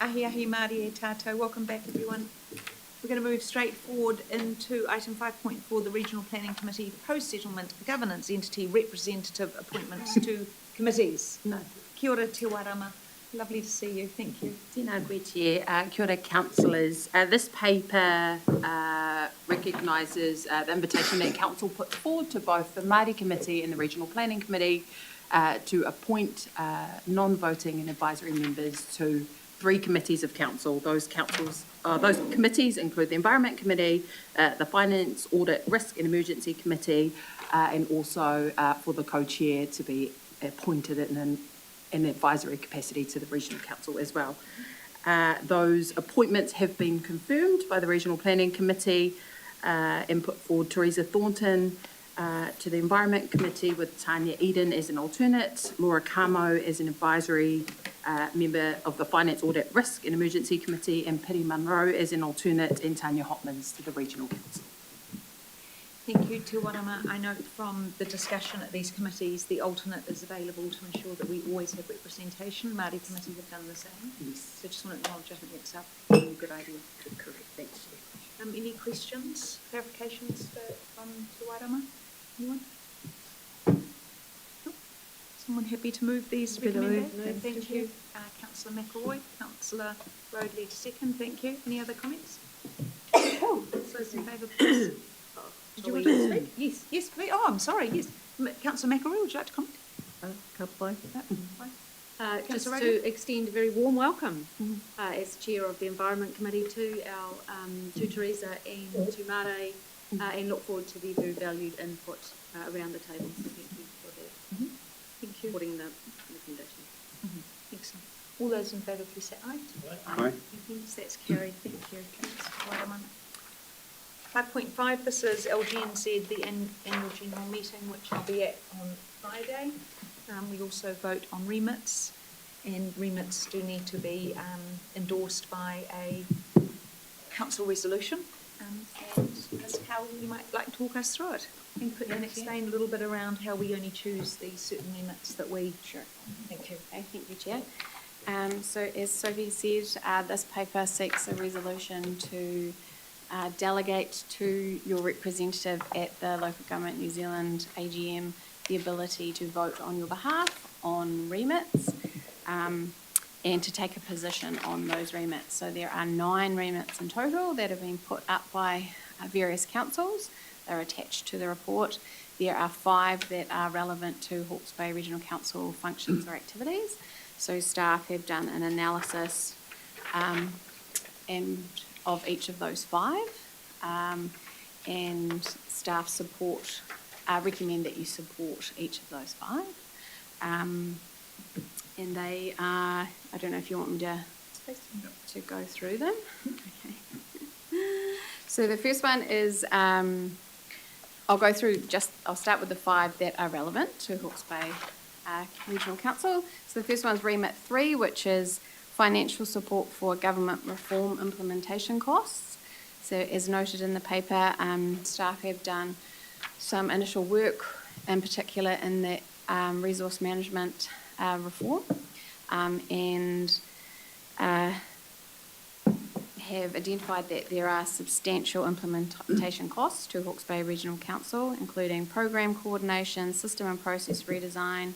Ahi ahi Māori e tātou. Welcome back, everyone. We're going to move straight forward into item 5.4, the Regional Planning Committee Post-Settlement Governance Entity Representative Appointments to Committees. No. Kia ora te warama. Lovely to see you. Thank you. Tēnā koe Chair. Kia ora Councillors. This paper recognises the invitation that Council put forward to both the Māori Committee and the Regional Planning Committee to appoint non-voting and advisory members to 3 committees of Council. Those committees include the Environment Committee, the Finance, Audit, Risk and Emergency Committee, and also for the co-chair to be appointed in an advisory capacity to the Regional Council as well. Those appointments have been confirmed by the Regional Planning Committee and put forward Teresa Thornton to the Environment Committee with Tanya Eden as an alternate, Laura Camo as an advisory member of the Finance, Audit, Risk and Emergency Committee, and Piri Munro as an alternate, and Tanya Hopmans to the Regional Council. Thank you, Te Warama. I note from the discussion at these committees, the alternate is available to ensure that we always have representation. Māori Committee have done the same. Yes. So just want to acknowledge, I think it's a really good idea. Correct, thanks. Any questions, clarifications from Te Warama? Anyone? No? Someone happy to move these recommendations? Thank you. Councillor McElroy, Councillor Roadley to second. Thank you. Any other comments? Councillors in favour, please. Did you want to speak? Yes, yes, please. Oh, I'm sorry, yes. Councillor McElroy, would you like to comment? Just to extend a very warm welcome as Chair of the Environment Committee to to Teresa and to Mare, and look forward to their very valued input around the table. So thank you for that. Thank you. Supporting the recommendation. Excellent. All those in favour, please say aye. Aye. Against, that's carried. Thank you. Thanks. 5.5, this is LGNZ, the annual general meeting, which I'll be at on Friday. We also vote on remits, and remits do need to be endorsed by a council resolution. And Ms. Cowell, you might like to talk us through it and explain a little bit around how we only choose these certain remits that we... Sure. Thank you. Okay, thank you, Chair. So as Sophie said, this paper seeks a resolution to delegate to your representative at the Local Government New Zealand AGM the ability to vote on your behalf on remits and to take a position on those remits. So there are 9 remits in total that have been put up by various councils. They're attached to the report. There are 5 that are relevant to Hawke's Bay Regional Council functions or activities. So staff have done an analysis and of each of those 5, and staff recommend that you support each of those 5. And they are, I don't know if you want me to go through them. Okay. So the first one is, I'll start with the 5 that are relevant to Hawke's Bay Regional Council. So the first one is Remit 3, which is financial support for government reform implementation costs. So as noted in the paper, staff have done some initial work, in particular in the resource management reform, and have identified that there are substantial implementation costs to Hawke's Bay Regional Council, including program coordination, system and process redesign,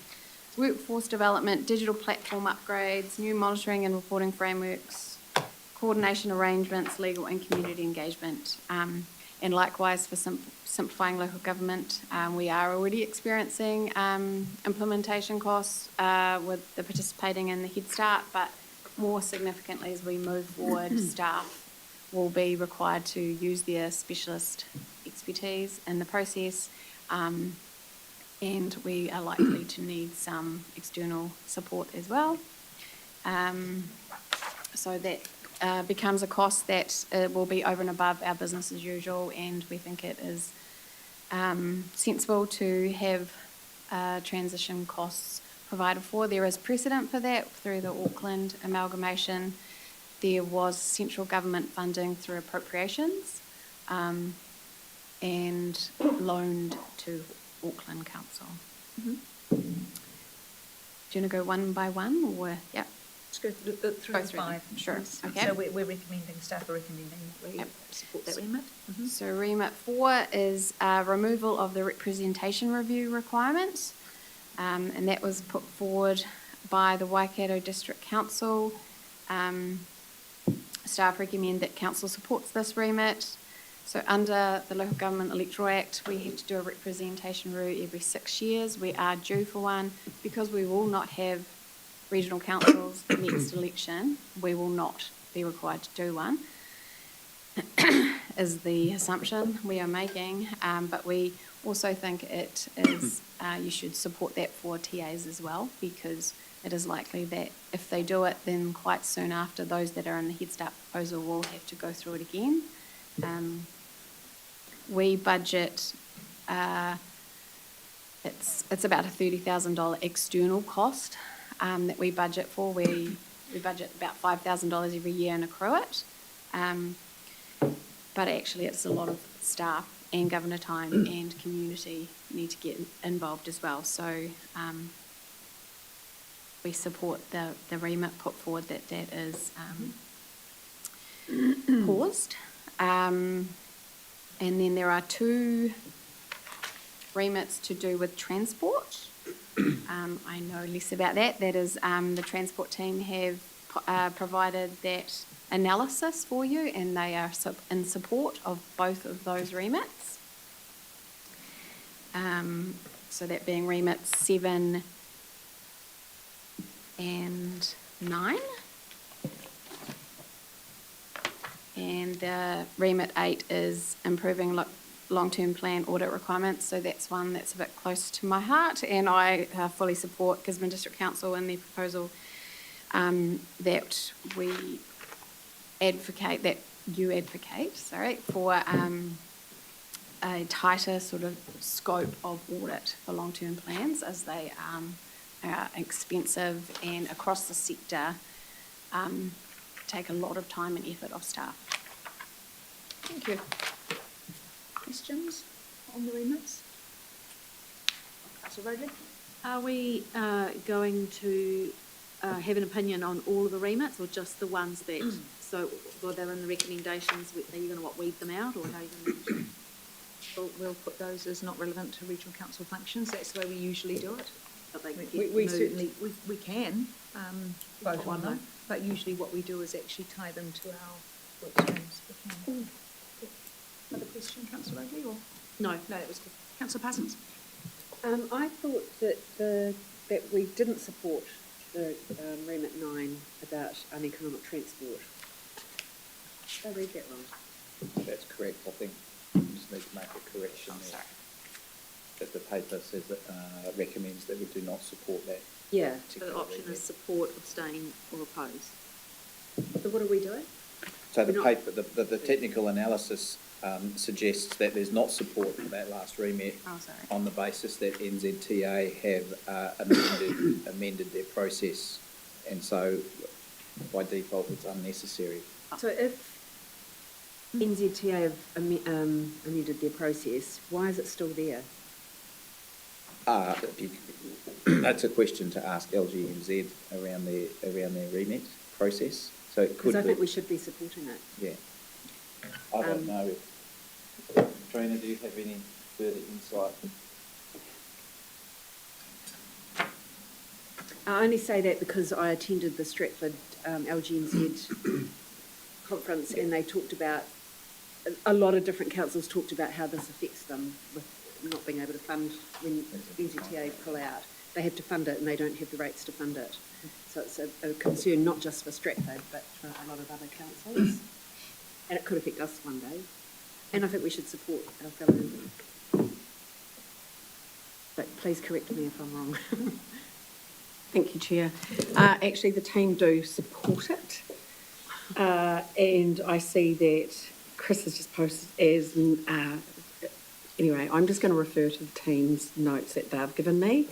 workforce development, digital platform upgrades, new monitoring and reporting frameworks, coordination arrangements, legal and community engagement. And likewise for simplifying local government, we are already experiencing implementation costs with the participating in the Head Start, but more significantly as we move forward, staff will be required to use their specialist expertise in the process, and we are likely to need some external support as well. So that becomes a cost that will be over and above our business as usual, and we think it is sensible to have transition costs provided for. There is precedent for that through the Auckland amalgamation. There was central government funding through appropriations and loaned to Auckland Council. Do you want to go one by one, or yeah? Let's go through the Go through them. 5. Sure. please. Okay. So we're recommending, staff are recommending that we support that remit. So remit 4 is removal of the representation review requirements, and that was put forward by the Waikato District Council. Staff recommend that council supports this remit. So under the Local Government Electoral Act, we have to do a representation review every 6 years. We are due for one because we will not have regional councils next election. We will not be required to do one, is the assumption we are making. But we also think it is, you should support that for TAs as well, because it is likely that if they do it, then quite soon after, those that are in the Head Start proposal will have to go through it again. We budget, it's about a $30,000 external cost that we budget for. We budget about $5,000 every year and accrue it. But actually it's a lot of staff and governor time and community need to get involved as well. So we support the remit put forward that is paused. And then there are 2 remits to do with transport. I know less about that. That is, the transport team have provided that analysis for you, and they are in support of both of those remits. So that being remits 7 and 9. And remit 8 is improving long-term plan audit requirements. So that's one that's a bit close to my heart, and I fully support Gisborne District Council and their proposal that we advocate, that you advocate, for a tighter sort of scope of audit for long-term plans, as they are expensive and across the sector take a lot of time and effort of staff. Thank you. Questions on the remits? Councillor Rowley? Are we going to have an opinion on all of the remits, or just the ones that, so while they're in the recommendations, are you going to weed them out, or how are you going to? We'll put those as not relevant to regional council functions. That's the way we usually do it. But they get We moved. certainly, we can vote on them, but usually what we do is actually tie them to our work streams. We can. Other question, Councillor Rowley, or? No. No, that was good. Councillor Parsons? I thought that we didn't support the remit 9 about uneconomic transport. Did I read that wrong? That's correct, I think. We just need to make a correction there. That the paper says that recommends that we do not support that. Yeah, the option is support, abstain, or oppose. So what are we doing? So the paper, the technical analysis suggests that there's not support for that last remit on the basis that NZTA have amended their process, and so by default it's unnecessary. So if NZTA have amended their process, why is it still there? That's a question to ask LGNZ around their remit process. So it could be. Because I think we should be supporting it. Yeah. I don't know. Trina, do you have any further insight? I only say that because I attended the Stratford LGNZ conference, and they talked about, a lot of different councils talked about how this affects them with not being able to fund when NZTA pull out. They have to fund it and they don't have the rates to fund it. So it's a concern not just for Stratford but for a lot of other councils. And it could affect us one day. And I think we should support our fellow. But please correct me if I'm wrong. Thank you, Chair. Actually, the team do support it. And I see that Chris has just posted as, anyway, I'm just going to refer to the team's notes that they've given me,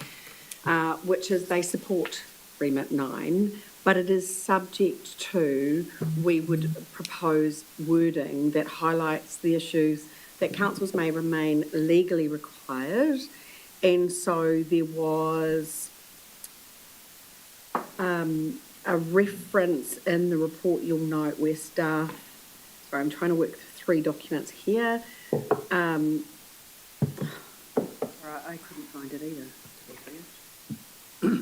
which is they support Remit 9, but it is subject to, we would propose wording that highlights the issues that councils may remain legally required. And so there was a reference in the report, you'll note where staff, sorry, I'm trying to work through 3 documents here. Right, I couldn't find it either, to be fair.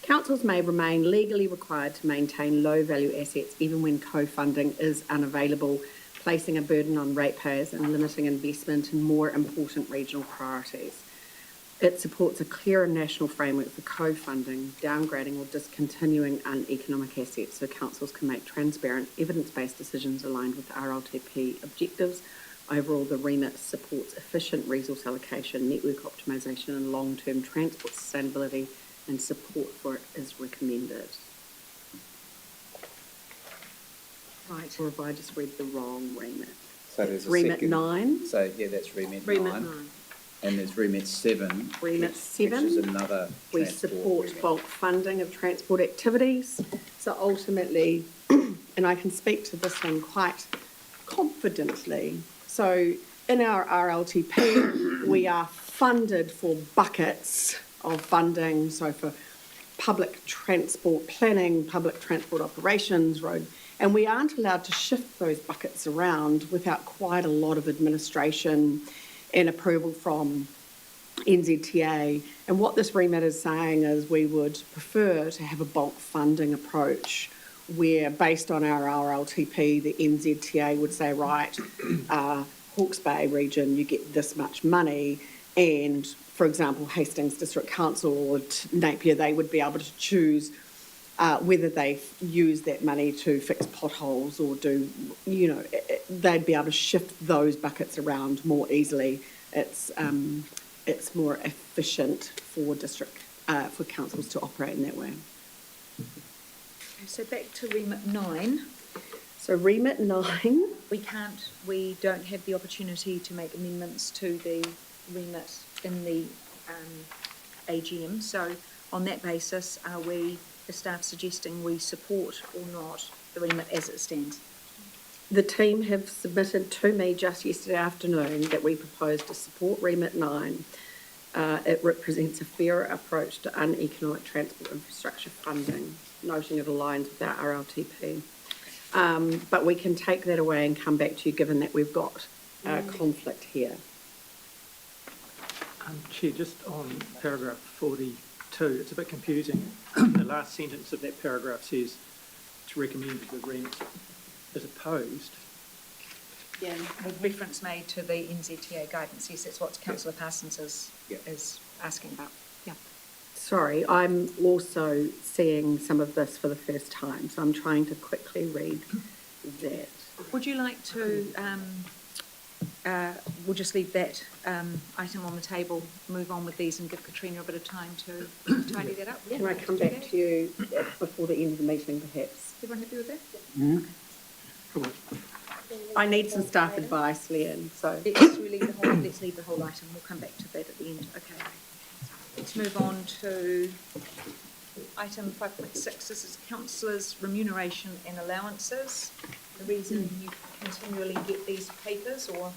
Councils may remain legally required to maintain low-value assets even when co-funding is unavailable, placing a burden on ratepayers and limiting investment in more important regional priorities. It supports a clearer national framework for co-funding, downgrading or discontinuing uneconomic assets so councils can make transparent, evidence-based decisions aligned with RLTP objectives. Overall, the remit supports efficient resource allocation, network optimisation and long-term transport sustainability, and support for it is recommended. Right, or have I just read the wrong remit? So there's a remit second. 9. So, yeah, that's remit 9. Remit 9. And there's remit 7. Remit 7. Which is another We transport support remit. bulk funding of transport activities. So ultimately, and I can speak to this one quite confidently. So in our RLTP, we are funded for buckets of funding. So for public transport planning, public transport operations, road, and we aren't allowed to shift those buckets around without quite a lot of administration and approval from NZTA. And what this remit is saying is we would prefer to have a bulk funding approach where, based on our RLTP, the NZTA would say, right, Hawke's Bay region, you get this much money, and, for example, Hastings District Council or Napier, they would be able to choose whether they use that money to fix potholes or do, they'd be able to shift those buckets around more easily. It's more efficient for for councils to operate in that way. So back to remit 9. So remit 9. We don't have the opportunity to make amendments to the remit in the AGM. So on that basis, are we, the staff, suggesting we support or not the remit as it stands? The team have submitted to me just yesterday afternoon that we propose to support remit 9. It represents a fairer approach to uneconomic transport infrastructure funding, noting it aligns with our RLTP. But we can take that away and come back to you, given that we've got conflict here. Chair, just on paragraph 42, it's a bit confusing. The last sentence of that paragraph says it's recommended the remit as opposed. Yeah, with reference made to the NZTA guidance. Yes, that's what Councillor Parsons is asking about. Yeah. Sorry, I'm also seeing some of this for the first time, so I'm trying to quickly read that. Would you like to, we'll just leave that item on the table, move on with these and give Katrina a bit of time to tidy that up? Can I come back to you before the end of the meeting, perhaps? Everyone happy with that? Mm-hmm. I need some staff advice, Leanne, so. Let's leave the whole item. We'll come back to that at the end. Okay. Let's move on to item 5.6. This is councillors' remuneration and allowances. The reason you continually get these papers or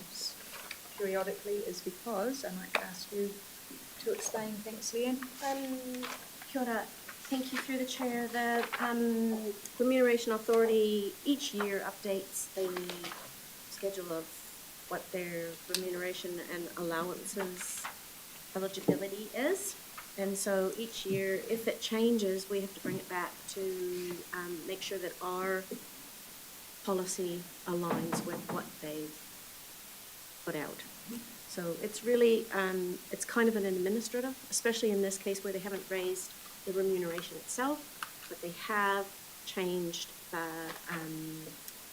periodically is because, I might ask you to explain. Thanks, Leanne. Kia ora. Thank you through the chair. The Remuneration Authority each year updates the schedule of what their remuneration and allowances eligibility is. And so each year, if it changes, we have to bring it back to make sure that our policy aligns with what they've put out. So it's really, it's kind of an administrative, especially in this case where they haven't raised the remuneration itself, but they have changed the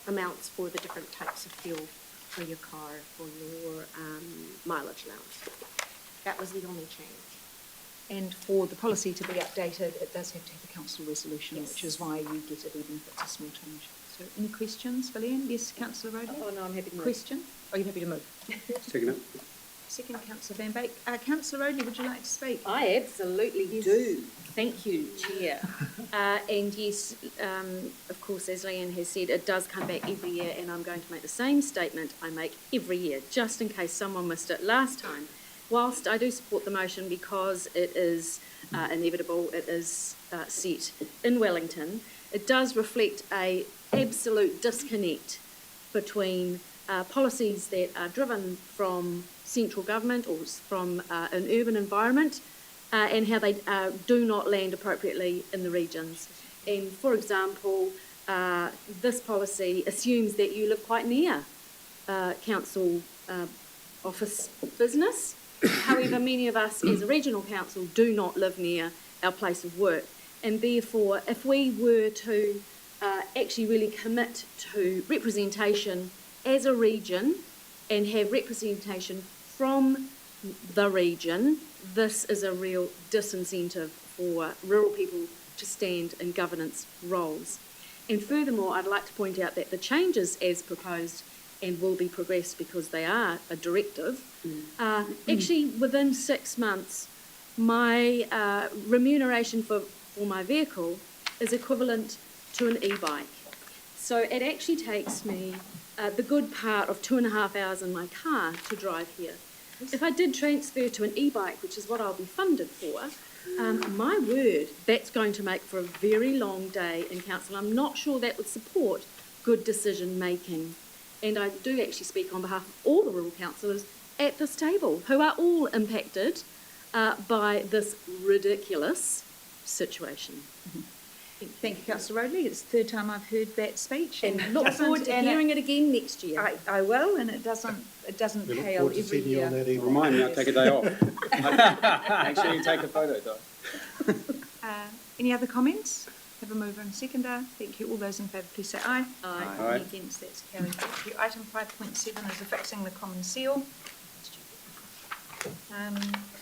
amounts for the different types of fuel for your car, for your mileage allowance. That was the only change. And for the policy to be updated, it does have to have a council resolution, which is why you get it even if it's a small change. So any questions for Leanne? Yes, Councillor Rodney? Oh, no, I'm happy to move. Question? Are you happy to move? Second up. Second, Councillor Van Beek. Councillor Rodney, would you like to speak? I absolutely do. Thank you, Chair. And yes, of course, as Leanne has said, it does come back every year, and I'm going to make the same statement I make every year, just in case someone missed it last time. Whilst I do support the motion because it is inevitable. It is set in Wellington. It does reflect a absolute disconnect between policies that are driven from central government or from an urban environment and how they do not land appropriately in the regions. And for example, this policy assumes that you live quite near council office business. However, many of us as a regional council do not live near our place of work. And therefore, if we were to actually really commit to representation as a region and have representation from the region, this is a real disincentive for rural people to stand in governance roles. And furthermore, I'd like to point out that the changes as proposed and will be progressed because they are a directive, actually within 6 months, my remuneration for my vehicle is equivalent to an e-bike. So it actually takes me the good part of 2.5 hours in my car to drive here. If I did transfer to an e-bike, which is what I'll be funded for, my word, that's going to make for a very long day in council. I'm not sure that would support good decision making. And I do actually speak on behalf of all the rural councillors at this table, who are all impacted by this ridiculous situation. Thank you, Councillor Rodley. It's the third time I've heard that speach, and look forward to hearing it again next year. I will, and it doesn't pale every year. Remind me, I'll take a day off. Make sure you take a photo, though. Any other comments? Have a mover and seconder. Thank you. All those in favour, please say aye. Aye. Any against? That's carried. Thank you. Item 5.7 is affixing the common seal.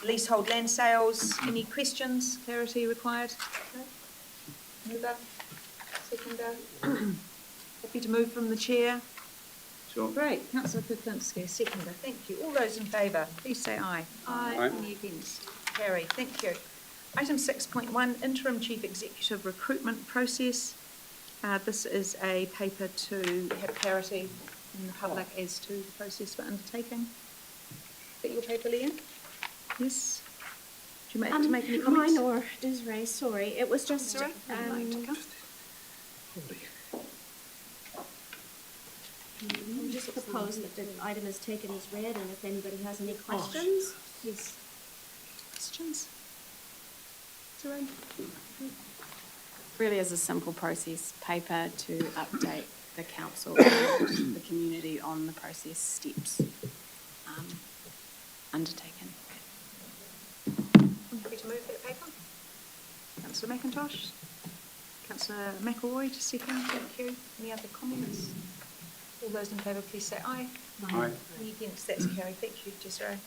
Leasehold land sales. Any questions? Clarity required? No? Mover, seconder. Happy to move from the chair. Sure. Great. Councillor Clifton, seconder. Thank you. All those in favour, please say aye. Aye. Any against? Carried. Thank you. Item 6.1, Interim Chief Executive recruitment process. This is a paper to have clarity in the public as to the process for undertaking. Is that your paper, Leanne? Yes? Do you make to make any comments? Mine or Desiree, sorry. It was just... Desiree, would you like to come? I'll just propose that the item is taken as read, and if anybody has any questions, please. Questions? Really is a simple process paper to update the council and the community on the process steps undertaken. I'm happy to move that paper. Councillor McIntosh. Councillor McElroy to second. Thank you. Any other comments? All those in favour, please say aye. Aye. Any against? That's carried. Thank you, Desiree.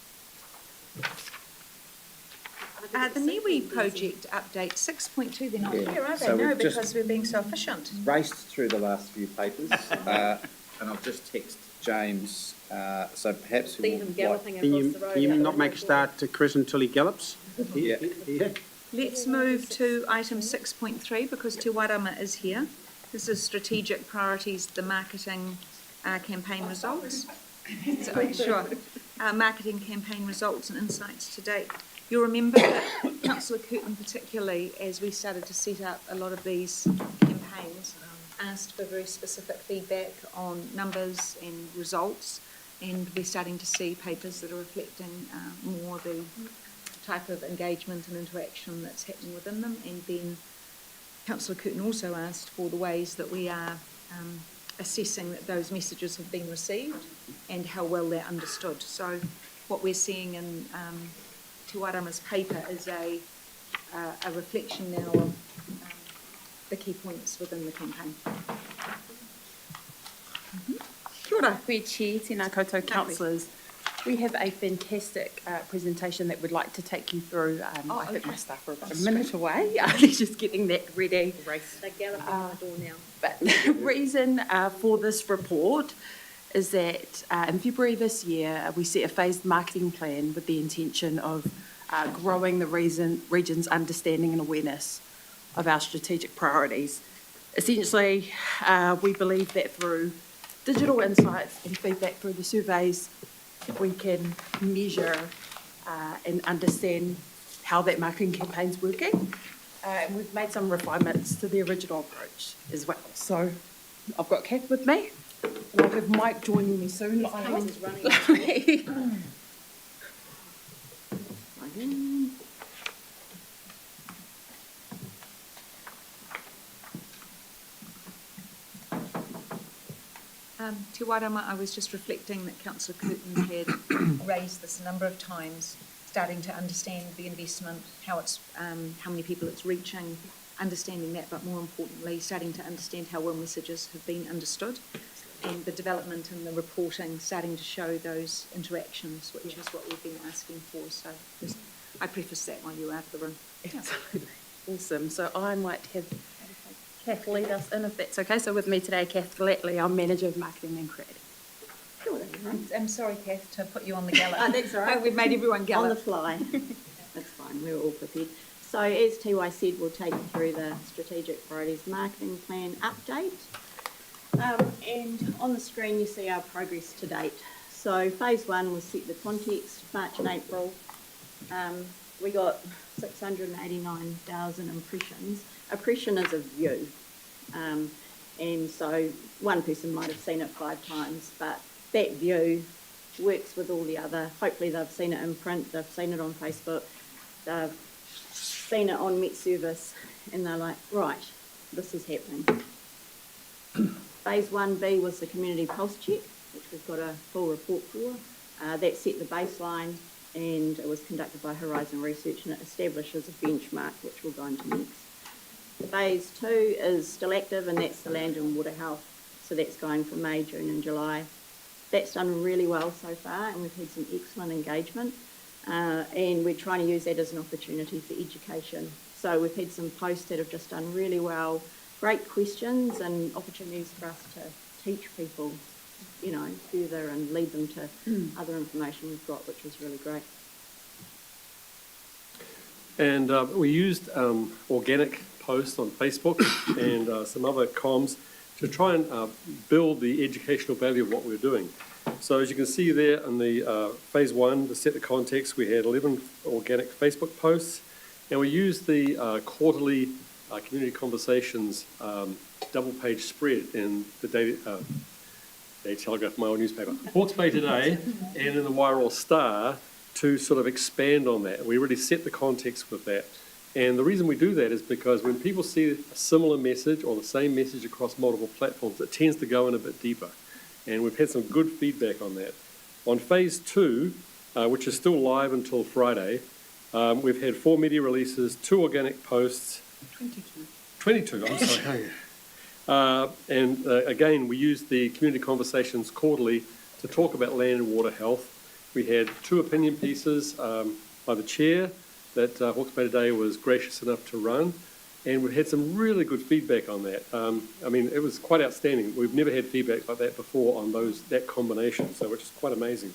The NIWE project update 6.2, they're not here, are they? So No, we've just because we're being so efficient. raced through the last few papers, and I'll just text James, so perhaps we Stephen will... galloping Can across the road. you not make a start to Chris until he gallops? Yeah. Let's move to item 6.3 because Te Warama is here. This is strategic priorities, the marketing campaign results. So, sure. Marketing campaign results and insights to date. You'll remember that Councillor Curtin particularly, as we started to set up a lot of these campaigns, asked for very specific feedback on numbers and results, and we're starting to see papers that are reflecting more the type of engagement and interaction that's happening within them. And then Councillor Curtin also asked for the ways that we are assessing that those messages have been received and how well they're understood. So what we're seeing in Te Warama's paper is a reflection now of the key points within the campaign. Kia ora. Koe Chair, tēnā koutou councillors. We have a fantastic presentation that we'd like to take you through. I think my staff are about a minute away. They're just getting that ready. They're galloping on the door now. But the reason for this report is that in February this year, we set a phased marketing plan with the intention of growing the region's understanding and awareness of our strategic priorities. Essentially, we believe that through digital insights and feedback through the surveys, we can measure and understand how that marketing campaign's working. And we've made some refinements to the original approach as well. So I've got Kath with me, and I'll have Mike joining me soon. Te Wairama, I was just reflecting that Councillor Clifton had raised this a number of times, starting to understand the investment, how many people it's reaching, understanding that, but more importantly, starting to understand how well messages have been understood, and the development and the reporting starting to show those interactions, which is what we've been asking for. So I preface that while you were out of the room. Absolutely. Awesome. So I might have Kath lead us in, if that's okay. So with me today, Kath Gallatley, our Manager of Marketing and Creative. I'm sorry, Kath, to put you on the gallop. That's all right. We've made everyone gallop. On the fly. That's fine, we're all prepared. So as TY said, we'll take you through the Strategic Priorities Marketing Plan update. And on the screen you see our progress to date. So phase 1 was set the context, March and April. We got 689,000 impressions. Impression is a view. And so one person might have seen it 5 times, but that view works with all the other. Hopefully they've seen it in print, they've seen it on Facebook, they've seen it on Met Service, and they're like, right, this is happening. Phase 1B was the community pulse check, which we've got a full report for. That set the baseline, and it was conducted by Horizon Research, and it establishes a benchmark, which we'll go into next. Phase 2 is still active, and that's the land and water health. So that's going for May, June and July. That's done really well so far, and we've had some excellent engagement. And we're trying to use that as an opportunity for education. So we've had some posts that have just done really well, great questions and opportunities for us to teach people, you know, further and lead them to other information we've got, which was really great. And we used organic posts on Facebook and some other comms to try and build the educational value of what we're doing. So as you can see there in the phase 1, to set the context, we had 11 organic Facebook posts, and we used the quarterly community conversations double-page spread in the Daily Telegraph, my old newspaper, Hawke's Bay Today, and in the Wairoa Star, to sort of expand on that. We really set the context with that. And the reason we do that is because when people see a similar message or the same message across multiple platforms, it tends to go in a bit deeper. And we've had some good feedback on that. On phase 2, which is still live until Friday, we've had 4 media releases, 2 organic posts. 22, I'm sorry. And again, we used the community conversations quarterly to talk about land and water health. We had 2 opinion pieces by the chair that Hawke's Bay Today was gracious enough to run, and we've had some really good feedback on that. I mean, it was quite outstanding. We've never had feedback like that before on that combination, so which is quite amazing.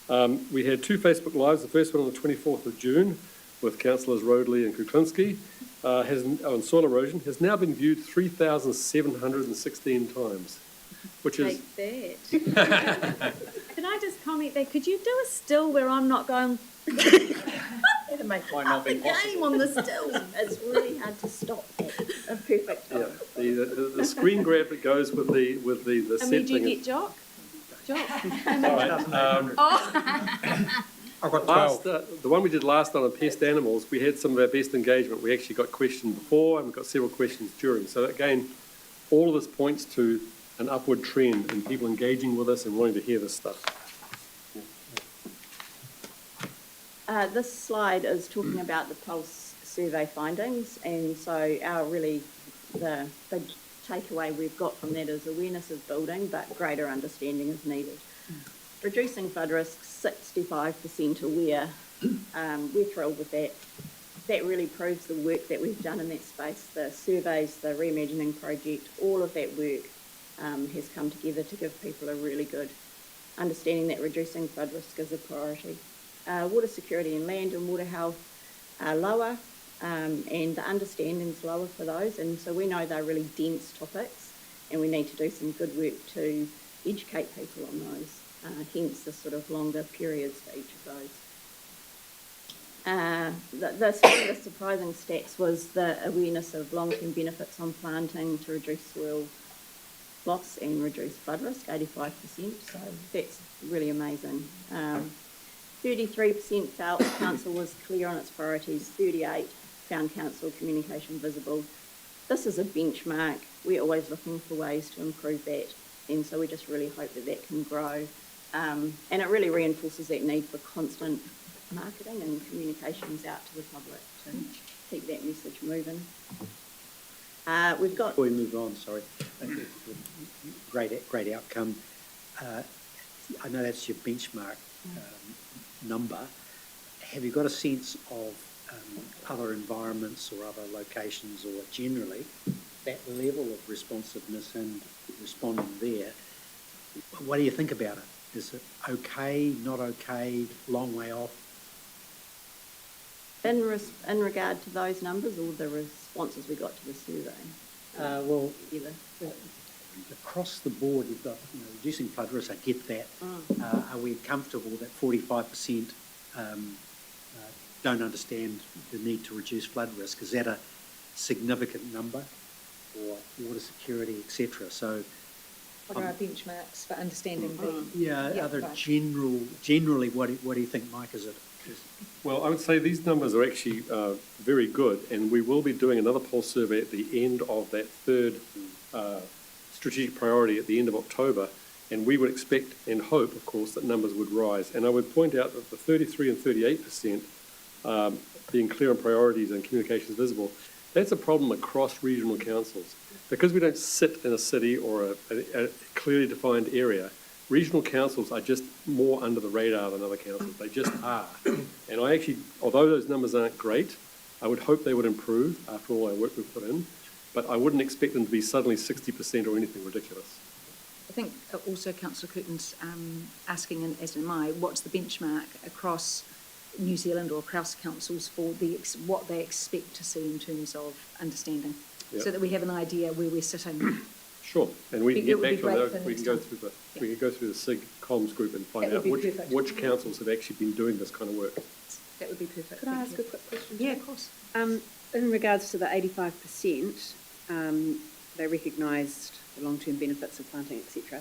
We had 2 Facebook Lives, the first one on the 24th of June with Councillors Roadley and Kuklinski on soil erosion, has now been viewed 3,716 times, which is... Take that. Can I just comment there? Could you do a still where I'm not going... It'll make Might not be possible. Game on the stills. It's really hard to stop that. A perfect time. Yeah, the screen grab that goes with the set And we do thing. get Jock? Jock. I've got 12. The one we did last on pest animals, we had some of our best engagement. We actually got questioned before and we got several questions during. So again, all of this points to an upward trend in people engaging with us and wanting to hear this stuff. This slide is talking about the Pulse survey findings, and so our really the big takeaway we've got from that is awareness is building, but greater understanding is needed. Reducing flood risks, 65% aware. We're thrilled with that. That really proves the work that we've done in that space. The surveys, the Reimagining project, all of that work has come together to give people a really good understanding that reducing flood risk is a priority. Water security and land and water health are lower, and the understanding's lower for those, and so we know they're really dense topics, and we need to do some good work to educate people on those, hence the sort of longer periods for each of those. Some of the surprising stats was the awareness of long-term benefits on planting to reduce soil loss and reduce flood risk, 85%, so that's really amazing. 33% felt council was clear on its priorities, 38% found council communication visible. This is a benchmark. We're always looking for ways to improve that, and so we just really hope that that can grow. And it really reinforces that need for constant marketing and communications out to the public to keep that message moving. We've got... Before we move on, sorry, great outcome. I know that's your benchmark number. Have you got a sense of other environments or other locations or generally that level of responsiveness and responding there? What do you think about it? Is it okay, not okay, long way off? In regard to those numbers or the responses we got to the survey? Well, across the board, you've got reducing flood risk. I get that. Are we comfortable that 45% don't understand the need to reduce flood risk? Is that a significant number, or water security, etc.? So, what are our benchmarks for understanding generally, what do you think, Mike? Is it? Well, I would say these numbers are actually very good, and we will be doing another pulse survey at the end of that third strategic priority at the end of October, and we would expect and hope, of course, that numbers would rise. And I would point out that the 33 and 38% being clear on priorities and communications visible, that's a problem across regional councils. Because we don't sit in a city or a clearly defined area, regional councils are just more under the radar than other councils. They just are. And I actually, although those numbers aren't great, I would hope they would improve after all our work we've put in, but I wouldn't expect them to be suddenly 60% or anything ridiculous. I think also Councillor Clifton's asking, and as am I, what's the benchmark across New Zealand or across councils for what they expect to see in terms of understanding, so that we have an idea where we're sitting. Sure, and we can get back to that. We can go through the SIG comms group and find out which councils have actually been doing this kind of work. That would be perfect. Could I ask a quick question? Yeah, of course. In regards to the 85%, they recognised the long-term benefits of planting, etc.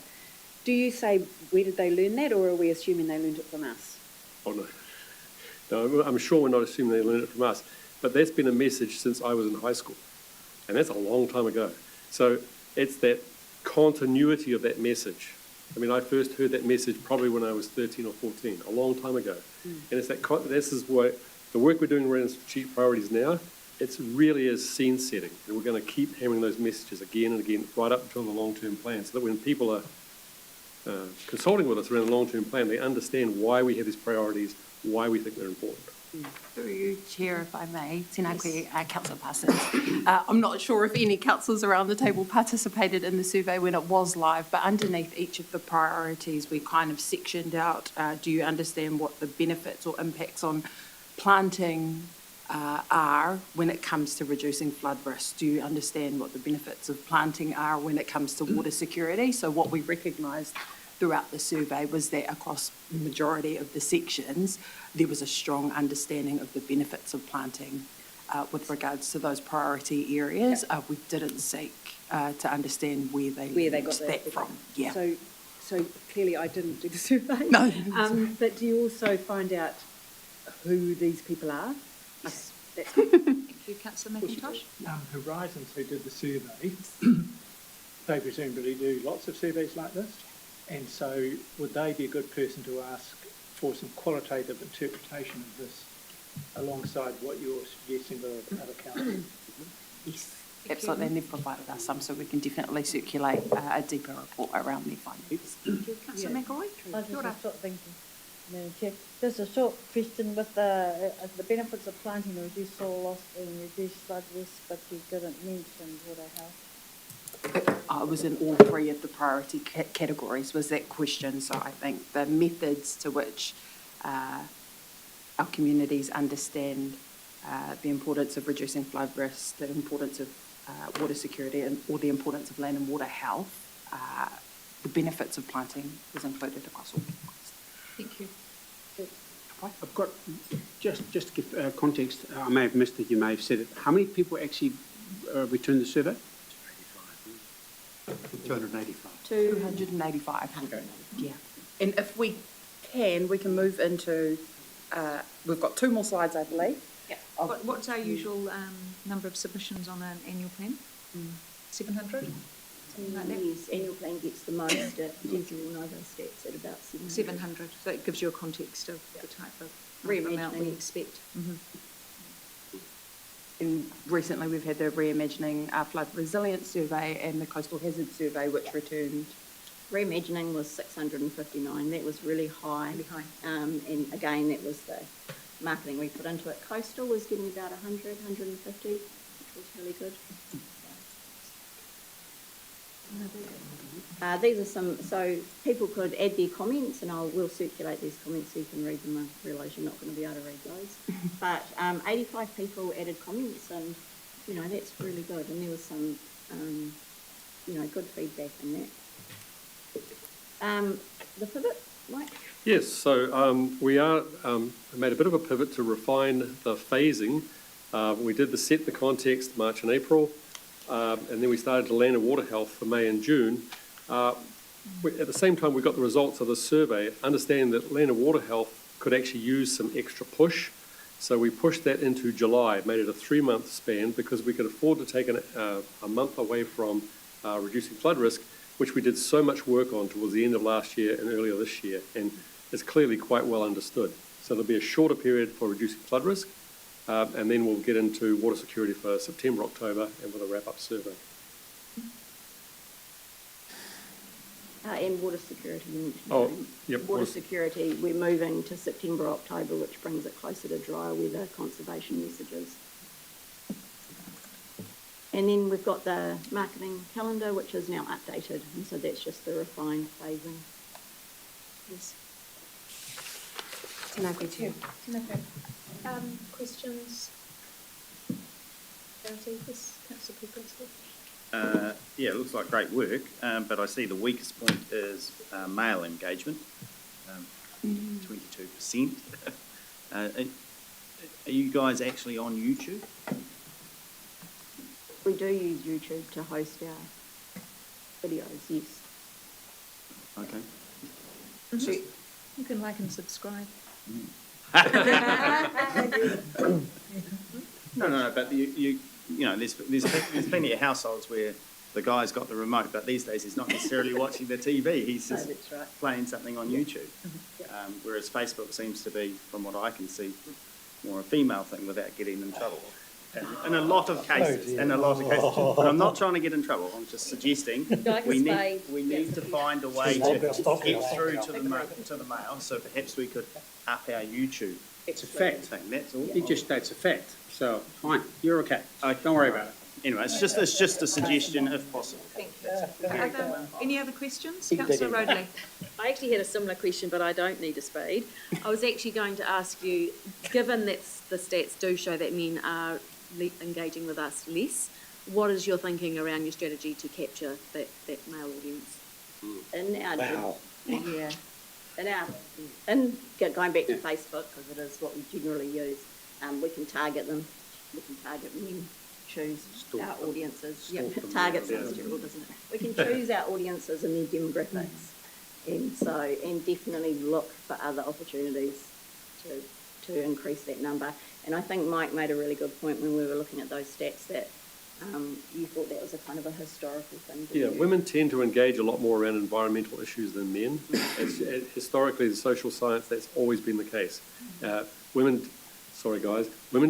Do you say where did they learn that, or are we assuming they learned it from us? Oh no, no, I'm sure we're not assuming they learned it from us, but that's been a message since I was in high school, and that's a long time ago. So it's that continuity of that message. I mean, I first heard that message probably when I was 13 or 14, a long time ago. And it's that this is what the work we're doing around strategic priorities now. It really is scene setting, and we're going to keep hammering those messages again and again right up until the long-term plan, so that when people are consulting with us around the long-term plan, they understand why we have these priorities, why we think they're important. Through you, Chair, if I may, Tēnā koe, Councillor Parsons. I'm not sure if any councillors around the table participated in the survey when it was live, but underneath each of the priorities we kind of sectioned out, do you understand what the benefits or impacts on planting are when it comes to reducing flood risk? Do you understand what the benefits of planting are when it comes to water security? So what we recognised throughout the survey was that across the majority of the sections, there was a strong understanding of the benefits of planting with regards to those priority areas. We didn't seek to understand where they got that from. Yeah. So clearly I didn't do the survey. No. But do you also find out who these people are? Yes. Thank you, Councillor McIntosh. Horizons, who did the survey, they presumably do lots of surveys like this, and so would they be a good person to ask for some qualitative interpretation of this alongside what you're suggesting with other councils? Yes, absolutely, and they've provided us some, so we can definitely circulate a deeper report around their findings. Thank you, Councillor McElroy. Madam Chair, just a short question with the benefits of planting to reduce soil loss and reduce flood risk, but you didn't mention water health. I was in all three of the priority categories was that question, so I think the methods to which our communities understand the importance of reducing flood risk, the importance of water security, or the importance of land and water health, the benefits of planting was included across all categories. Thank you. I've got, just to give context, I may have missed it, you may have said it. How many people actually returned the survey? 285. 285. Okay. Yeah. And if we can move into, we've got 2 more slides, I believe. Yeah. What's our usual number of submissions on an annual plan? 700? Something like that? Yes, annual plan gets the most at Jensen will know those stats at about 700. 700. So it gives you a context of the type of amount we expect. And recently we've had the Reimagining Flood Resilience Survey and the Coastal Hazard Survey, which returned. Reimagining was 659. That was really high. Really high. And again, that was the marketing we put into it. Coastal was getting about 100, 150, which was really good. These are some, so people could add their comments, and we'll circulate these comments so you can read them. I realise you're not going to be able to read those. But 85 people added comments, and, you know, that's really good. And there was some, you know, good feedback in that. The pivot, Mike? Yes, so we made a bit of a pivot to refine the phasing. We did set the context March and April, and then we started to land and water health for May and June. At the same time, we got the results of the survey, understanding that land and water health could actually use some extra push. So we pushed that into July, made it a 3-month span because we could afford to take a month away from reducing flood risk, which we did so much work on towards the end of last year and earlier this year, and it's clearly quite well understood. So there'll be a shorter period for reducing flood risk, and then we'll get into water security for September, October, and with a wrap-up survey. And water security, you mentioned. Oh, yep. Water security, we're moving to September, October, which brings it closer to drier weather conservation messages. And then we've got the marketing calendar, which is now updated, and so that's just the refined phasing. Yes. Tangoio. Questions? Yes, Councillor Perkins. Yeah, it looks like great work, but I see the weakest point is male engagement, 22%. Are you guys actually on YouTube? We do use YouTube to host our videos, yes. Okay. You can like and subscribe. No, but you know, there's plenty of households where the guy's got the remote, but these days he's not necessarily watching the TV. He's just playing something on YouTube. Whereas Facebook seems to be, from what I can see, more a female thing without getting in trouble. In a lot of cases, But I'm not trying to get in trouble. I'm just suggesting we need to find a way to get through to the male. So perhaps we could up our YouTube. It's a fact. Thing. That's all. It just states a fact. So fine, you're okay. Don't worry about it. Anyway, it's just a suggestion if possible. Thank you. Any other questions? Councillor Rodley. I actually had a similar question, but I don't need a spade. I was actually going to ask you, given that the stats do show that men are engaging with us less, what is your thinking around your strategy to capture that male audience? And going back to Facebook, because it is what we generally use, we can target them. We can target men, choose our audiences. Target sounds terrible, doesn't it? We can choose our audiences and their demographics, and definitely look for other opportunities to increase that number. And I think Mike made a really good point when we were looking at those stats that you thought that was a kind of a historical thing to do. Women tend to engage a lot more around environmental issues than men. Historically, in social science, that's always been the case. Women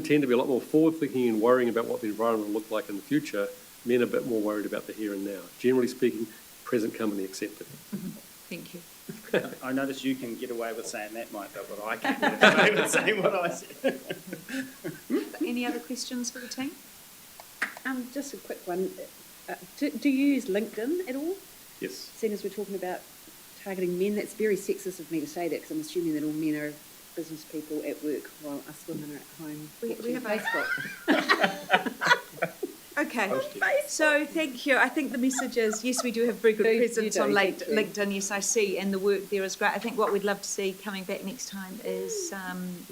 tend to be a lot more forward-thinking and worrying about what the environment will look like in the future. Men are a bit more worried about the here and now. Generally speaking, present company accepted. Thank you. I notice you can get away with saying that, Mike, but I can't get away with saying what I said. Any other questions for the team? Just a quick one. Do you use LinkedIn at all? Yes. Seeing as we're talking about targeting men, that's very sexist of me to say that because I'm assuming that all men are business people at work while us women are at home. We have Facebook. Okay, so thank you. I think the message is, yes, we do have very good presence on LinkedIn. Yes, I see, and the work there is great. I think what we'd love to see coming back next time is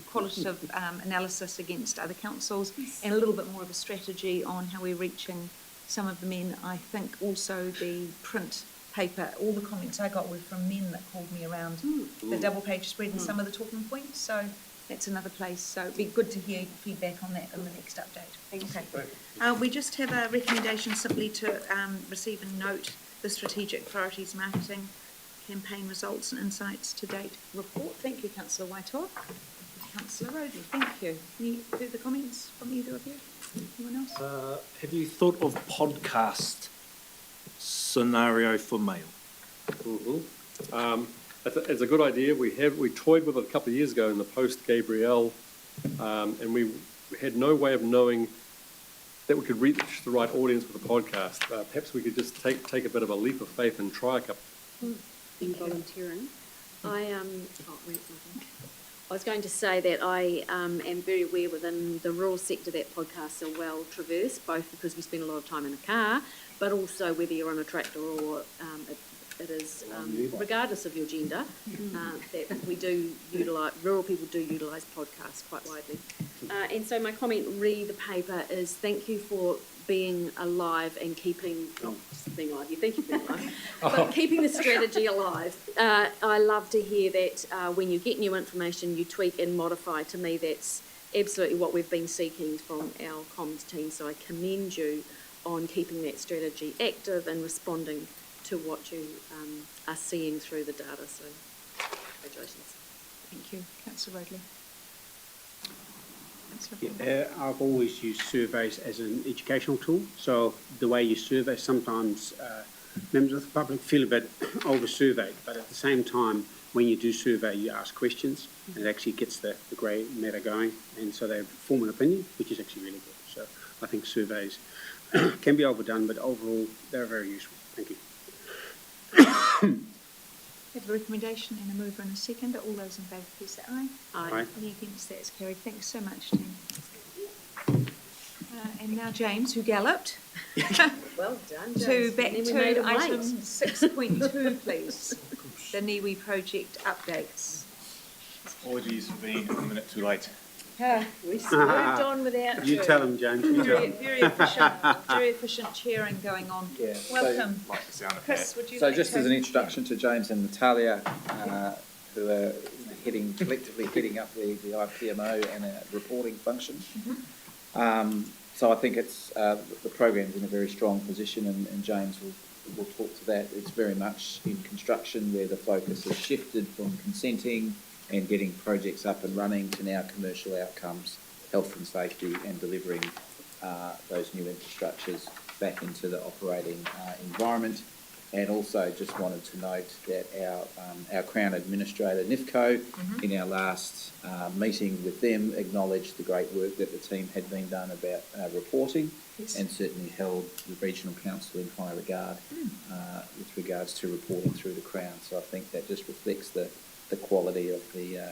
qualitative analysis against other councils and a little bit more of a strategy on how we're reaching some of the men. I think also the print paper, all the comments I got were from men that called me around the double page spread and some of the talking points. So that's another place. So it'd be good to hear feedback on that in the next update. Okay. We just have a recommendation simply to receive and note the strategic priorities marketing campaign results and insights to date report. Thank you, Councillor Waitoa. Councillor Rhodley, thank you. Any further comments from either of you? Anyone else? Have you thought of podcast scenario for mail? It's a good idea. We toyed with it a couple of years ago in the post Gabrielle, and we had no way of knowing that we could reach the right audience with a podcast. Perhaps we could just take a bit of a leap of faith and try a couple. In volunteering, I was going to say that I am very aware within the rural sector that podcasts are well traversed, both because we spend a lot of time in a car, but also whether you're on a tractor or it is, regardless of your gender, that we do utilise, rural people do utilise podcasts quite widely. And so my comment re the paper is thank you for being alive and keeping, not just being alive, you think you're being alive, but keeping the strategy alive. I love to hear that when you get new information, you tweak and modify. To me, that's absolutely what we've been seeking from our comms team. So I commend you on keeping that strategy active and responding to what you are seeing through the data. So congratulations. Thank you. Councillor Rhodley. I've always used surveys as an educational tool. So the way you survey, sometimes members of the public feel a bit over-surveyed, but at the same time, when you do survey, you ask questions, and it actually gets the grey matter going, and so they form an opinion, which is actually really good. So I think surveys can be overdone, but overall, they're very useful. Thank you. We have a recommendation and a mover and a second. All those in favour, please say aye. Aye. Any against? That is carried. Thanks so much, team. And now James, who galloped. Well done, James. Back to item 6.2, please. The NIWE project updates. Apologies for being a minute too late. We moved on without you. You tell him, James. Very efficient chairing going on. Yeah. Welcome. So, like the sound of Chris, that. would you So like just to... as an introduction to James and Natalia, who are collectively heading up the IPMO and our reporting function. So I think it's the program's in a very strong position, and James will talk to that. It's very much in construction where the focus has shifted from consenting and getting projects up and running to now commercial outcomes, health and safety, and delivering those new infrastructures back into the operating environment. And also just wanted to note that our Crown Administrator, NIFCO, in our last meeting with them, acknowledged the great work that the team had been done about reporting, and certainly held the Regional Council in high regard with regards to reporting through the Crown. So I think that just reflects the quality of the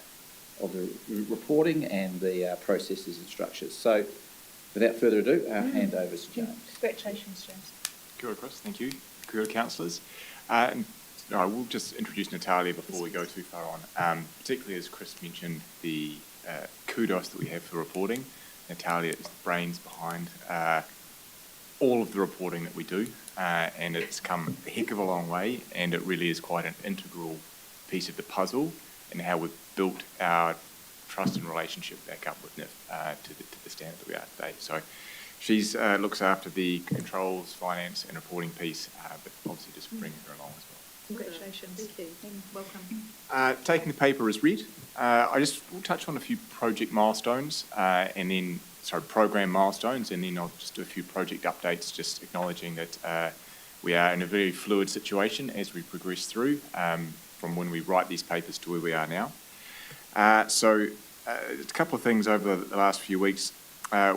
reporting and the processes and structures. So without further ado, I'll hand over to James. Congratulations, James. Kia ora, Chris. Thank you. Kia ora, councillors. I will just introduce Natalia before we go too far on. Particularly as Chris mentioned, the kudos that we have for reporting. Natalia is the brains behind all of the reporting that we do, and it's come a heck of a long way, and it really is quite an integral piece of the puzzle in how we've built our trust and relationship back up with NIF to the standard that we are today. So she looks after the controls, finance and reporting piece, but obviously just bringing her along as well. Congratulations. Thank you. And welcome. Taking the paper as read, I just will touch on a few project milestones program milestones, and then I'll just do a few project updates, just acknowledging that we are in a very fluid situation as we progress through from when we write these papers to where we are now. So a couple of things over the last few weeks.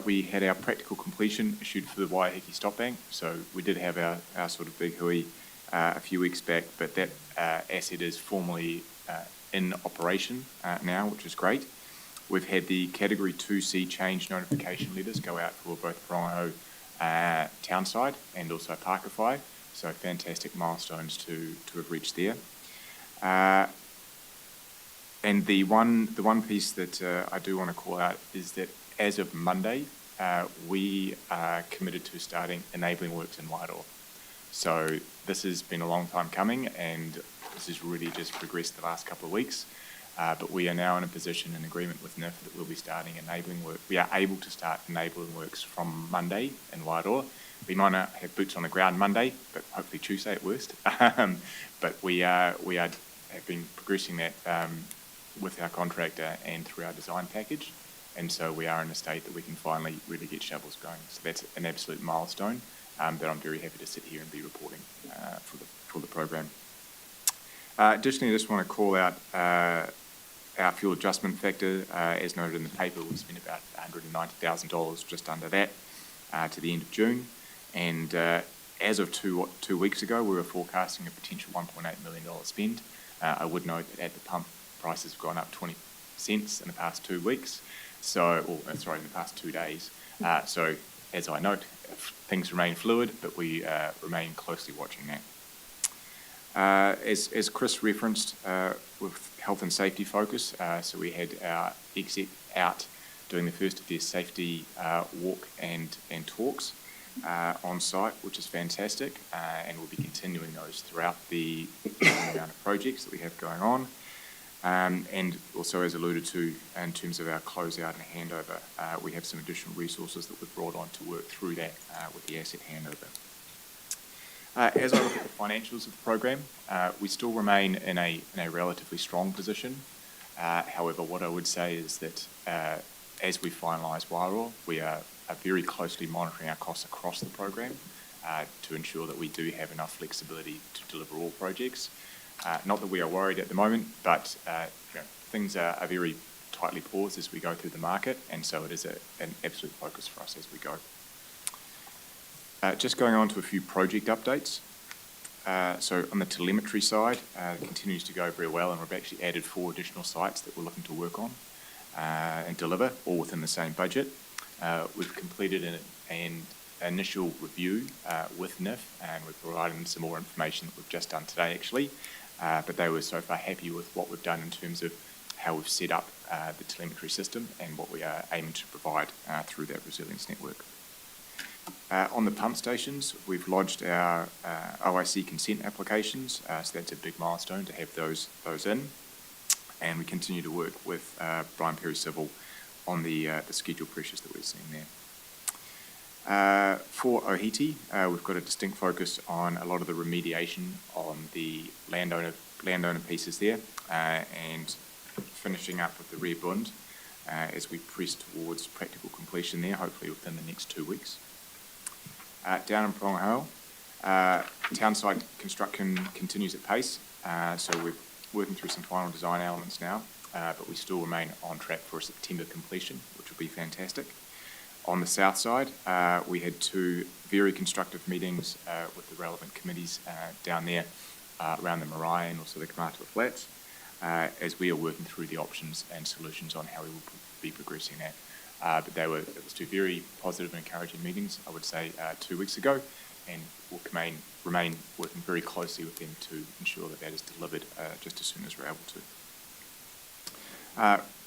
We had our practical completion issued for the Waiheke Stop Bank, so we did have our sort of big hui a few weeks back, but that asset is formally in operation now, which is great. We've had the Category 2C change notification letters go out for both Parongaho Townside and also Parkify. So fantastic milestones to have reached there. And the one piece that I do want to call out is that as of Monday, we are committed to starting enabling works in Wairoa. So this has been a long time coming, and this has really just progressed the last couple of weeks. But we are now in a position, in agreement with NIF, that we'll be starting enabling work. We are able to start enabling works from Monday in Wairoa. We might not have boots on the ground Monday, but hopefully Tuesday at worst. But we have been progressing that with our contractor and through our design package. And so we are in a state that we can finally really get shovels going. So that's an absolute milestone that I'm very happy to sit here and be reporting for the program. Additionally, I just want to call out our fuel adjustment factor. As noted in the paper, we spent about $190,000, just under that, to the end of June. And as of two weeks ago, we were forecasting a potential $1.8 million spend. I would note that at the pump, prices have gone up 20 cents in the past 2 weeks. In the past 2 days. So, as I note, things remain fluid, but we remain closely watching that. As Chris referenced, with health and safety focus, so we had our exec out doing the first of their safety walk and talks on site, which is fantastic, and we'll be continuing those throughout the amount of projects that we have going on. And also, as alluded to, in terms of our closeout and handover, we have some additional resources that we've brought on to work through that with the asset handover. As I look at the financials of the program, we still remain in a relatively strong position. However, what I would say is that as we finalise Wairoa, we are very closely monitoring our costs across the program to ensure that we do have enough flexibility to deliver all projects. Not that we are worried at the moment, but things are very tightly paused as we go through the market, and so it is an absolute focus for us as we go. Just going on to a few project updates. So on the telemetry side, it continues to go very well, and we've actually added 4 additional sites that we're looking to work on and deliver, all within the same budget. We've completed an initial review with NIF, and we've provided them some more information that we've just done today, actually. But they were so far happy with what we've done in terms of how we've set up the telemetry system and what we are aiming to provide through that resilience network. On the pump stations, we've lodged our OIC consent applications, so that's a big milestone to have those in. And we continue to work with Brian Perry Civil on the schedule pressures that we're seeing there. For Ohiti, we've got a distinct focus on a lot of the remediation on the landowner pieces there, and finishing up with the rear bund as we press towards practical completion there, hopefully within the next 2 weeks. Down in Pronghao, townside construction continues at pace, so we're working through some final design elements now, but we still remain on track for a September completion, which will be fantastic. On the south side, we had 2 very constructive meetings with the relevant committees down there around the Marae and also the Kamatua Flats, as we are working through the options and solutions on how we will be progressing that. But it was 2 very positive and encouraging meetings, I would say, 2 weeks ago, and we'll remain working very closely with them to ensure that that is delivered just as soon as we're able to.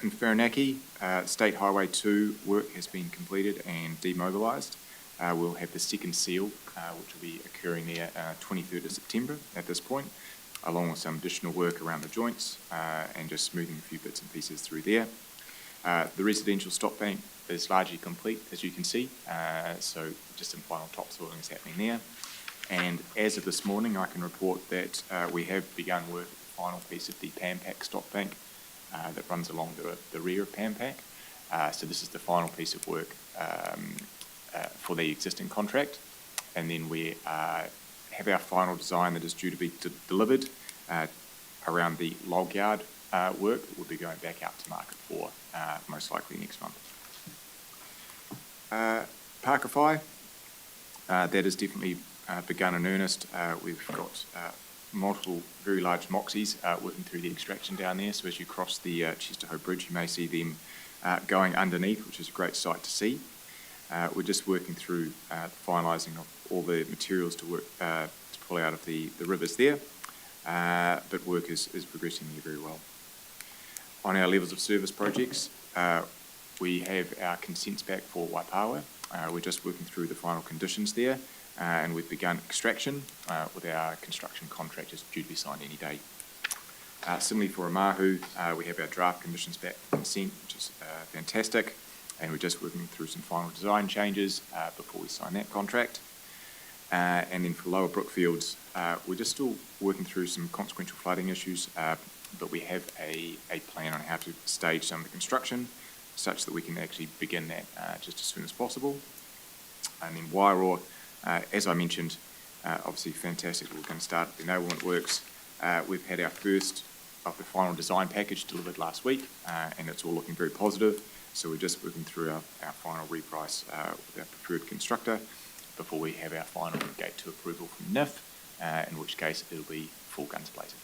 In Whirinaki, State Highway 2 work has been completed and demobilised. We'll have the second seal, which will be occurring there 23rd of September at this point, along with some additional work around the joints and just smoothing a few bits and pieces through there. The residential stop bank is largely complete, as you can see, so just some final topsoiling is happening there. And as of this morning, I can report that we have begun work at the final piece of the Pampac stop bank that runs along the rear of Pampac. So this is the final piece of work for the existing contract, and then we have our final design that is due to be delivered around the log yard work that we'll be going back out to market for most likely next month. Parkify, that has definitely begun in earnest. We've got multiple very large moxies working through the extraction down there, so as you cross the Chesterhoe Bridge you may see them going underneath, which is a great sight to see. We're just working through the finalising of all the materials to work to pull out of the rivers there, but work is progressing there very well. On our levels of service projects, we have our consents back for Waipawa. We're just working through the final conditions there, and we've begun extraction with our construction contractors due to be signed any day. Similarly for Omahu, we have our draft conditions back for consent, which is fantastic, and we're just working through some final design changes before we sign that contract. And then for Lower Brookfields, we're just still working through some consequential flooding issues, but we have a plan on how to stage some of the construction such that we can actually begin that just as soon as possible. And then Wairoa, as I mentioned, obviously fantastic. We're going to start the enablement works. We've had our first of the final design package delivered last week, and it's all looking very positive. So we're just working through our final reprice with our preferred constructor before we have our final gate to approval from NIF, in which case it'll be full guns blazing.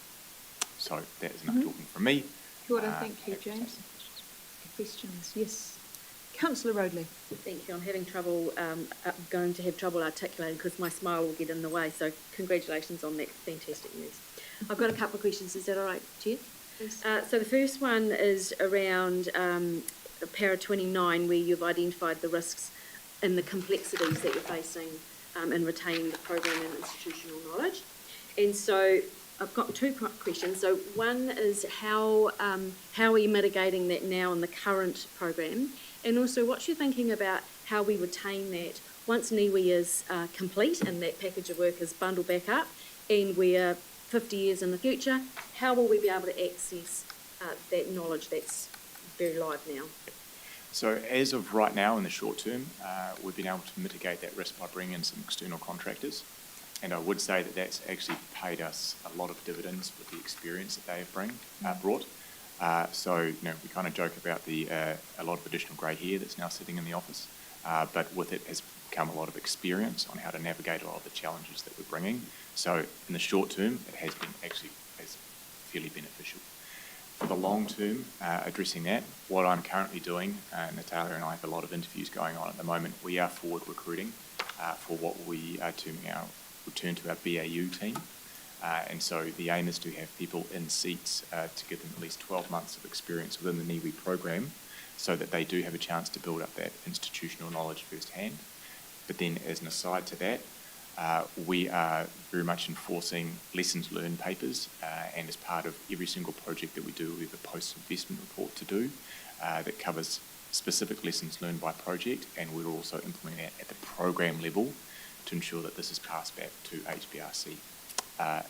So that is enough talking from me. Kia ora, thank you, James. Questions? Yes. Councillor Roadley. Thank you. I'm having trouble, going to have trouble articulating because my smile will get in the way. So congratulations on that fantastic news. I've got a couple of questions. Is that all right, Chair? Yes. So the first one is around para 29, where you've identified the risks and the complexities that you're facing in retaining the program and institutional knowledge. And so I've got two questions. So one is how are you mitigating that now in the current program? And also what's your thinking about how we retain that once NIWE is complete and that package of work is bundled back up and we're 50 years in the future, how will we be able to access that knowledge that's very live now? So as of right now, in the short term, we've been able to mitigate that risk by bringing in some external contractors. And I would say that that's actually paid us a lot of dividends with the experience that they have brought. So, you know, we kind of joke about a lot of additional grey hair that's now sitting in the office, but with it has come a lot of experience on how to navigate a lot of the challenges that we're bringing. So in the short term, it has been actually fairly beneficial. For the long term, addressing that, what I'm currently doing, Natalia and I have a lot of interviews going on at the moment. We are forward recruiting for what we are terming our return to our BAU team. And so the aim is to have people in seats to give them at least 12 months of experience within the NIWE program so that they do have a chance to build up that institutional knowledge firsthand. But then as an aside to that, we are very much enforcing lessons learned papers, and as part of every single project that we do, we have a post-investment report to do that covers specific lessons learned by project, and we're also implementing that at the program level to ensure that this is passed back to HBRC.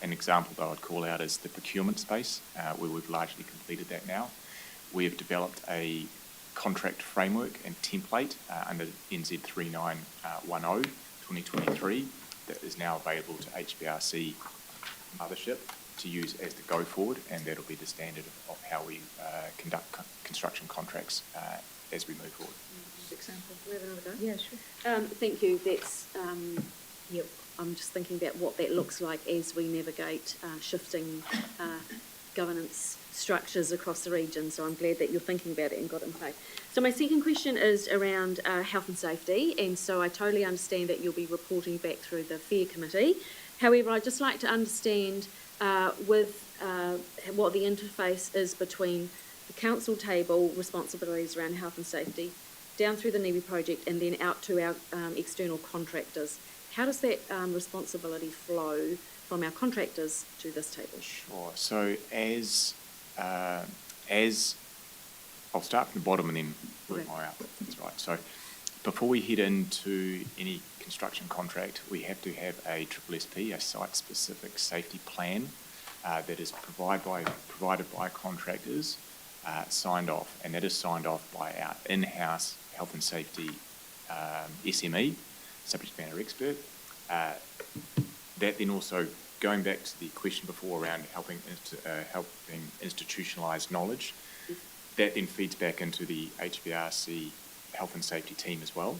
An example that I would call out is the procurement space, where we've largely completed that now. We have developed a contract framework and template under NZ 3910 2023 that is now available to HBRC mothership to use as the go forward, and that'll be the standard of how we conduct construction contracts as we move forward. Example. Do we have another go? Yeah, sure. Thank you. That's yep. I'm just thinking about what that looks like as we navigate shifting governance structures across the region. So I'm glad that you're thinking about it and got it in place. So my second question is around health and safety, and so I totally understand that you'll be reporting back through the Fair Committee. However, I'd just like to understand with what the interface is between the council table responsibilities around health and safety, down through the NIWE project, and then out to our external contractors. How does that responsibility flow from our contractors to this table? Sure. So as I'll start from the bottom and then work my way up. That's right. So before we head into any construction contract, we have to have a SSSP, a site-specific safety plan that is provided by contractors, signed off, and that is signed off by our in-house health and safety SME, subject matter expert. That then also, going back to the question before around helping institutionalise knowledge, that then feeds back into the HBRC health and safety team as well.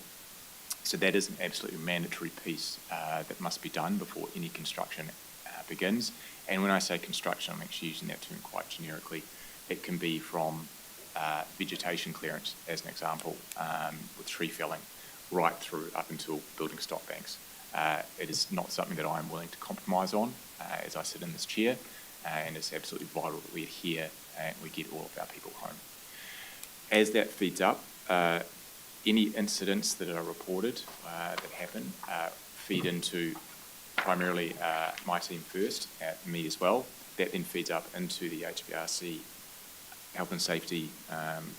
So that is an absolutely mandatory piece that must be done before any construction begins. And when I say construction, I'm actually using that term quite generically. It can be from vegetation clearance, as an example, with tree felling, right through up until building stock banks. It is not something that I'm willing to compromise on as I sit in this chair, and it's absolutely vital that we adhere and we get all of our people home. As that feeds up, any incidents that are reported that happen feed into primarily my team first, me as well. That then feeds up into the HBRC Health and Safety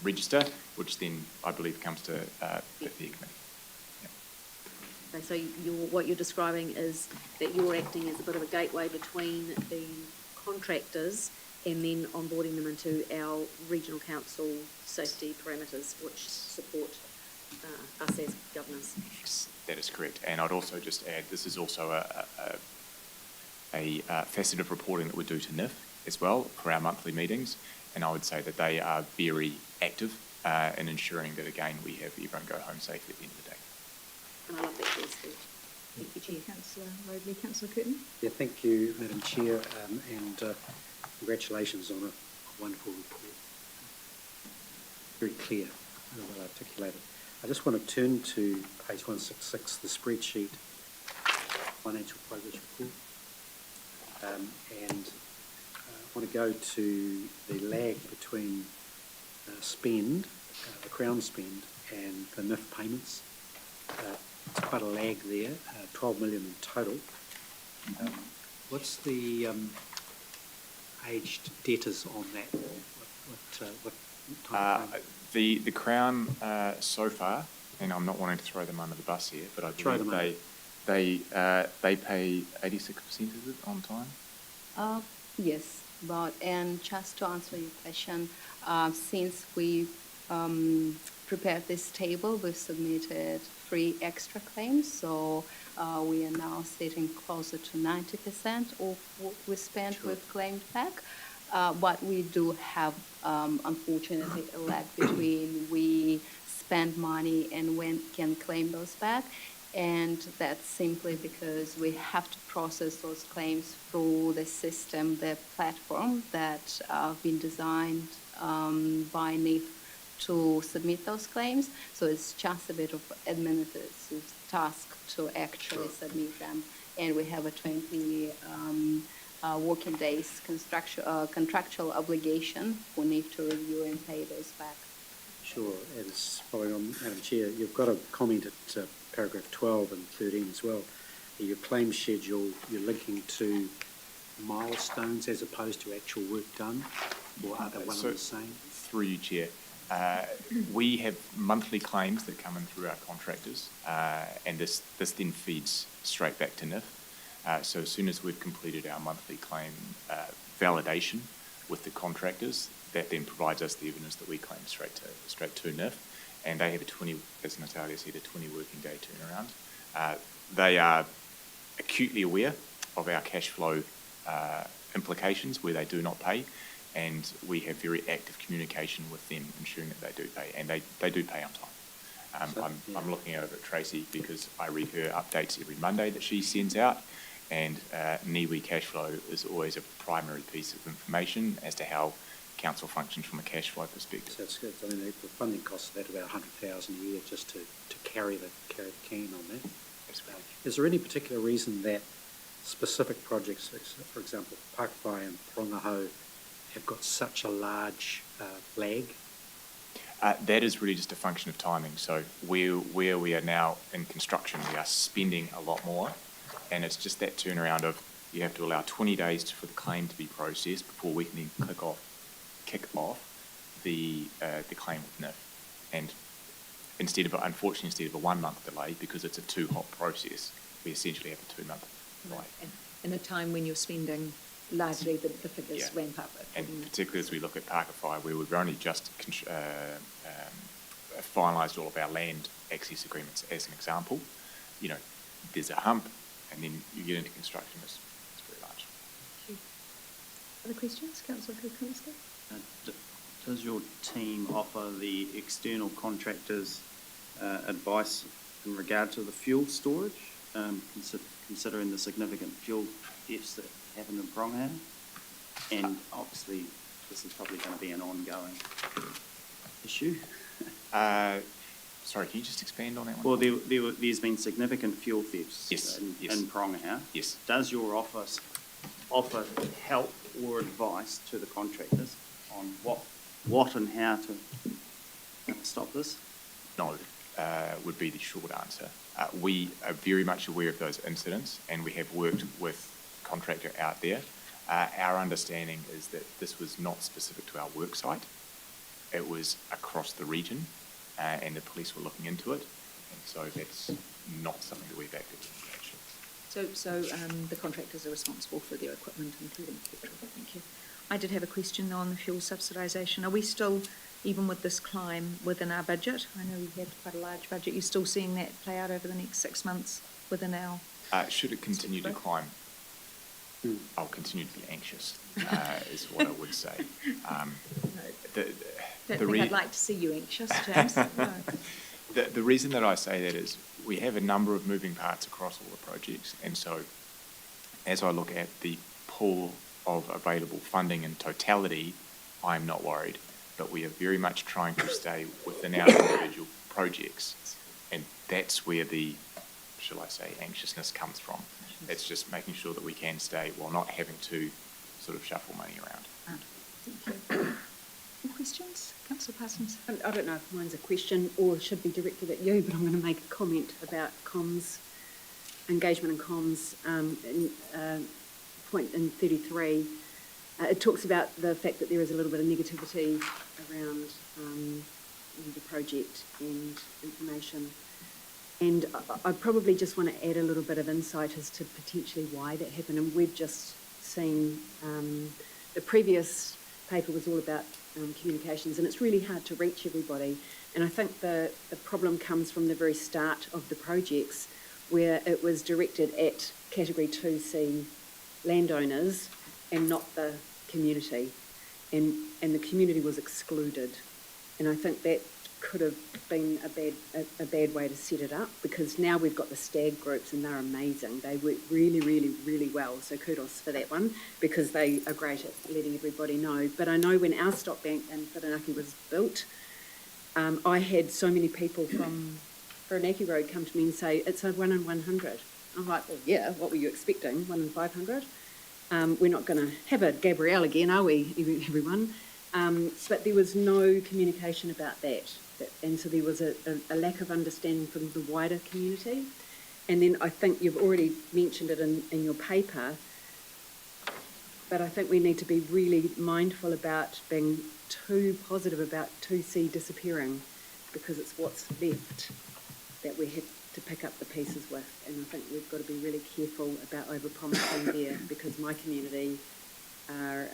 Register, which then I believe comes to the committee. Okay, so what you're describing is that you're acting as a bit of a gateway between the contractors and then onboarding them into our regional council safety parameters, which support us as governors. Yes, that is correct. And I'd also just add, this is also a facet of reporting that we do to NIWE as well for our monthly meetings. And I would say that they are very active in ensuring that, again, we have everyone go home safely at the end of the day. And I love that clear speech. Thank you, Chair. Councillor Roadley. Councillor Curtin. Yeah, thank you, Madam Chair, and congratulations on a wonderful report. Very clear and well articulated. I just want to turn to page 166, the spreadsheet, financial progress report, and I want to go to the lag between spend, the Crown spend, and the NIF payments. It's quite a lag there, 12 million in total. What's the aged debtors on that? What time frame? The Crown so far, and I'm not wanting to throw them under the bus here, but I believe they pay 86% of it on time. Yes, but and just to answer your question, since we prepared this table, we've submitted 3 extra claims, so we are now sitting closer to 90% of what we spent with claimed back. But we do have, unfortunately, a lag between we spend money and when can claim those back. And that's simply because we have to process those claims through the system, the platform that have been designed by NIWE to submit those claims. So it's just a bit of administrative task to actually submit them. And we have a 20 working days contractual obligation for NIWE to review and pay those back. Sure, and it's following on, Madam Chair, you've got a comment at paragraph 12 and 13 as well. Your claim schedule, you're linking to milestones as opposed to actual work done, or are they one and the same? Through you, Chair. We have monthly claims that come in through our contractors, and this then feeds straight back to NIF. So as soon as we've completed our monthly claim validation with the contractors, that then provides us the evidence that we claim straight to NIF, and they have a 20, as Natalia said, a 20 working day turnaround. They are acutely aware of our cash flow implications where they do not pay, and we have very active communication with them ensuring that they do pay, and they do pay on time. I'm looking over at Tracy because I read her updates every Monday that she sends out, and NIWE cash flow is always a primary piece of information as to how council functions from a cash flow perspective. So that's good. I mean, the funding costs of that about 100,000 a year just to carry the can on that. Is there any particular reason that specific projects, for example, Pakpai and Prongaho, have got such a large lag? That is really just a function of timing. So where we are now in construction, we are spending a lot more, and it's just that turnaround of you have to allow 20 days for the claim to be processed before we can then kick off the claim with NIF. And instead of a 1 month delay, because it's a 2-hop process, we essentially have a 2-month delay. In a time when you're spending largely the figures ramp up. And particularly as we look at Pakawhai, where we've only just finalised all of our land access agreements as an example, you know, there's a hump, and then you get into construction, it's very large. Other questions? Councillor Kukunska? Does your team offer the external contractors advice in regard to the fuel storage, considering the significant fuel deaths that happened in Prongaho? And obviously, this is probably going to be an ongoing issue. Sorry, can you just expand on that one? Well, there's been significant fuel thefts in Prongahow. Yes. Does your office offer help or advice to the contractors on what and how to stop this? No, would be the short answer. We are very much aware of those incidents, and we have worked with a contractor out there. Our understanding is that this was not specific to our work site. It was across the region, and the police were looking into it, and so that's not something that we've actively engaged with. So the contractors are responsible for their equipment, including petrol. Thank you. I did have a question on the fuel subsidisation. Are we still, even with this climb, within our budget? I know we had quite a large budget. You're still seeing that play out over the next 6 months within our... Should it continue to climb, I'll continue to be anxious, is what I would say. I'd like to see you anxious, James. No. The reason that I say that is we have a number of moving parts across all the projects, and so as I look at the pool of available funding in totality, I'm not worried, but we are very much trying to stay within our individual projects, and that's where the, shall I say, anxiousness comes from. It's just making sure that we can stay while not having to sort of shuffle money around. Thank you. More questions? Councillor Parsons? I don't know if mine's a question or should be directed at you, but I'm going to make a comment about comms, engagement and comms. Point in 33, it talks about the fact that there is a little bit of negativity around the project and information. And I probably just want to add a little bit of insight as to potentially why that happened. And we've just seen the previous paper was all about communications, and it's really hard to reach everybody. And I think the problem comes from the very start of the projects, where it was directed at Category 2C landowners and not the community. And the community was excluded. And I think that could have been a bad way to set it up, because now we've got the stag groups and they're amazing. They work really, really, really well. So kudos for that one, because they are great at letting everybody know. But I know when our stock bank in Whirinaki was built, I had so many people from Whirinaki Road come to me and say, it's a 1 in 100. I'm like, well, yeah, what were you expecting? 1 in 500? We're not going to have a Gabrielle again, are we, everyone? But there was no communication about that. And so there was a lack of understanding from the wider community. And then I think you've already mentioned it in your paper, but I think we need to be really mindful about being too positive about 2C disappearing, because it's what's left that we have to pick up the pieces with. And I think we've got to be really careful about over-promising there, because my community are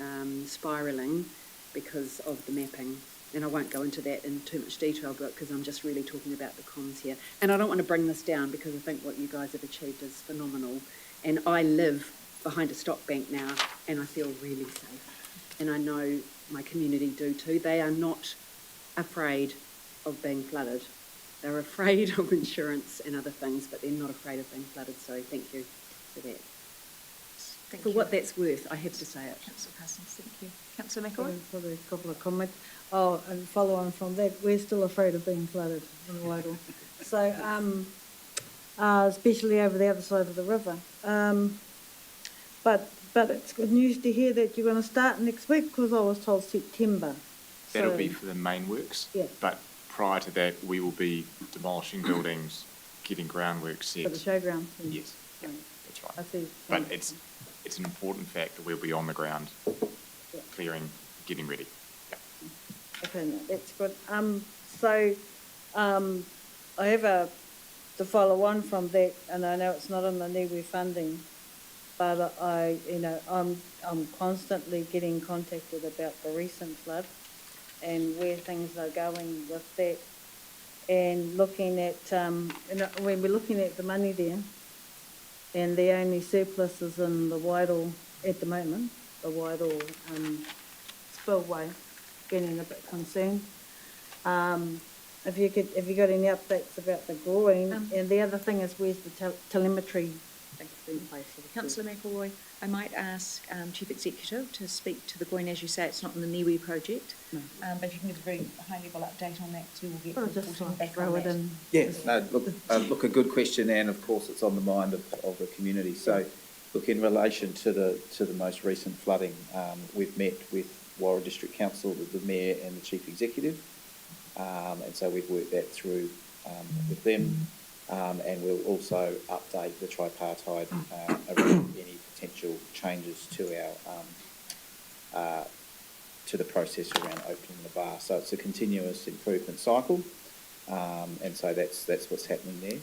spiralling because of the mapping. And I won't go into that in too much detail, because I'm just really talking about the comms here. And I don't want to bring this down, because I think what you guys have achieved is phenomenal. And I live behind a stock bank now, and I feel really safe. And I know my community do too. They are not afraid of being flooded. They're afraid of insurance and other things, but they're not afraid of being flooded. So thank you for that. For what that's worth, I have to say it. Councillor Parsons, thank you. Councillor McElroy? Probably a couple of comments. Oh, and follow on from that, we're still afraid of being flooded in Wairau. So, especially over the other side of the river. But it's good news to hear that you're going to start next week, because I was told September. That'll be for the main works, yeah. But prior to that, we will be demolishing buildings, getting groundwork set. For the showground? Yes, Right. that's right. I see. But it's an important fact that we'll be on the ground, Yeah. clearing, getting ready. Yeah. Okay, no, that's good. I have to follow on from that, and I know it's not on the NIWE funding, but I'm constantly getting contacted about the recent flood and where things are going with that, and looking at when we're looking at the money there, and the only surplus is in the Wairau at the moment, the Wairau spillway, getting a bit concerned. Have you got any updates about the growing? And the other thing is, where's the telemetry in place for the Councillor McElroy, I might ask Chief Executive to speak to the Groin. As you say, it's not in the NIWE project, but if you can give a very high-level update on that, so we'll get reporting back on that. Yes, no, look, a good question, and of course it's on the mind of the community. So, look, in relation to the most recent flooding, we've met with Warra District Council, the Mayor and the Chief Executive, and so we've worked that through with them, and we'll also update the tripartite around any potential changes to our to the process around opening the bar. So it's a continuous improvement cycle, and so that's what's happening there.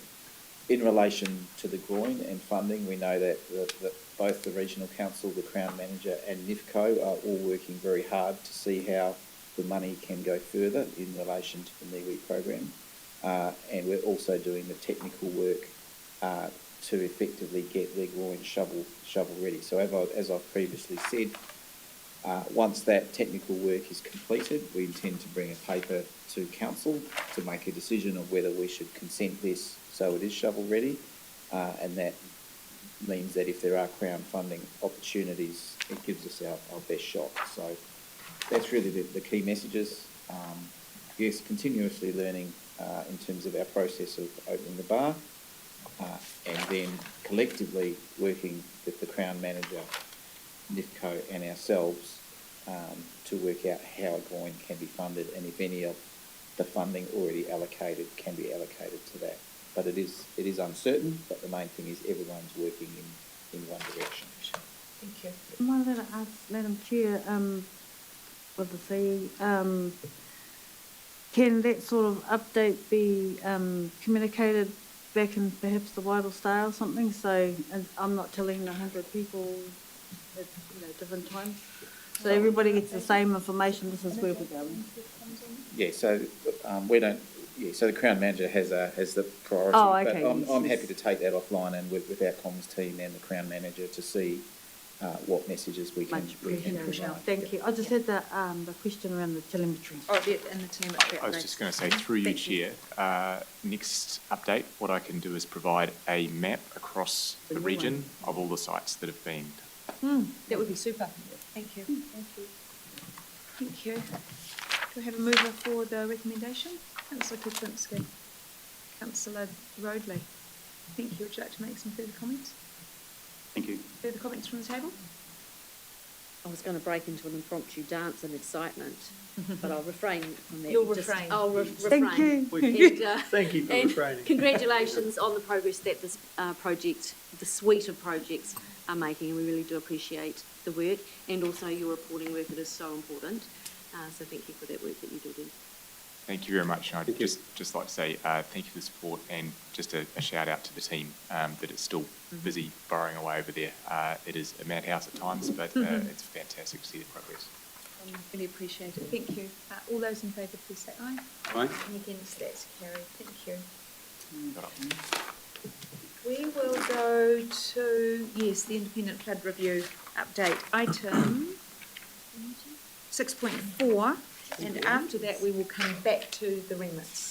In relation to the groin and funding, we know that both the Regional Council, the Crown Manager and NIFCO are all working very hard to see how the money can go further in relation to the NIWE program. And we're also doing the technical work to effectively get their groin shovel ready. So as I've previously said, once that technical work is completed, we intend to bring a paper to Council to make a decision of whether we should consent this so it is shovel ready, and that means that if there are Crown funding opportunities, it gives us our best shot. So that's really the key messages. Yes, continuously learning in terms of our process of opening the bar, and then collectively working with the Crown Manager, NIFCO and ourselves to work out how a groin can be funded, and if any of the funding already allocated can be allocated to that. But it is uncertain, but the main thing is everyone's working in one direction. Thank you. I wanted to ask Madam Chair, with the CE, can that sort of update be communicated back in perhaps the Whittle Star or something? So I'm not telling 100 people at different times. So everybody gets the same information. This is where we're going. Yeah. So we don't. Yeah. So the Crown Manager has the priority. Oh, okay. But I'm happy to take that offline and work with our comms team and the Crown Manager to see what messages we can provide. Thank you. I just had the question around the telemetry. Oh, yeah, and the telemetry. I was just going to say, through you, Chair, next update, what I can do is provide a map across the region of all the sites that have been. That would be super. Thank you. Thank you. Thank you. Do we have a mover for the recommendation? Councillor Kutwinski. Councillor Roadley. Thank you. Would you like to make some further comments? Thank you. Further comments from the table? I was going to break into an impromptu dance in excitement, but I'll refrain from that. You'll refrain. I'll Thank refrain. you. And, Thank you for refraining. Congratulations on the progress that this project, the suite of projects are making, and we really do appreciate the work, and also your reporting work. It is so important. So thank you for that work that you do there. Thank you very much. And I'd just like to say thank you for the support, and just a shout out to the team that it's still busy burrowing away over there. It is a madhouse at times, but it's fantastic to see the progress. Really appreciate it. Thank you. All those in favour, please say aye. Aye. And against, that's carried. Thank you. We will go to, yes, the independent flood review update, item 6.4, and after that we will come back to the remits.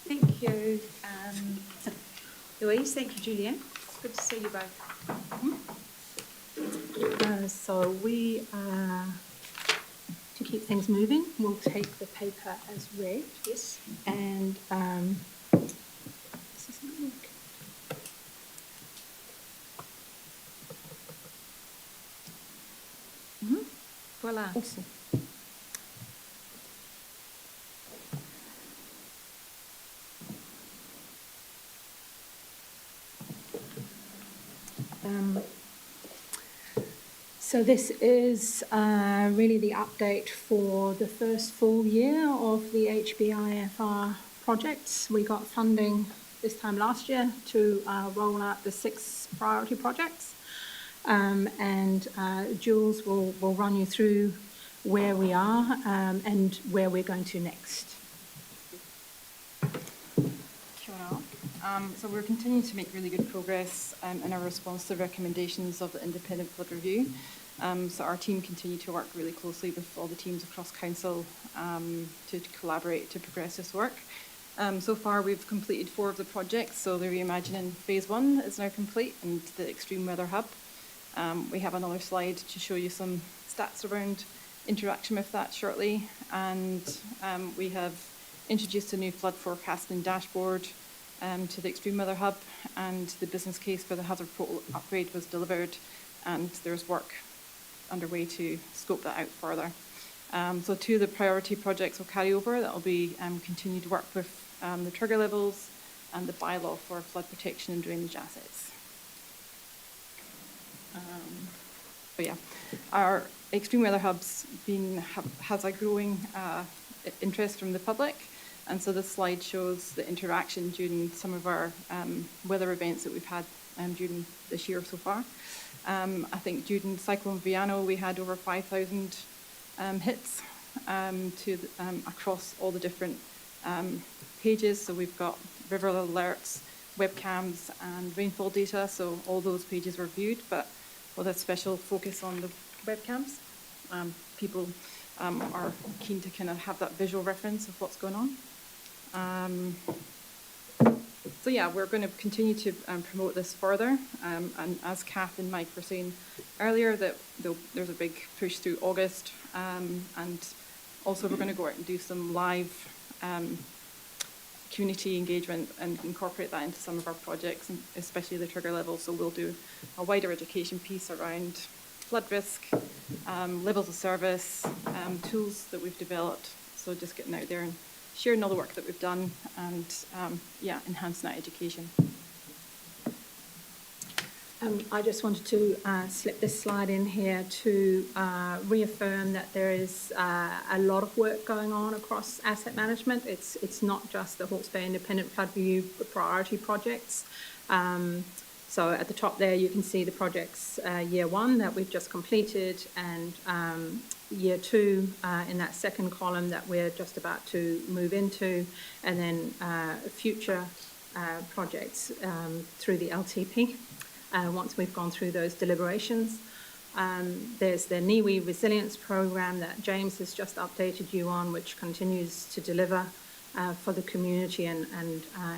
Thank you, Louise. Thank you, Julianne. Good to see you both. So we, to keep things moving, we'll take the paper as read. Yes. And this is not working. Voila. Awesome. So this is really the update for the first full year of the HBIFR projects. We got funding this time last year to roll out the 6 priority projects. And Jules will run you through where we are and where we're going to next. Kia ora. So we're continuing to make really good progress in our response to the recommendations of the Independent Flood Review. So our team continue to work really closely with all the teams across council to collaborate to progress this work. So far we've completed 4 of the projects, so the Reimagining Phase 1 is now complete, and the Extreme Weather Hub. We have another slide to show you some stats around interaction with that shortly, and we have introduced a new flood forecasting dashboard to the Extreme Weather Hub, and the business case for the hazard portal upgrade was delivered, and there's work underway to scope that out further. So 2 of the priority projects will carry over. That will be continued work with the trigger levels and the bylaw for flood protection and drainage assets. But yeah, our Extreme Weather Hub's has a growing interest from the public, and so this slide shows the interaction during some of our weather events that we've had during this year so far. I think during Cyclone Viano we had over 5,000 hits across all the different pages. So we've got river alerts, webcams and rainfall data, so all those pages were viewed, but with a special focus on the webcams. People are keen to kind of have that visual reference of what's going on. So yeah, we're going to continue to promote this further, and as Kath and Mike were saying earlier, that there's a big push through August, and also we're going to go out and do some live community engagement and incorporate that into some of our projects, and especially the trigger level. So we'll do a wider education piece around flood risk, levels of service, tools that we've developed. So just getting out there and sharing all the work that we've done, and yeah, enhancing that education. I just wanted to slip this slide in here to reaffirm that there is a lot of work going on across asset management. It's not just the Hawke's Bay Independent Flood Review priority projects. So at the top there you can see the projects year 1 that we've just completed, and year 2 in that second column that we're just about to move into, and then future projects through the LTP. Once we've gone through those deliberations. There's the NIWE resilience program that James has just updated you on, which continues to deliver for the community and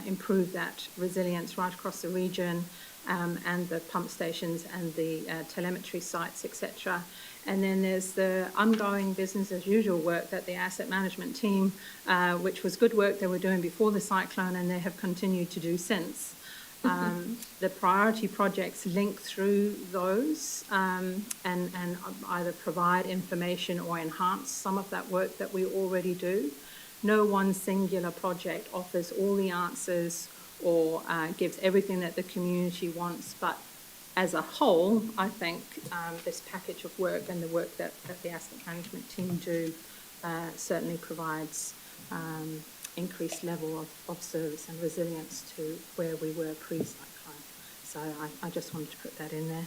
improve that resilience right across the region, and the pump stations and the telemetry sites, etc. And then there's the ongoing business as usual work that the asset management team, which was good work they were doing before the cyclone, and they have continued to do since. The priority projects link through those and either provide information or enhance some of that work that we already do. No one singular project offers all the answers or gives everything that the community wants, but as a whole, I think this package of work and the work that the asset management team do certainly provides increased level of service and resilience to where we were pre-cyclone. So I just wanted to put that in there.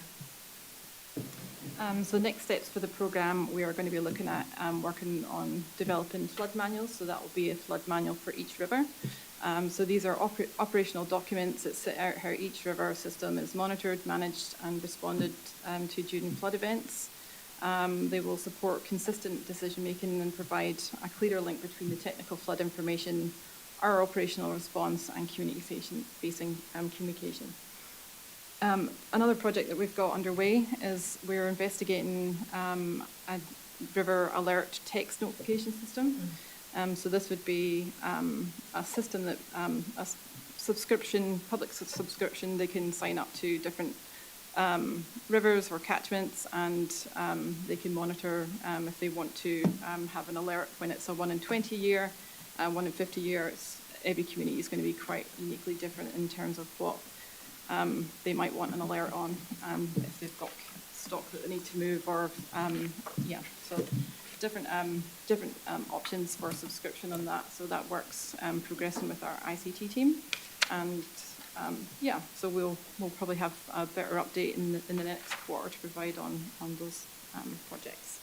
So next steps for the programme, we are going to be looking at working on developing flood manuals. So that will be a flood manual for each river. So these are operational documents that set out how each river system is monitored, managed and responded to during flood events. They will support consistent decision-making and provide a clearer link between the technical flood information, our operational response and community-facing communication. Another project that we've got underway is we're investigating a river alert text notification system. So this would be a system that a subscription, public subscription, they can sign up to different rivers or catchments, and they can monitor if they want to have an alert when it's a 1 in 20 year, 1 in 50 years. Every community is going to be quite uniquely different in terms of what they might want an alert on, if they've got stock that they need to move, or yeah, so different options for subscription on that. So that works progressing with our ICT team, and yeah, so we'll probably have a better update in the next quarter to provide on those projects.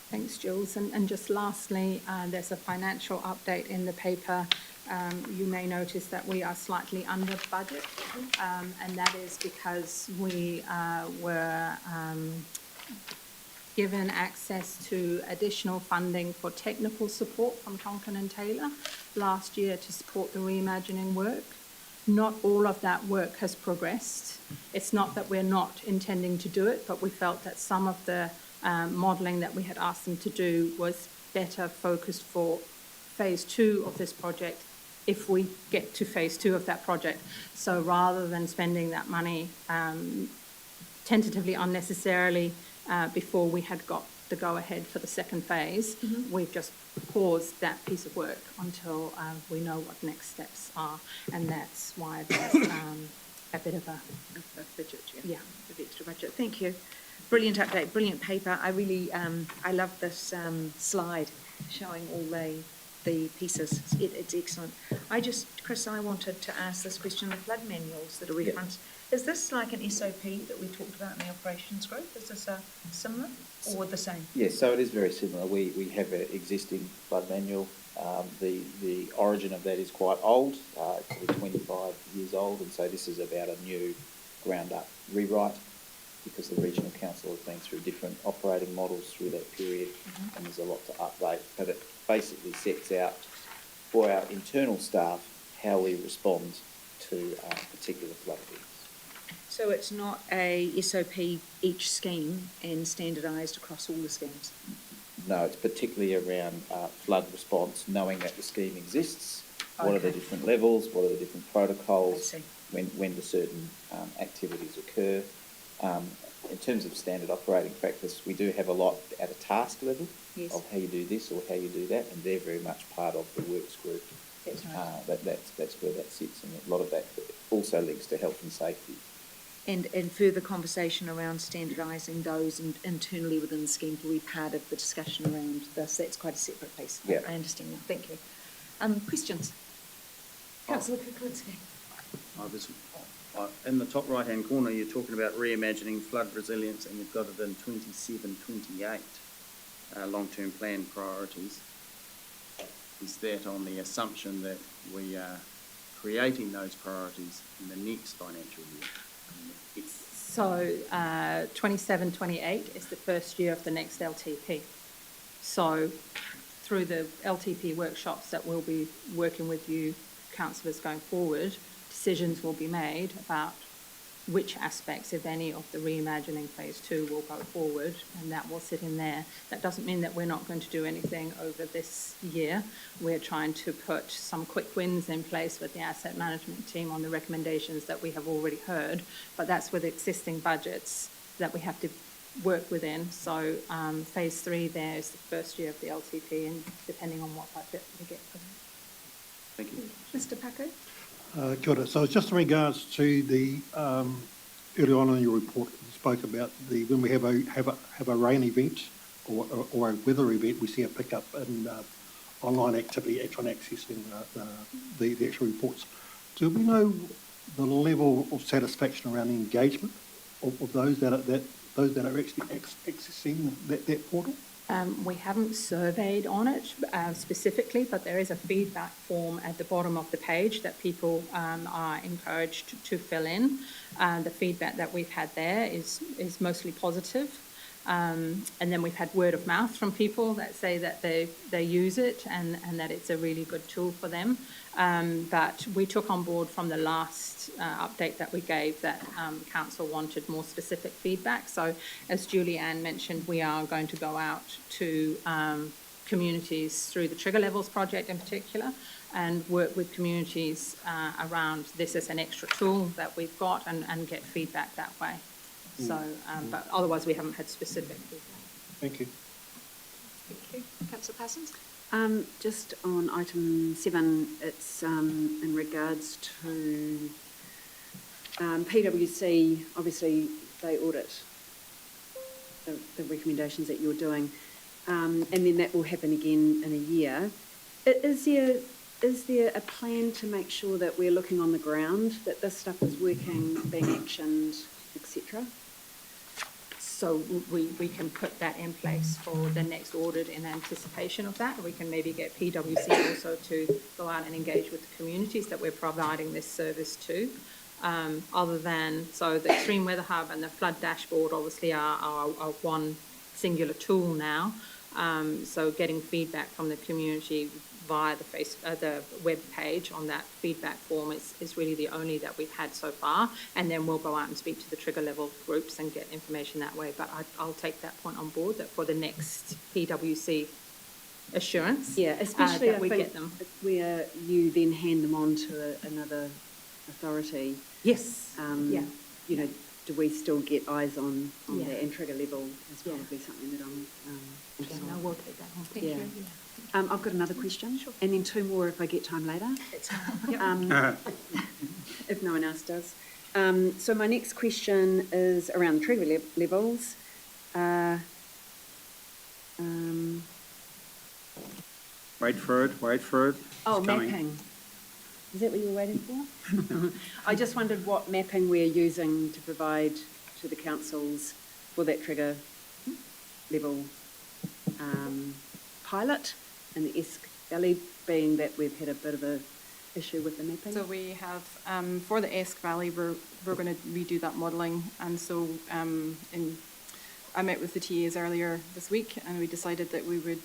Thanks, Jules. And just lastly, there's a financial update in the paper. You may notice that we are slightly under budget, and that is because we were given access to additional funding for technical support from Tonkin and Taylor last year to support the reimagining work. Not all of that work has progressed. It's not that we're not intending to do it, but we felt that some of the modelling that we had asked them to do was better focused for phase 2 of this project if we get to phase 2 of that project. So rather than spending that money tentatively unnecessarily before we had got the go-ahead for the second phase, we've just paused that piece of work until we know what next steps are, and that's why there's a bit of a budget, yeah, of extra budget. Thank you. Brilliant update, brilliant paper. I really, I love this slide showing all the pieces. It's excellent. Chris, I wanted to ask this question, the flood manuals that are referenced. Is this like an SOP that we talked about in the operations group? Is this a similar or the same? Yes, so it is very similar. We have an existing flood manual. The origin of that is quite old. It's probably 25 years old, and so this is about a new ground-up rewrite because the regional council has been through different operating models through that period, and there's a lot to update. But it basically sets out for our internal staff how we respond to particular flood events. So it's not a SOP each scheme and standardised across all the schemes? No, it's particularly around flood response, knowing that the scheme exists, what are the different levels, what are the different protocols, when do certain activities occur. In terms of standard operating practice, we do have a lot at a task level of how you do this or how you do that, and they're very much part of the works group. That's right. That's where that sits, and a lot of that also links to health and safety. And further conversation around standardising those and internally within the scheme will be part of the discussion around this. That's quite a separate piece. Yeah. I understand now. Thank you. Questions? Councillor Kuklinski. In the top right-hand corner, you're talking about reimagining flood resilience, and you've got it in 27-28 long-term plan priorities. Is that on the assumption that we are creating those priorities in the next financial year? So 27-28 is the first year of the next LTP. So through the LTP workshops that we'll be working with you, councillors, going forward, decisions will be made about which aspects, if any, of the reimagining phase 2 will go forward, and that will sit in there. That doesn't mean that we're not going to do anything over this year. We're trying to put some quick wins in place with the asset management team on the recommendations that we have already heard, but that's with existing budgets that we have to work within. So phase 3 there is the first year of the LTP, and depending on what budget we get from it. Thank you. Mr. Paco? Kia ora. So just in regards to the early on in your report, you spoke about when we have a rain event or a weather event, we see a pickup in online activity, actually accessing the actual reports. Do we know the level of satisfaction around the engagement of those that are actually accessing that portal? We haven't surveyed on it specifically, but there is a feedback form at the bottom of the page that people are encouraged to fill in. The feedback that we've had there is mostly positive. And then we've had word of mouth from people that say that they use it and that it's a really good tool for them. But we took on board from the last update that we gave that council wanted more specific feedback. So as Julie-Anne mentioned, we are going to go out to communities through the Trigger Levels project in particular and work with communities around this as an extra tool that we've got and get feedback that way. So, but otherwise we haven't had specific feedback. Thank you. Thank you. Councillor Parsons? Just on item 7, it's in regards to PwC. Obviously, they audit the recommendations that you're doing, and then that will happen again in a year. Is there a plan to make sure that we're looking on the ground, that this stuff is working, being actioned, etc.? So we can put that in place for the next audit in anticipation of that. We can maybe get PwC also to go out and engage with the communities that we're providing this service to. other than, so the Extreme Weather Hub and the Flood Dashboard obviously are one singular tool now. So getting feedback from the community via the web page on that feedback form is really the only that we've had so far. And then we'll go out and speak to the trigger level groups and get information that way. But I'll take that point on board, that for the next PwC assurance, Yeah, especially that we I think get them. where you then hand them on to another authority. Yes. Yeah. You know, do we still get eyes on Yeah. that? And trigger level is probably something that I'm interested in. No, we'll take that on. Thank Yeah. you. I've got another question, and then two more if I get time later, if no one else does. So my next question is around trigger levels. Wait for it. Oh, It's coming. mapping. Is that what you were waiting for? I just wondered what mapping we're using to provide to the councils for that trigger level pilot, and the Esk Valley, being that we've had a bit of a issue with the mapping. So we have, for the Esk Valley, we're going to redo that modelling, and so I met with the TAs earlier this week, and we decided that we would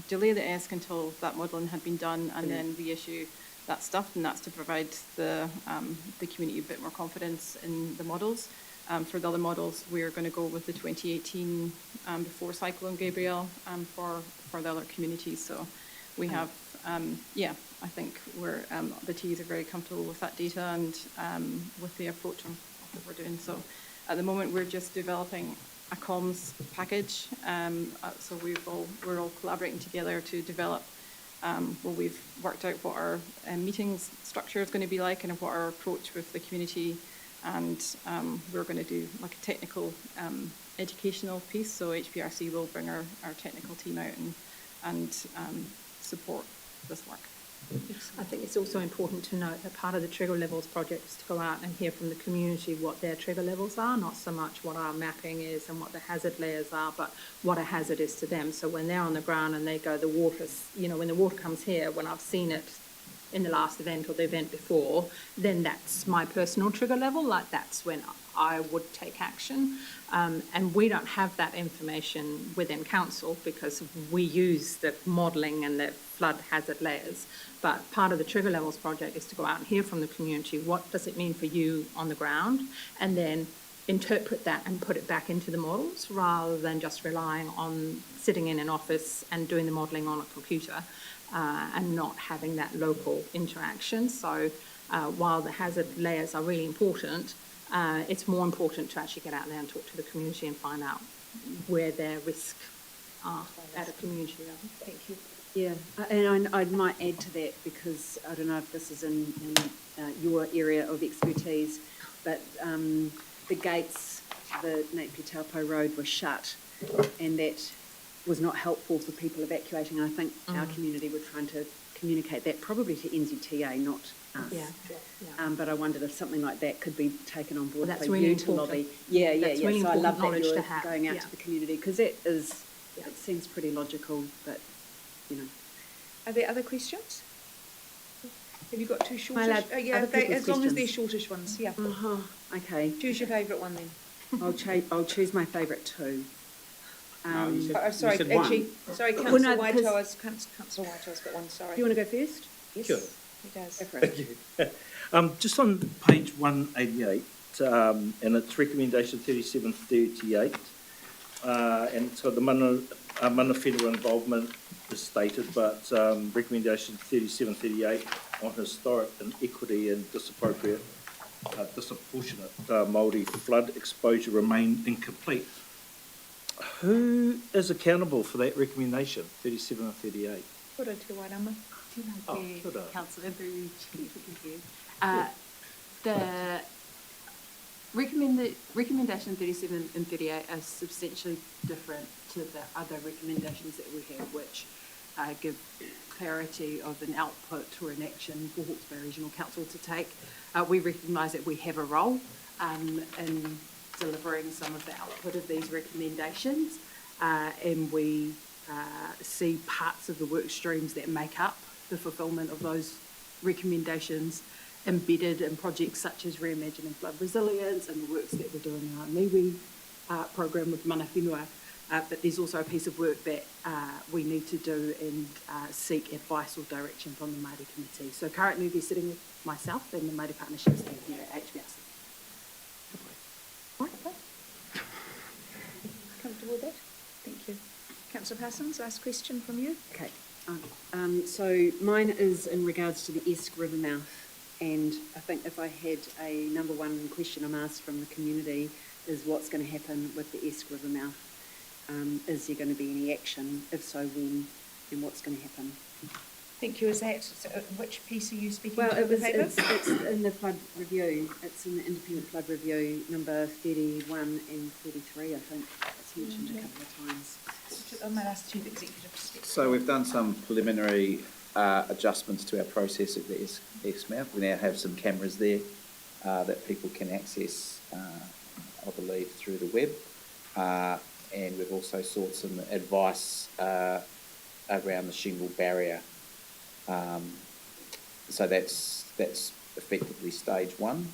delay the Esk until that modelling had been done, and then reissue that stuff, and that's to provide the community a bit more confidence in the models. For the other models, we're going to go with the 2018 before Cyclone Gabrielle for the other communities. So we have, I think the TAs are very comfortable with that data and with the approach of what we're doing. So at the moment, we're just developing a comms package. So we're all collaborating together to develop. We've worked out what our meetings structure is going to be like and what our approach with the community, and we're going to do like a technical educational piece. So HPRC will bring our technical team out and support this work. I think it's also important to note that part of the trigger levels project is to go out and hear from the community what their trigger levels are, not so much what our mapping is and what the hazard layers are, but what a hazard is to them. So when they're on the ground and they go, the water's, when the water comes here, when I've seen it in the last event or the event before, then that's my personal trigger level, like that's when I would take action. And we don't have that information within council because we use the modelling and the flood hazard layers. But part of the Trigger Levels project is to go out and hear from the community, what does it mean for you on the ground, and then interpret that and put it back into the models rather than just relying on sitting in an office and doing the modelling on a computer and not having that local interaction. So while the hazard layers are really important, it's more important to actually get out there and talk to the community and find out where their risks are at a community level. Thank you. Yeah, and I might add to that because I don't know if this is in your area of expertise, but the gates, the Napier Taupo Road was shut, and that was not helpful for people evacuating. I think our community were trying to communicate that probably to NZTA, not us. Yeah. But I wondered if something like that could be taken on board That's for really you to important. lobby. Yeah. Really so I love that knowledge you're to have. going out to the community because it seems pretty logical, but Are there other questions? Have you got two shortish? lad, other people's as long as they're questions. shortish ones, yeah. Okay. Choose your favourite one then. I'll choose my favourite two. Sorry, said actually, one. sorry, Well, Councillor no, because- Councillor Whitehall's got one, sorry. Do you want to go first? Yes, Sure. he does. Go for it. Thank you. Just on page 188, and it's recommendation 3738, and so the mana whenua involvement is stated, but recommendation 3738 on historic inequity and disproportionate Māori flood exposure remain incomplete. Who is accountable for that recommendation, 37 and 38? Kura te wairama. Councillor through Chief Executive. The recommendation 37 and 38 are substantially different to the other recommendations that we have, which give clarity of an output or an action for Hawke's Regional Council to take. We recognise that we have a role in delivering some of the output of these recommendations, and we see parts of the work streams that make up the fulfilment of those recommendations embedded in projects such as Reimagining flood resilience and the works that we're doing in our NIWE program with mana whenua. But there's also a piece of work that we need to do and seek advice or direction from the Māori committee. So currently they're sitting with myself and the Māori Partnerships team here at HBRC. Comfortable with that? Thank you. Councillor Parsons, last question from you. Okay. So mine is in regards to the Esk River mouth, and I think if I had a number one question I'm asked from the community is what's going to happen with the Esk River mouth. Is there going to be any action? If so, when? And what's going to happen? Thank you. Is that, which piece are you speaking Well, to? it's in the flood review. It's in the independent flood review, number 31 and 33, I think. It's mentioned a couple of times. I might ask Chief Executive to speak. So we've done some preliminary adjustments to our process at the Esk-mouth. We now have some cameras there that people can access, I believe, through the web. And we've also sought some advice around the shingle barrier. So that's effectively stage one.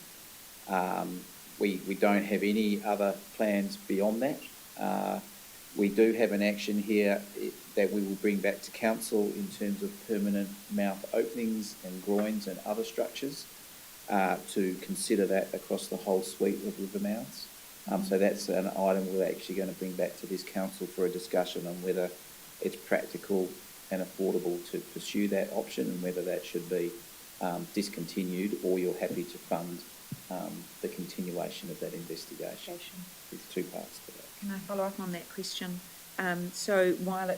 We don't have any other plans beyond that. We do have an action here that we will bring back to council in terms of permanent mouth openings and groins and other structures to consider that across the whole suite of river mouths. So that's an item we're actually going to bring back to this council for a discussion on whether it's practical and affordable to pursue that option and whether that should be discontinued or you're happy to fund the continuation of that investigation. There's two parts to that. Can I follow up on that question? So while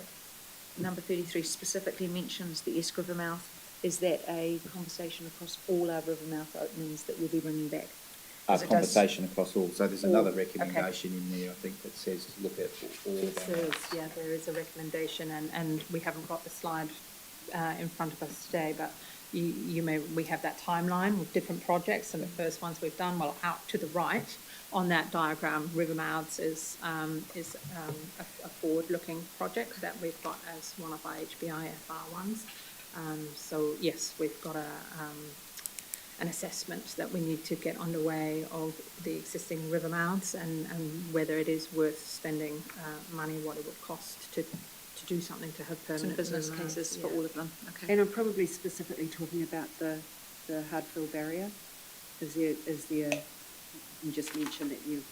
number 33 specifically mentions the Esk River mouth, is that a conversation across all our river mouth openings that we'll be bringing back? A conversation across all. So there's another recommendation in there, I think, that says look at all of them. Yeah, there is a recommendation, and we haven't got the slide in front of us today, but we have that timeline with different projects, and the first ones we've done, well, out to the right on that diagram, River Mouths is a forward-looking project that we've got as one of our HBIFR ones. So yes, we've got an assessment that we need to get underway of the existing river mouths and whether it is worth spending money, what it would cost to do something to have permanent business river cases mouths. for all of them. Okay. And I'm probably specifically talking about the hard fill barrier. Is there? You just mentioned that you're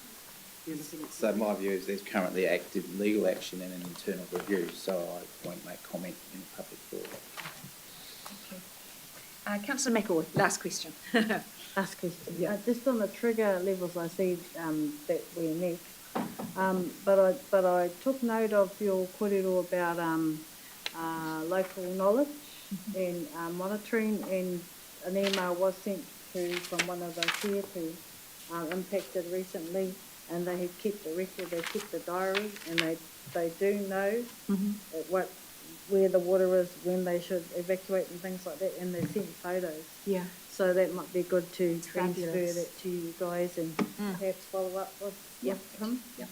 looking at. So my view is there's currently active legal action and an internal review, so I won't make comment in a public forum. Councillor McAvoy, last question. Last question. Yeah. Just on the trigger levels, I see that we're next. But I took note of your kōrero about local knowledge and monitoring, and an email was sent through from one of those here who impacted recently, and they had kept a record, they kept a diary, and they do know where the water is, when they should evacuate and things like that, and they sent photos. Yeah. So that might be good to transfer fabulous. that to you guys and perhaps follow up with him. Yep.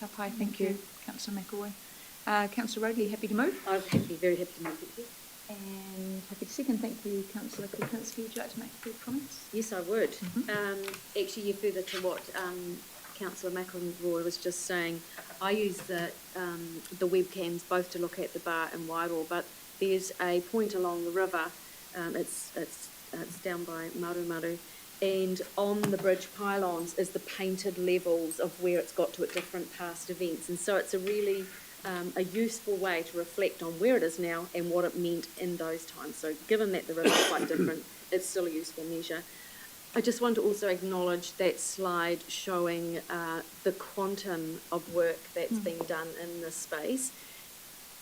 Papai, thank you. Councillor McAvoy. Councillor Rogley, happy to move? I'm very happy to move, thank you. And happy to second. Thank you, Councillor Kuklinski. Would you like to make a few comments? Yes, I would. Actually, you further to what Councillor McElroy was just saying, I use the webcams both to look at the bar and Wairoa, but there's a point along the river, it's down by Maru, and on the bridge pylons is the painted levels of where it's got to at different past events, and so it's a really a useful way to reflect on where it is now and what it meant in those times. So given that the river is quite different, it's still a useful measure. I just want to also acknowledge that slide showing the quantum of work that's been done in this space.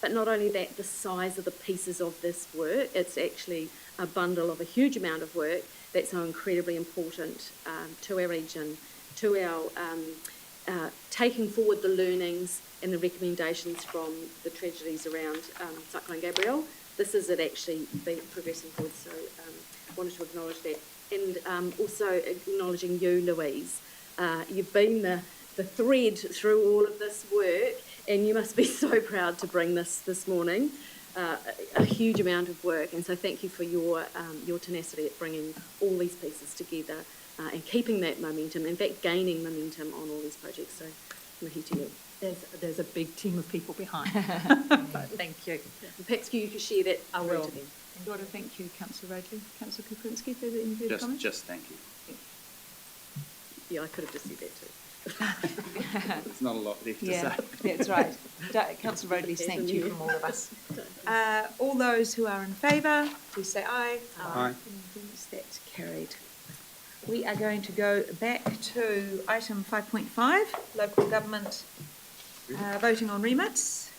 But not only that, the size of the pieces of this work, it's actually a bundle of a huge amount of work that's so incredibly important to our region, to our taking forward the learnings and the recommendations from the tragedies around Cyclone Gabrielle. This is it actually progressing forward, so I wanted to acknowledge that. And also acknowledging you, Louise. You've been the thread through all of this work, and you must be so proud to bring this morning. a huge amount of work, and so thank you for your tenacity at bringing all these pieces together and keeping that momentum, in fact gaining momentum on all these projects, so mihi to you. There's a big team of people behind. Thank you. Perhaps you could share that I through will. to them. Thank you, Councillor Radley. Councillor Kuprinski, further any further comments? Just thank you. Yeah, I could have just said that too. There's not a lot left to Yeah, say. that's right. Councillor Radley's thanked you from all of us. All those who are in favour, please say aye. Aye. That's carried. We are going to go back to item 5.5, local government voting on remits.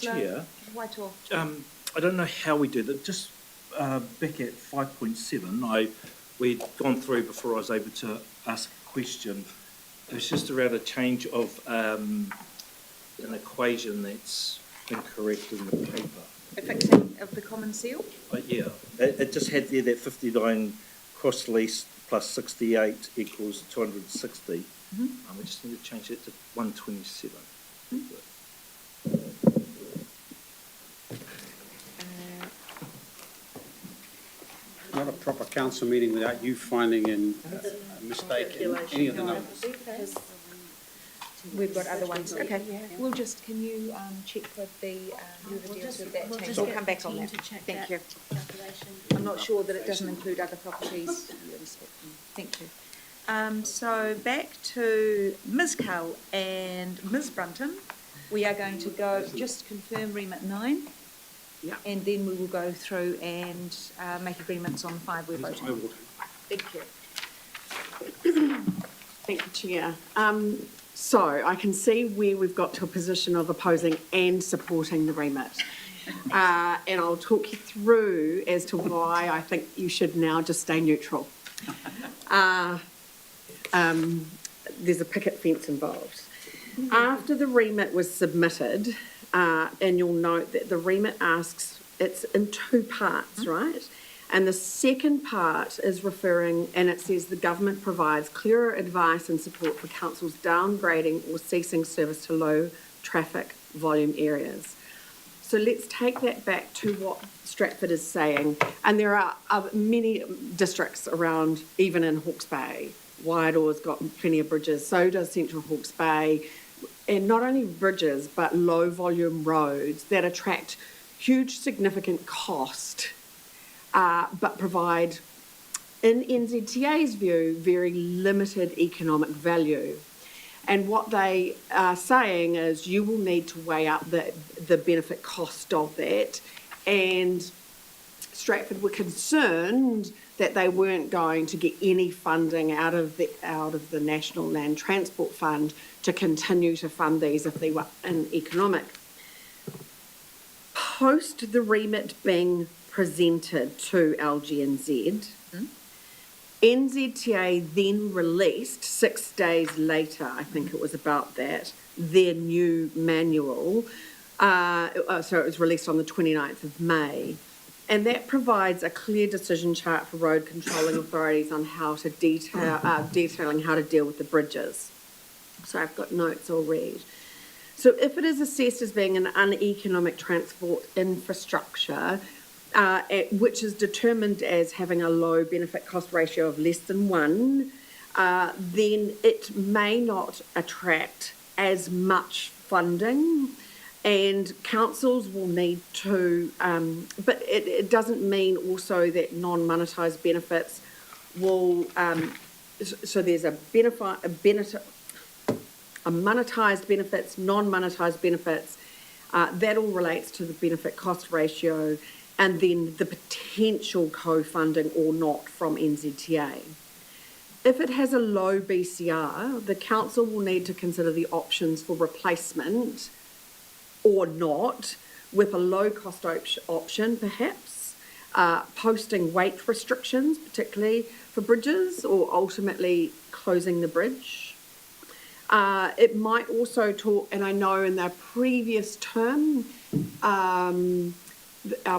Chair, Whitehall. I don't know how we do that. Just back at 5.7, we'd gone through before I was able to ask a question. It was just around a change of an equation that's incorrect in the paper. Affixing of the common seal? Yeah, it just had there that 59 cross lease plus 68 equals 260. Mm-hmm. We just need to change it to 127. Not a proper council meeting without you finding a mistake in any of the numbers. We've got other ones. Okay, we'll just, can you check with the, whoever deals with that team? We'll come back on that. Thank you. I'm not sure that it doesn't include other properties. Thank you. So back to Ms. Cull and Ms. Brunton. We are going to go, just confirm remit 9. Yeah. And then we will go through and make agreements on the 5 we're voting on. Thank you. Thank you, Chair. So I can see where we've got to a position of opposing and supporting the remit. And I'll talk you through as to why I think you should now just stay neutral. There's a picket fence involved. After the remit was submitted, and you'll note that the remit asks, it's in 2 parts, right? And the second part is referring, and it says the government provides clearer advice and support for councils downgrading or ceasing service to low traffic volume areas. So let's take that back to what Stratford is saying. And there are many districts around, even in Hawke's Bay. Wairoa's got plenty of bridges, so does Central Hawke's Bay. And not only bridges, but low volume roads that attract huge significant cost, but provide, in NZTA's view, very limited economic value. And what they are saying is you will need to weigh up the benefit cost of that. And Stratford were concerned that they weren't going to get any funding out of the National Land Transport Fund to continue to fund these if they were uneconomic. Post the remit being presented to LGNZ, NZTA then released 6 days later, I think it was about that, their new manual. So it was released on the 29th of May. And that provides a clear decision chart for road controlling authorities on how to detailing how to deal with the bridges. So I've got notes I'll read. So if it is assessed as being an uneconomic transport infrastructure, which is determined as having a low benefit cost ratio of less than 1, then it may not attract as much funding. And councils will need to, but it doesn't mean also that non-monetised benefits will, so there's a monetised benefits, non-monetised benefits, that all relates to the benefit cost ratio, and then the potential co-funding or not from NZTA. If it has a low BCR, the council will need to consider the options for replacement or not, with a low-cost option, perhaps, posting weight restrictions, particularly for bridges, or ultimately closing the bridge. It might also talk, and I know in their previous term, our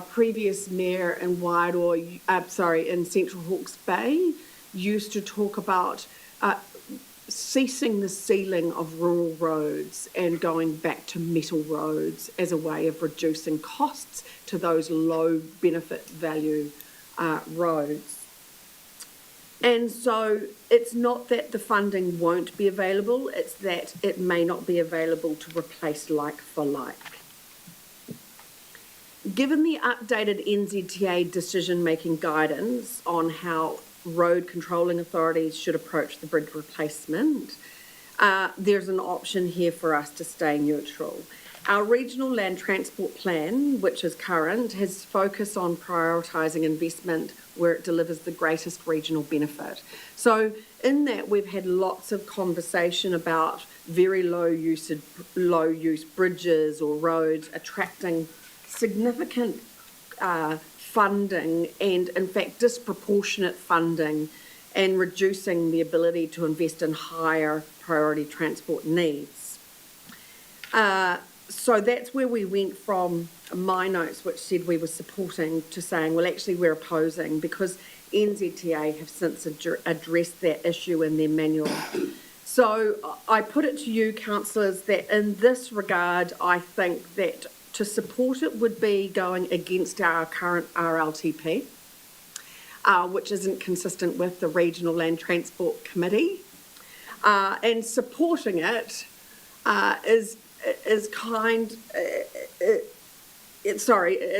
previous mayor in in Central Hawke's Bay, used to talk about ceasing the sealing of rural roads and going back to metal roads as a way of reducing costs to those low benefit value roads. And so it's not that the funding won't be available, it's that it may not be available to replace like for like. Given the updated NZTA decision-making guidance on how road controlling authorities should approach the bridge replacement, there's an option here for us to stay neutral. Our regional land transport plan, which is current, has focused on prioritising investment where it delivers the greatest regional benefit. So in that, we've had lots of conversation about very low use bridges or roads attracting significant funding and, in fact, disproportionate funding and reducing the ability to invest in higher priority transport needs. So that's where we went from my notes, which said we were supporting, to saying, well, actually, we're opposing, because NZTA have since addressed that issue in their manual. So I put it to you, councillors, that in this regard, I think that to support it would be going against our current RLTP, which isn't consistent with the Regional Land Transport Committee, and supporting it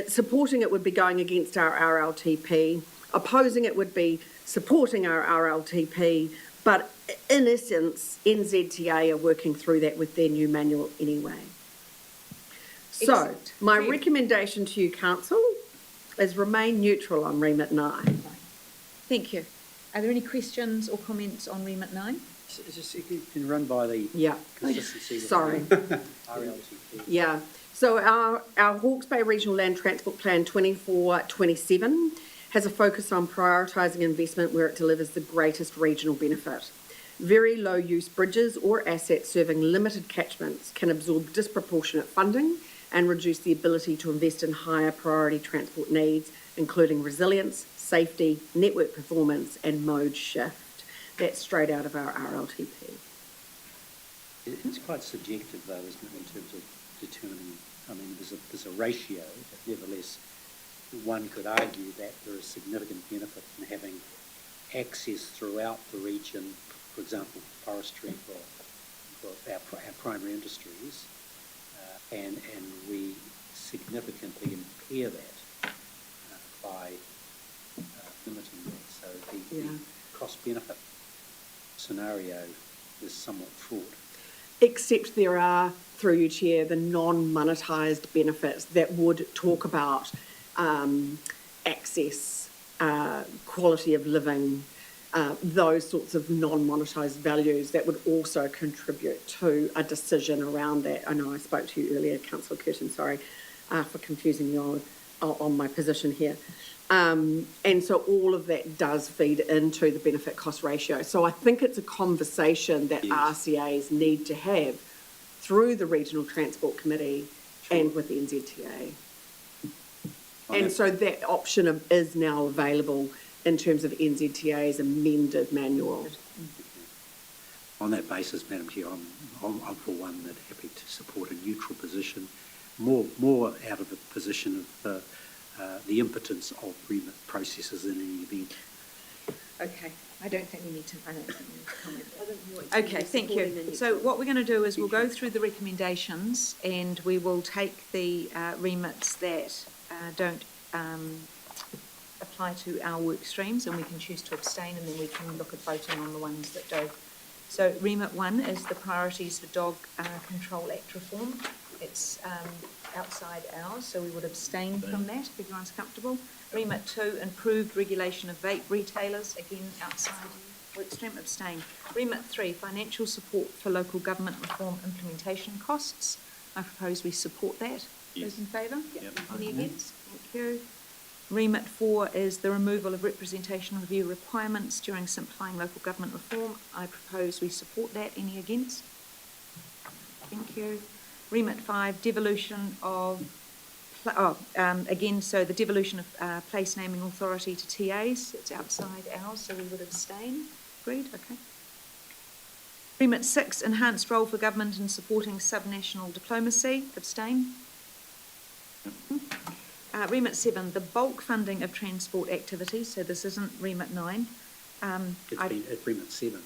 supporting it would be going against our RLTP. Opposing it would be supporting our RLTP, but in essence, NZTA are working through that with their new manual anyway. So, my recommendation to you, Council, is remain neutral on Remit 9. Thank you. Are there any questions or comments on Remit 9? Just if you can run by the consistency with Sorry. RLTP. Yeah. So our Hawke's Bay Regional Land Transport Plan 24-27 has a focus on prioritising investment where it delivers the greatest regional benefit. Very low use bridges or assets serving limited catchments can absorb disproportionate funding and reduce the ability to invest in higher priority transport needs, including resilience, safety, network performance and mode shift. That's straight out of our RLTP. It's quite subjective though, isn't it, in terms of determining, I mean, there's a ratio, but nevertheless, one could argue that there is significant benefit in having access throughout the region, for example, forestry for our primary industries, and we significantly impair that by limiting that. So the cost-benefit scenario is somewhat fraught. Except there are, through you, Chair, the non-monetised benefits that would talk about access, quality of living, those sorts of non-monetised values that would also contribute to a decision around that. I know I spoke to you earlier, Councillor Curtin, sorry for confusing you on my position here. And so all of that does feed into the benefit cost ratio. So I think it's a conversation that RCAs need to have through the Regional Transport Committee and with NZTA. And so that option is now available in terms of NZTA's amended manual. On that basis, Madam Chair, I'm for one that happy to support a neutral position, more out of a position of the impotence of remit processes in any event. Okay, I don't think we need to comment. Okay, thank you. So what we're going to do is we'll go through the recommendations and we will take the remits that don't apply to our work streams, and we can choose to abstain, and then we can look at voting on the ones that do. So remit 1 is the Priorities for Dog Control Act reform. It's outside ours, so we would abstain from that if everyone's comfortable. Remit 2, improved regulation of vape retailers, again outside workstream, abstain. Remit 3, financial support for local government reform implementation costs. I propose we support that. Yes. Those in favour? Yep. Any against? Thank you. Remit 4 is the removal of representation review requirements during simplifying local government reform. I propose we support that. Any against? Thank you. Remit 5, devolution of, again, so the devolution of place naming authority to TAs. It's outside ours, so we would abstain. Agreed? Okay. Remit 6, enhanced role for government in supporting subnational diplomacy. Abstain. Remit 7, the bulk funding of transport activities. So this isn't Remit 9. It's Remit 7.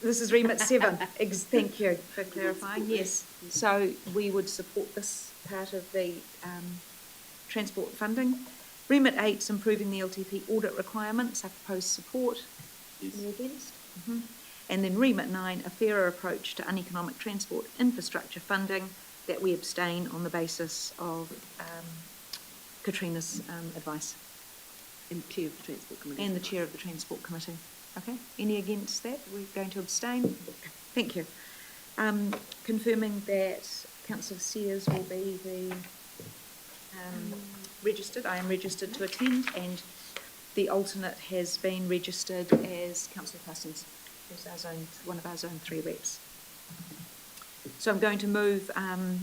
This is Remit 7. Thank you for clarifying. Yes. So we would support this part of the transport funding. Remit 8 is improving the LTP audit requirements. I propose support. Yes. Any against? And then Remit 9, a fairer approach to uneconomic transport infrastructure funding, that we abstain on the basis of Katrina's advice. And the Chair of the Transport Committee. And the Chair of the Transport Committee. Okay, any against that? We're going to abstain. Thank you. Confirming that Councillor Sears will be the registered. I am registered to attend, and the alternate has been registered as Councillor Parsons, who's one of our Zone 3 reps. So I'm going to move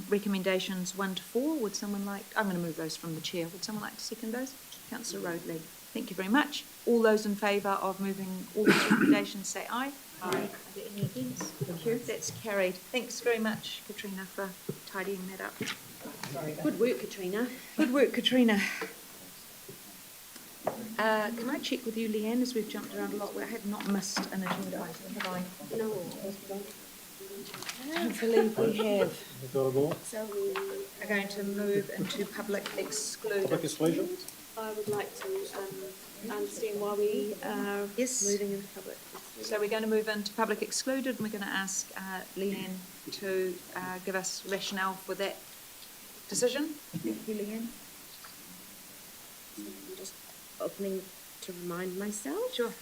recommendations 1 to 4. Would someone like, I'm going to move those from the Chair. Would someone like to second those? Councillor Roadley. Thank you very much. All those in favour of moving all these recommendations say aye. Aye. Are there any against? Thank you. That's carried. Thanks very much, Katrina, for tidying that up. Good work, Katrina. Good work, Katrina. Can I check with you, Leanne, as we've jumped around a lot? I have not missed an agenda item, have I? No. I don't believe we have. Got it all? So we are going to move into public exclusion. Public exclusion? I would like to understand why we are moving into public. So we're going to move into public excluded, and we're going to ask Leanne to give us rationale for that decision. Thank you, Leanne. I'm just opening to remind myself. Sure.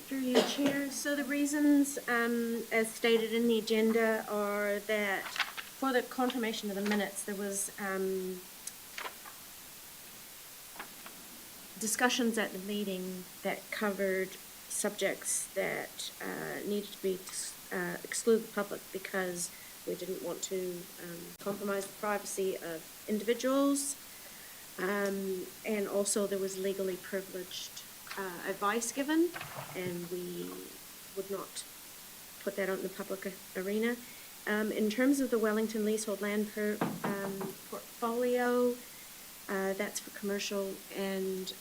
Through you, Chair. So the reasons, as stated in the agenda, are that for the confirmation of the minutes, there was discussions at the meeting that covered subjects that needed to be excluded the public because we didn't want to compromise the privacy of individuals, and also there was legally privileged advice given, and we would not put that out in the public arena. In terms of the Wellington leasehold land portfolio, that's for commercial, and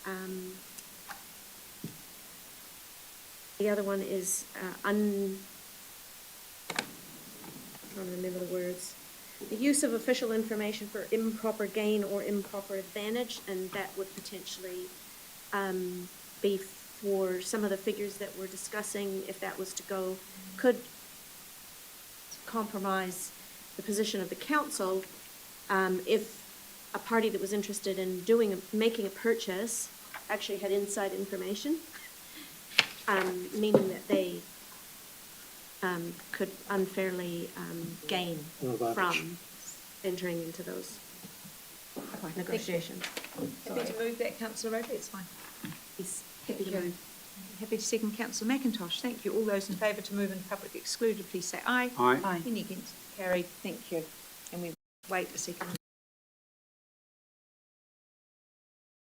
the other one is I'm trying to remember the words. The use of official information for improper gain or improper advantage, and that would potentially be for some of the figures that we're discussing, if that was to go, could compromise the position of the council if a party that was interested in making a purchase actually had inside information, meaning that they could unfairly gain from entering into those negotiations. Happy to move that, Councillor Roadley. It's fine. Yes. Happy to second, Councillor McIntosh. Thank you. All those in favour to move into public excluded, please say aye. Aye. Any against? Carried. Thank you. And we wait a second.